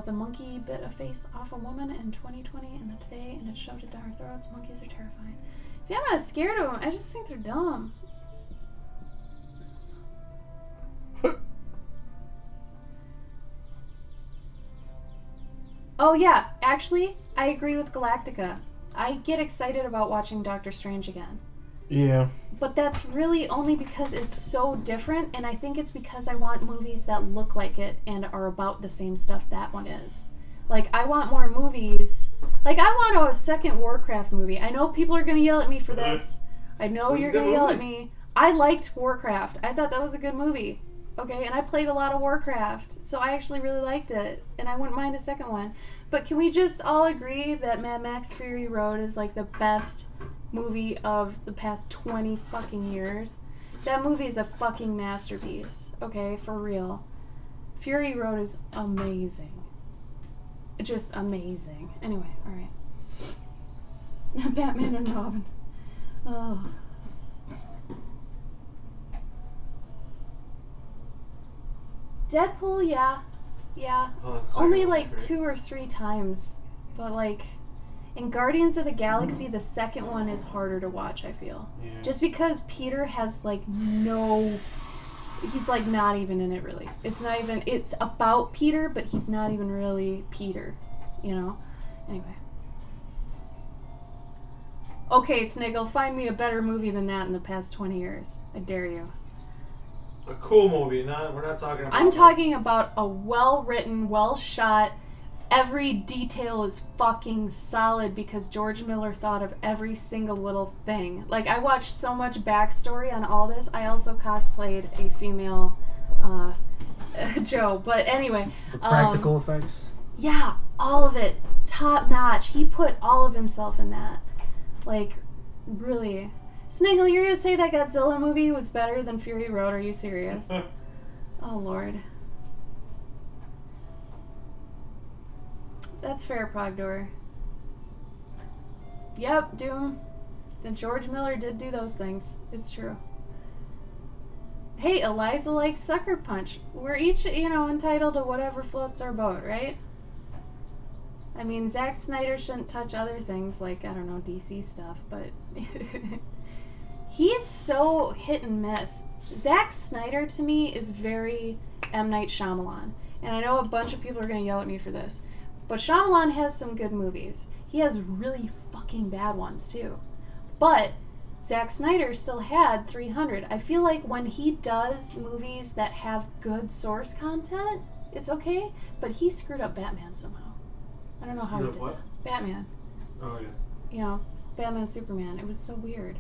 The monkey bit a face off a woman in 2020 and today, and it shoved it down her throats. Monkeys are terrifying. See, I'm not scared of them. I just think they're dumb. Oh yeah, actually, I agree with Galactica. I get excited about watching Doctor Strange again. Yeah. But that's really only because it's so different, and I think it's because I want movies that look like it and are about the same stuff that one is. Like, I want more movies. Like, I want a second Warcraft movie. I know people are going to yell at me for this. I know you're going to yell at me. I liked Warcraft. I thought that was a good movie. Okay, and I played a lot of Warcraft, so I actually really liked it, and I wouldn't mind a second one. But can we just all agree that Mad Max Fury Road is like the best movie of the past 20 fucking years? That movie is a fucking masterpiece, okay, for real. Fury Road is amazing. Just amazing. Anyway, alright. Batman and Robin. Oh. Deadpool, yeah. Only like 2 or 3 times. But like, in Guardians of the Galaxy, the second one is harder to watch, I feel. Yeah. Just because Peter has like he's like not even in it really. It's about Peter, but he's not even really Peter, you know? Anyway. Okay, Sniggle, find me a better movie than that in the past 20 years. I dare you. A cool movie, we're not talking about... I'm talking about a well-written, well-shot, every detail is fucking solid because George Miller thought of every single little thing. Like, I watched so much backstory on all this. I also cosplayed a female Joe. But anyway... The practical effects? Yeah, all of it. Top notch. He put all of himself in that. Like, really... Sniggle, you're gonna say that Godzilla movie was better than Fury Road? Are you serious? Oh, Lord. That's fair, Progdor. Yep, Doom. Then George Miller did do those things. It's true. Hey, Eliza likes Sucker Punch. We're each, entitled to whatever floats our boat, right? I mean, Zack Snyder shouldn't touch other things like, I don't know, DC stuff, but he's so hit and miss. Zack Snyder, to me, is very M. Night Shyamalan. And I know a bunch of people are going to yell at me for this, but Shyamalan has some good movies. He has really fucking bad ones, too. But Zack Snyder still had 300. I feel like when he does movies that have good source content, it's okay, but he screwed up Batman somehow. I don't know how he did that. Batman. Oh, yeah. Batman Superman. It was so weird.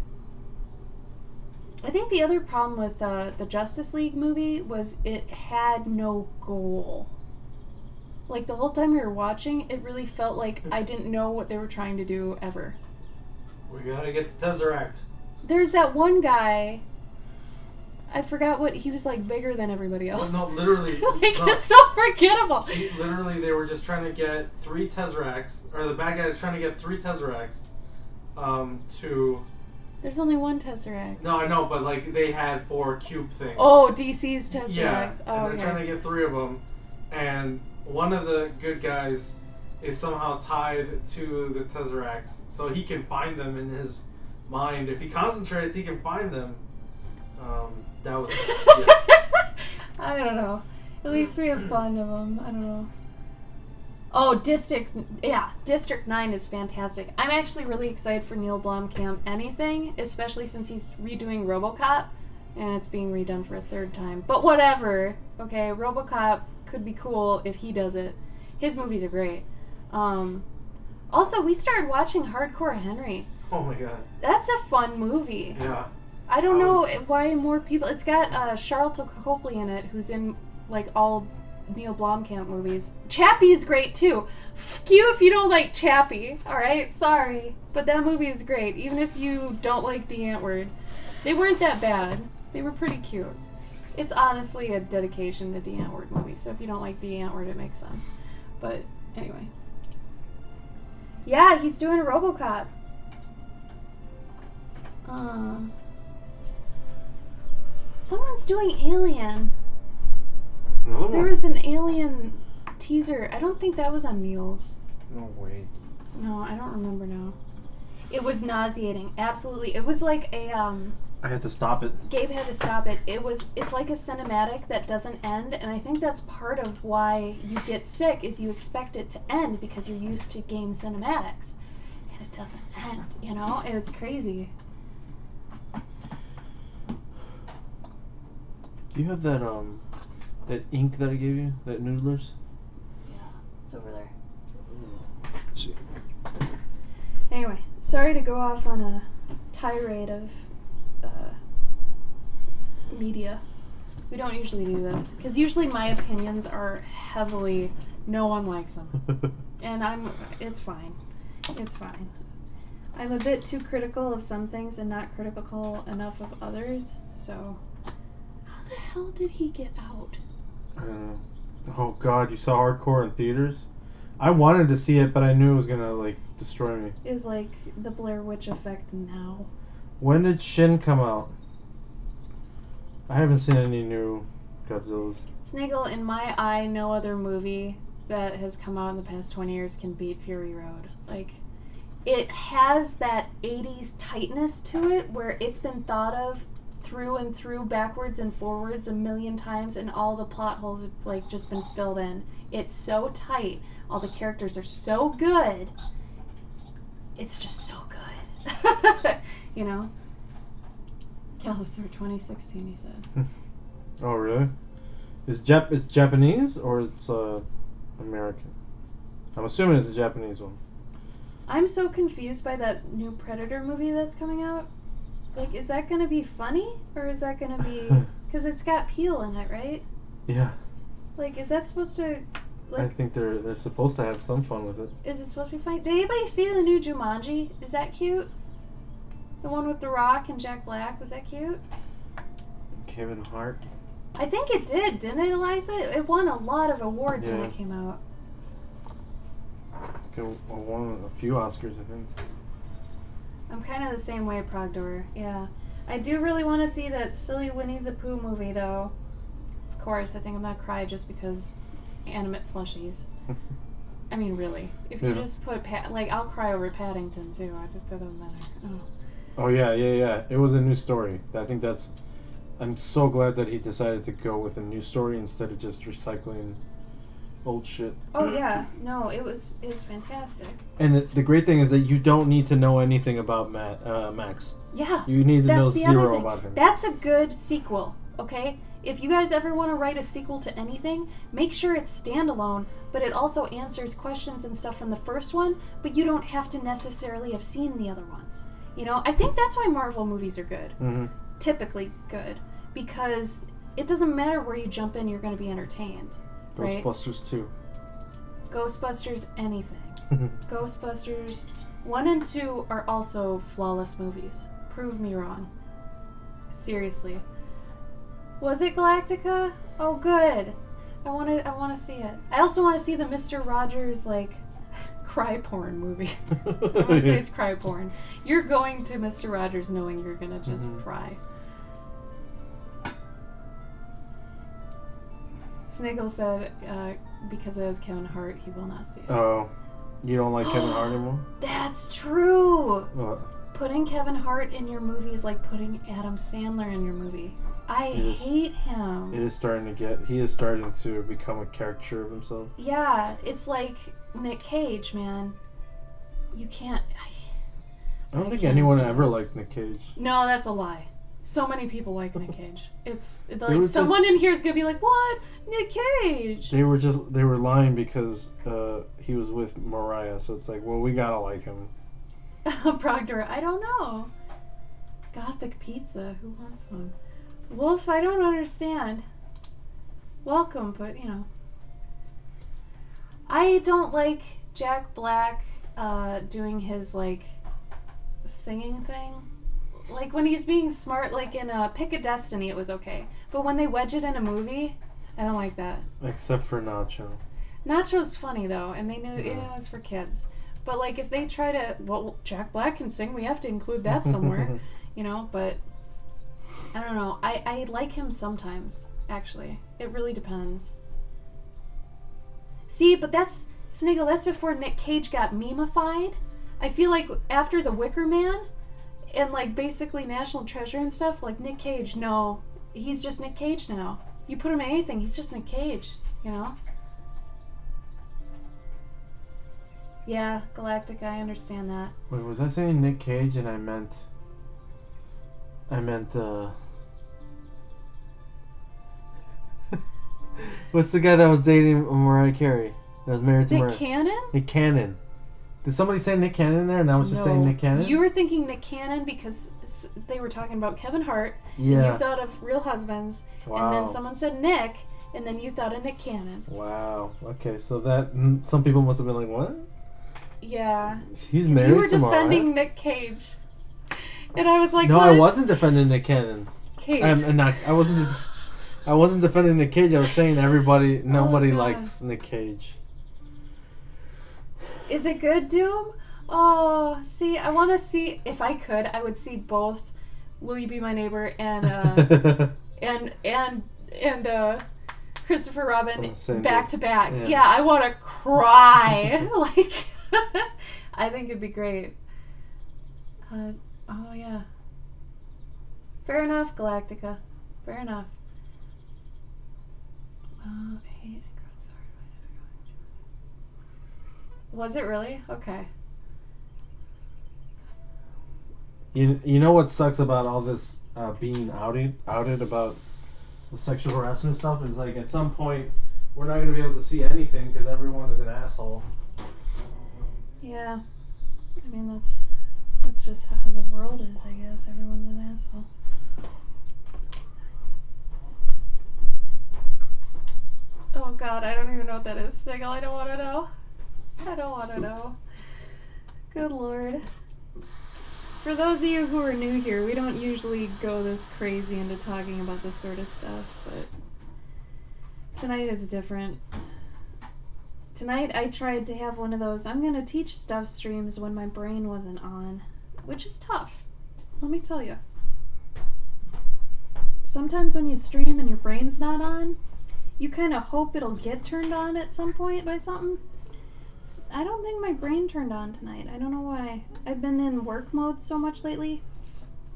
I think the other problem with the Justice League movie was it had no goal. Like, the whole time we were watching, it really felt like I didn't know what they were trying to do ever. We gotta get the Tesseract. There's that one guy, I forgot what, he was like bigger than everybody else. Well, no, literally. It's so forgettable. Literally, they were just trying to get 3 Tesseracts, or the bad guys trying to get 3 Tesseracts to... There's only one Tesseract. No, I know, but like they had 4 cube things. Oh, DC's Tesseract. Yeah, oh, and they're trying to get 3 of them, and one of the good guys is somehow tied to the Tesseracts, so he can find them in his mind. If he concentrates, he can find them. That was... Yeah. I don't know. At least we have fun of them. I don't know. Oh, District 9 is fantastic. I'm actually really excited for Neil Blomkamp anything, especially since he's redoing RoboCop, and it's being redone for a 3rd time. But whatever. Okay, RoboCop could be cool if he does it. His movies are great. Also, we started watching Hardcore Henry. Oh my god. That's a fun movie. Yeah. I don't know why more people... It's got Charlotte Copley in it, who's in, like, all Neil Blomkamp movies. Chappie's great, too. F you if you don't like Chappie, alright? Sorry. But that movie is great, even if you don't like Dee Antwoord. They weren't that bad. They were pretty cute. It's honestly a dedication to Dee Antwoord movies, so if you don't like Dee Antwoord, it makes sense. But, anyway. Yeah, he's doing a RoboCop. Someone's doing Alien. Another one? There was an Alien teaser. I don't think that was on Meals. No, wait. No, I don't remember now. It was nauseating. Absolutely. It was like a, I had to stop it. Gabe had to stop it. It's like a cinematic that doesn't end, and I think that's part of why you get sick, is you expect it to end because you're used to game cinematics. And it doesn't end, And it's crazy. Do you have that that ink that I gave you? That Noodlers? Yeah, it's over there. Let's see. Anyway, sorry to go off on a tirade of media. We don't usually do this, because usually my opinions are heavily, no one likes them. And it's fine. It's fine. I'm a bit too critical of some things and not critical enough of others, so... How the hell did he get out? I don't know. Oh god, you saw Hardcore in theaters? I wanted to see it, but I knew it was gonna, destroy me. Is like the Blair Witch effect now. When did Shin come out? I haven't seen any new Godzillas. Sniggle, in my eye, no other movie that has come out in the past 20 years can beat Fury Road. It has that 80s tightness to it where it's been thought of through and through, backwards and forwards a million times, and all the plot holes have just been filled in. It's so tight. All the characters are so good. It's just so good. Callister 2016, he said. Oh, really? It's Japanese or it's American? I'm assuming it's a Japanese one. I'm so confused by that new Predator movie that's coming out. Is that going to be funny? Or is that going to be... Because it's got Peel in it, right? Yeah. Is that supposed to... I think they're supposed to have some fun with it. Is it supposed to be funny? Did anybody see the new Jumanji? Is that cute? The one with The Rock and Jack Black. Was that cute? Kevin Hart. I think it did, didn't it, Eliza? It won a lot of awards when Yeah. it came out. It won a few Oscars, I think. I'm kind of the same way, Progdor. Yeah. I do really want to see that silly Winnie the Pooh movie, though. Of course, I think I'm going to cry just because animate plushies. I mean, really. If you Yeah. just put... I'll cry over Paddington, too. It doesn't matter. Oh. Oh, yeah. It was a new story. I think that's... I'm so glad that he decided to go with a new story instead of just recycling old shit. Oh, yeah. No, it was fantastic. And the great thing is that you don't need to know anything about Max. Yeah. You need to know That's the other zero thing. about him. That's a good sequel, okay? If you guys ever want to write a sequel to anything, make sure it's standalone, but it also answers questions and stuff from the first one, but you don't have to necessarily have seen the other ones. You know, I think that's why Marvel movies are good. Mm-hmm. Typically good. Because it doesn't matter where you jump in, you're going to be entertained. Right? Ghostbusters 2. Ghostbusters, anything. Ghostbusters 1 and 2 are also flawless movies. Prove me wrong. Seriously. Was it Galactica? Oh, good. I want to see it. I also want to see the Mr. Rogers cry porn movie. I want to say it's cry porn. You're going to Mr. Rogers knowing you're going to just cry. Sniggle said, because it has Kevin Hart, he will not see it. Oh, you don't like Kevin Hart anymore? That's true! What? Putting Kevin Hart in your movie is like putting Adam Sandler in your movie. I hate him. He is starting to become a caricature of himself. Yeah, it's like Nick Cage, man. You can't... I don't think anyone ever liked Nick Cage. No, that's a lie. So many people like Nick Cage. It's was someone in here is gonna be like, "What? Nick Cage?" They were lying because he was with Mariah, so it's like, well, we gotta like him. Proctor, I don't know. Gothic pizza. Who wants some? Wolf, I don't understand. Welcome, but I don't like Jack Black doing his singing thing. Like when he's being smart, like in Pick a Destiny, it was okay. But when they wedge it in a movie, I don't like that. Except for Nacho. Nacho's funny though, and they knew it was for kids. But if they try to, well, Jack Black can sing, we have to include that somewhere, But I don't know. I like him sometimes, actually. It really depends. See, but Sniggle, that's before Nick Cage got meme-ified. I feel like after The Wicker Man, and basically National Treasure and stuff, Nick Cage, no, he's just Nick Cage now. You put him in anything, he's just Nick Cage, Yeah, Galactic, I understand that. Wait, was I saying Nick Cage and I meant what's the guy that was dating Mariah Carey? That was married to Mariah? Nick Cannon? Nick Cannon. Did somebody say Nick Cannon there and I was just saying Nick Cannon? You were thinking Nick Cannon because they were talking about Kevin Hart, yeah. And you thought of Real Husbands, Wow. And then someone said Nick, and then you thought of Nick Cannon. Wow. Okay, so that some people must have been like, what? Yeah. He's married to Mariah? You were defending Nick Cage. And I was like, no, what? I wasn't defending Nick Cannon. Cage. I wasn't defending Nick Cage. I was saying nobody likes Nick Cage. Is it good, Doom? Oh, see, I want to see, if I could, I would see both Will You Be My Neighbor and Christopher Robin back to back. Yeah, I want to cry. I think it'd be great. Oh, yeah. Fair enough, Galactica. Fair enough. Was it really? Okay. You know what sucks about all this being outed about the sexual harassment stuff is at some point we're not going to be able to see anything because everyone is an asshole. Yeah. I mean, that's just how the world is, I guess. Everyone's an asshole. Oh God, I don't even know what that is. Sniggle, I don't want to know. I don't want to know. Good Lord. For those of you who are new here, we don't usually go this crazy into talking about this sort of stuff, but tonight is different. Tonight I tried to have one of those I'm gonna teach stuff streams when my brain wasn't on, which is tough. Let me tell you. Sometimes when you stream and your brain's not on, you kind of hope it'll get turned on at some point by something. I don't think my brain turned on tonight. I don't know why. I've been in work mode so much lately.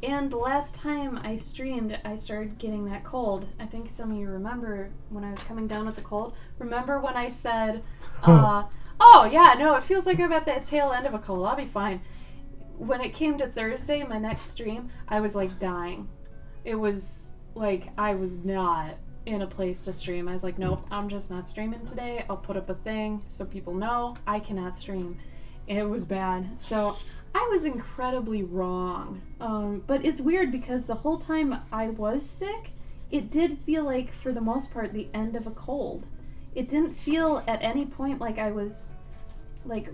And the last time I streamed, I started getting that cold. I think some of you remember when I was coming down with the cold. Remember when I said, oh yeah, no, it feels like I'm at that tail end of a cold. I'll be fine. When it came to Thursday, my next stream, I was like dying. It was like I was not in a place to stream. I was like, nope, I'm just not streaming today. I'll put up a thing so people know I cannot stream. It was bad. So I was incredibly wrong. But it's weird because the whole time I was sick, it did feel like, for the most part, the end of a cold. It didn't feel at any point like I was, like,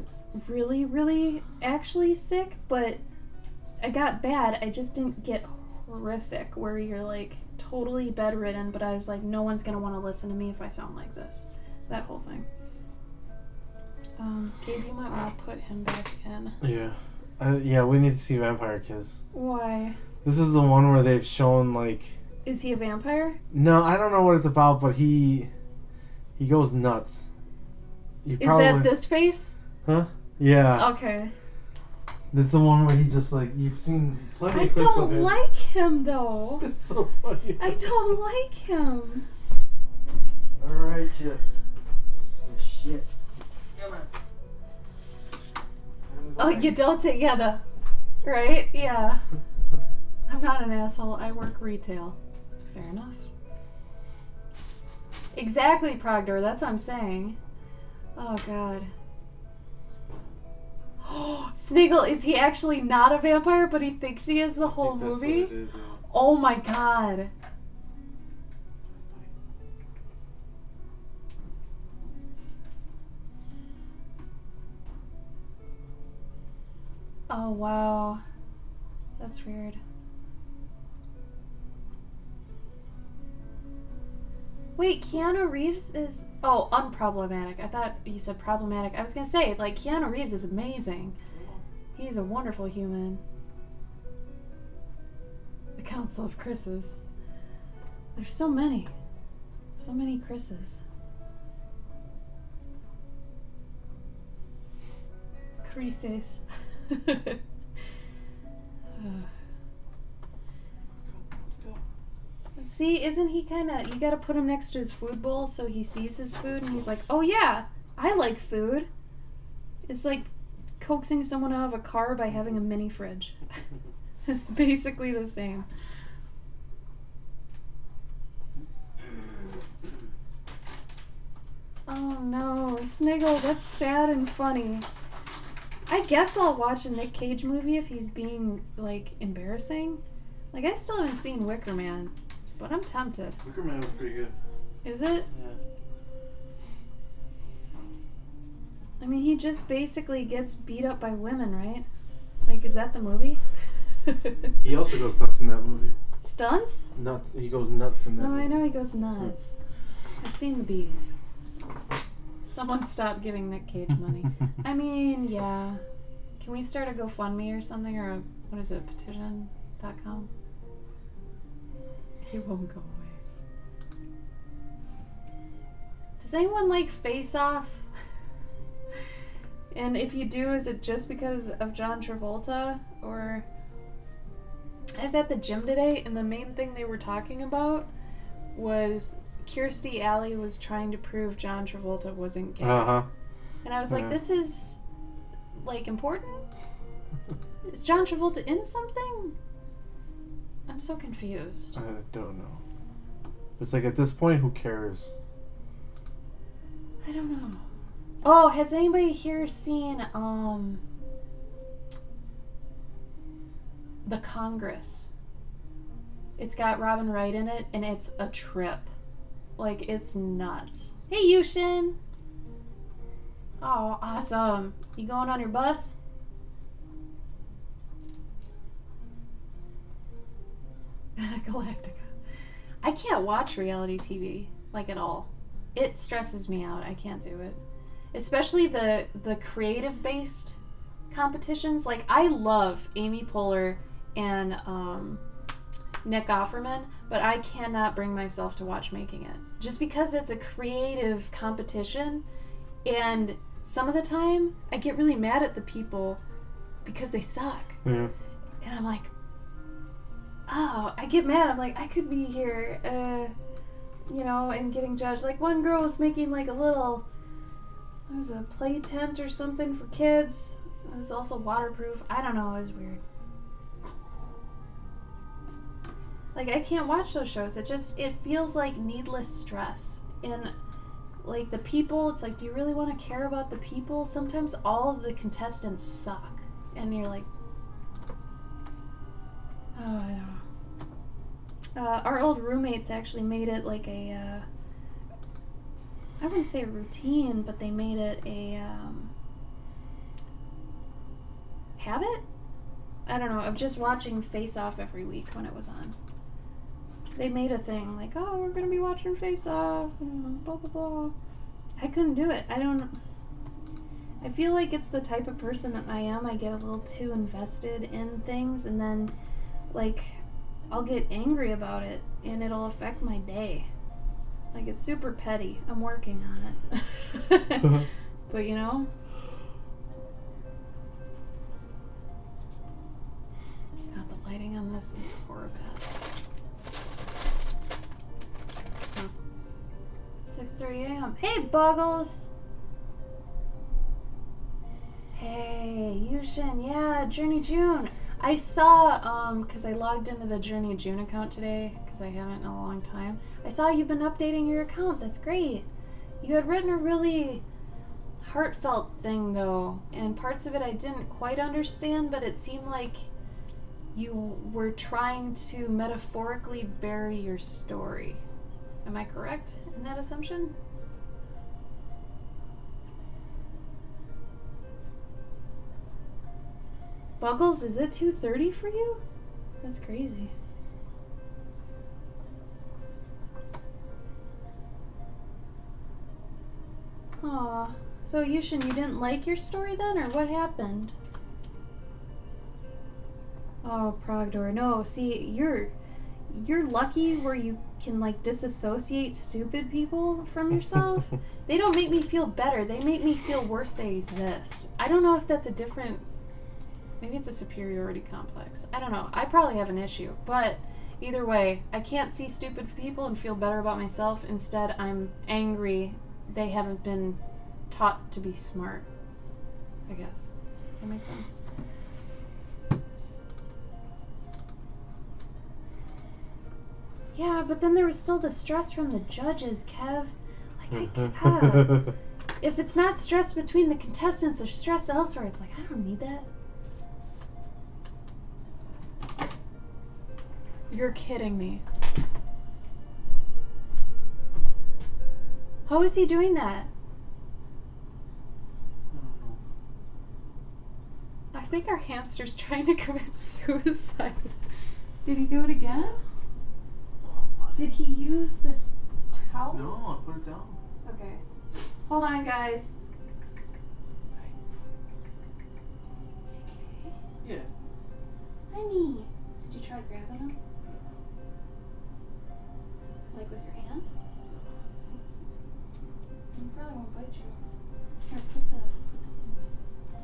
really, really actually sick, but I got bad. I just didn't get horrific, where you're, like, totally bedridden, but I was like, no one's gonna want to listen to me if I sound like this. That whole thing. Gabe, you might want to put him back in. Yeah. Yeah, we need to see Vampire Kiss. Why? This is the one where they've shown, like... Is he a vampire? No, I don't know what it's about, but he goes nuts. Is that this face? Huh? Yeah. Okay. This is the one where he just, like, you've seen plenty of clips of him. I don't like him, though. It's so funny. I don't like him. Alright, shit. Shit. Come on. Oh, you don't say, yeah, right? Yeah. I'm not an asshole. I work retail. Fair enough. Exactly, Progdor. That's what I'm saying. Oh, God. Sniggle, is he actually not a vampire, but he thinks he is the whole movie? What it is, yeah. Oh, my God. Oh, wow. That's weird. Wait, Keanu Reeves is... Oh, unproblematic. I thought you said problematic. I was gonna say, like, Keanu Reeves is amazing. He's a wonderful human. The Council of Chris's. There's so many. So many Chris's. Crises. See, isn't he kind of... You gotta put him next to his food bowl so he sees his food and he's like, oh yeah, I like food. It's like coaxing someone out of a car by having a mini fridge. It's basically the same. Oh no, Sniggle, that's sad and funny. I guess I'll watch a Nick Cage movie if he's being, like, embarrassing. Like, I still haven't seen Wicker Man, but I'm tempted. Wicker Man was pretty good. Is it? Yeah. I mean, he just basically gets beat up by women, right? Like, is that the movie? He also goes nuts in that movie. Stunts? Nuts. He goes nuts in that movie. No, I know he goes nuts. I've seen the bees. Someone stop giving Nick Cage money. I mean, yeah. Can we start a GoFundMe or something? Or a, what is it, petition.com? He won't go away. Does anyone like Face Off? And if you do, is it just because of John Travolta? Or... I was at the gym today, and the main thing they were talking about was Kirstie Alley was trying to prove John Travolta wasn't gay. Uh-huh. And I was like, this is, like, important? Is John Travolta in something? I'm so confused. I don't know. It's like, at this point, who cares? I don't know. Oh, has anybody here seen, The Congress? It's got Robin Wright in it, and it's a trip. Like, it's nuts. Hey, Yushin! Oh, awesome. You going on your bus? Galactica. I can't watch reality TV, like, at all. It stresses me out. I can't do it. Especially the creative-based competitions. Like, I love Amy Poehler and Nick Offerman, but I cannot bring myself to watch Making It. Just because it's a creative competition, and some of the time, I get really mad at the people because they suck. Yeah. And I'm like, oh, I get mad. I'm like, I could be here, and getting judged. Like, one girl was making, like, a little, what was it, a play tent or something for kids. It was also waterproof. I don't know. It was weird. Like, I can't watch those shows. It feels like needless stress. And, like, the people, it's like, do you really want to care about the people? Sometimes all of the contestants suck. And you're like, oh, I don't know. Our old roommates actually made it like a, I wouldn't say a routine, but they made it a habit? I don't know, of just watching Face Off every week when it was on. They made a thing like, oh, we're going to be watching Face Off, and blah, blah, blah. I couldn't do it. I feel like it's the type of person that I am. I get a little too invested in things, and then, like, I'll get angry about it, and it'll affect my day. Like, it's super petty. I'm working on it. But, you know? God, the lighting on this is horrible. It's 6:30 a.m. Hey, Buggles! Hey, Yushin, yeah, Journey June. I saw, because I logged into the Journey June account today, because I haven't in a long time. I saw you've been updating your account. That's great. You had written a really heartfelt thing, though, and parts of it I didn't quite understand, but it seemed like you were trying to metaphorically bury your story. Am I correct in that assumption? Buggles, is it 2:30 for you? That's crazy. Aw. So Yushin, you didn't like your story then, or what happened? Oh, Progdor, no. See, you're lucky where you can, like, disassociate stupid people from yourself. They don't make me feel better. They make me feel worse they exist. I don't know if that's a different... Maybe it's a superiority complex. I don't know. I probably have an issue. But either way, I can't see stupid people and feel better about myself. Instead, I'm angry they haven't been taught to be smart, I guess. Does that make sense? Yeah, but then there was still the stress from the judges, Kev. Like, if it's not stress between the contestants, there's stress elsewhere. It's like, I don't need that. You're kidding me. How is he doing that? I don't know. I think our hamster's trying to commit suicide. Did he do it again? Did he use the towel? No, I put it down. Okay. Hold on, guys. Is he okay? Yeah. Honey, did you try grabbing him? Like with your hand? He probably won't bite you. Here, put the thing like this. I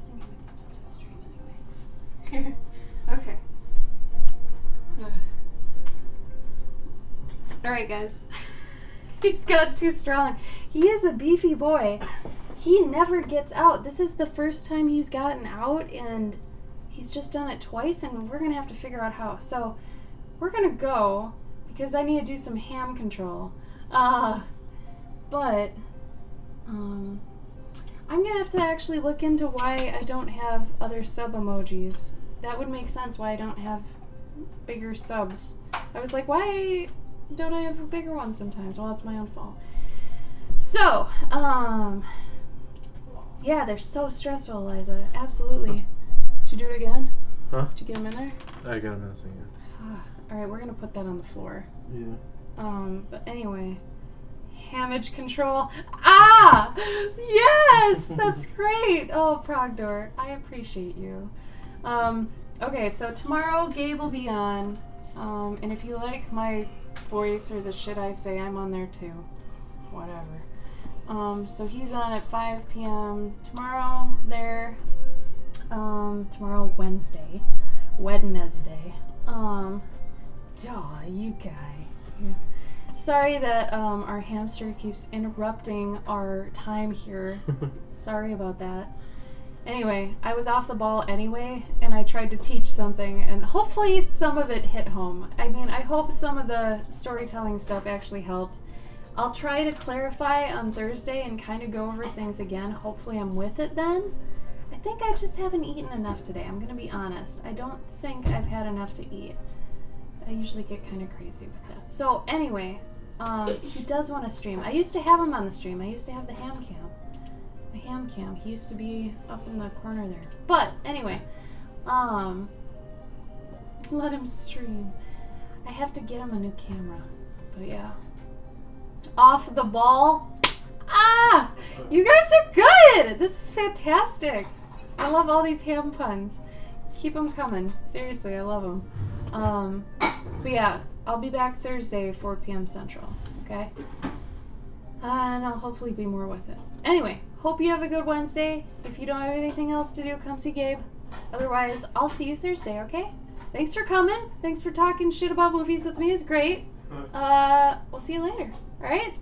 think I might stop the stream anyway. Here. Okay. Alright, guys. He's got too strong. He is a beefy boy. He never gets out. This is the first time he's gotten out, and he's just done it twice, and we're going to have to figure out how. So, we're going to go, because I need to do some ham control. But, I'm going to have to actually look into why I don't have other sub emojis. That would make sense why I don't have bigger subs. I was like, why don't I have a bigger one sometimes? Well, it's my own fault. So, yeah, they're so stressful, Eliza. Absolutely. Did you do it again? Huh? Did you get him in there? I got him in the thing. Alright, we're gonna put that on the floor. Yeah. But anyway. Hamage control. Ah! Yes! That's great! Oh, Progdor, I appreciate you. Okay, so tomorrow Gabe will be on. And if you like my voice or the shit I say, I'm on there too. Whatever. So he's on at 5 p.m. tomorrow there. Tomorrow Wednesday. Wednesday. You guy. Yeah. Sorry that our hamster keeps interrupting our time here. Sorry about that. Anyway, I was off the ball anyway, and I tried to teach something, and hopefully some of it hit home. I mean, I hope some of the storytelling stuff actually helped. I'll try to clarify on Thursday and kind of go over things again. Hopefully I'm with it then. I think I just haven't eaten enough today. I'm going to be honest. I don't think I've had enough to eat. I usually get kind of crazy with that. So anyway, he does want to stream. I used to have him on the stream. I used to have the ham cam. The ham cam. He used to be up in the corner there. But anyway, let him stream. I have to get him a new camera. But yeah. Off the ball. Ah! You guys are good! This is fantastic. I love all these ham puns. Keep them coming. Seriously, I love them. But yeah, I'll be back Thursday, 4 p.m. Central. Okay? And I'll hopefully be more with it. Anyway, hope you have a good Wednesday. If you don't have anything else to do, come see Gabe. Otherwise, I'll see you Thursday, okay? Thanks for coming. Thanks for talking shit about movies with me. It's great. We'll see you later. Alright?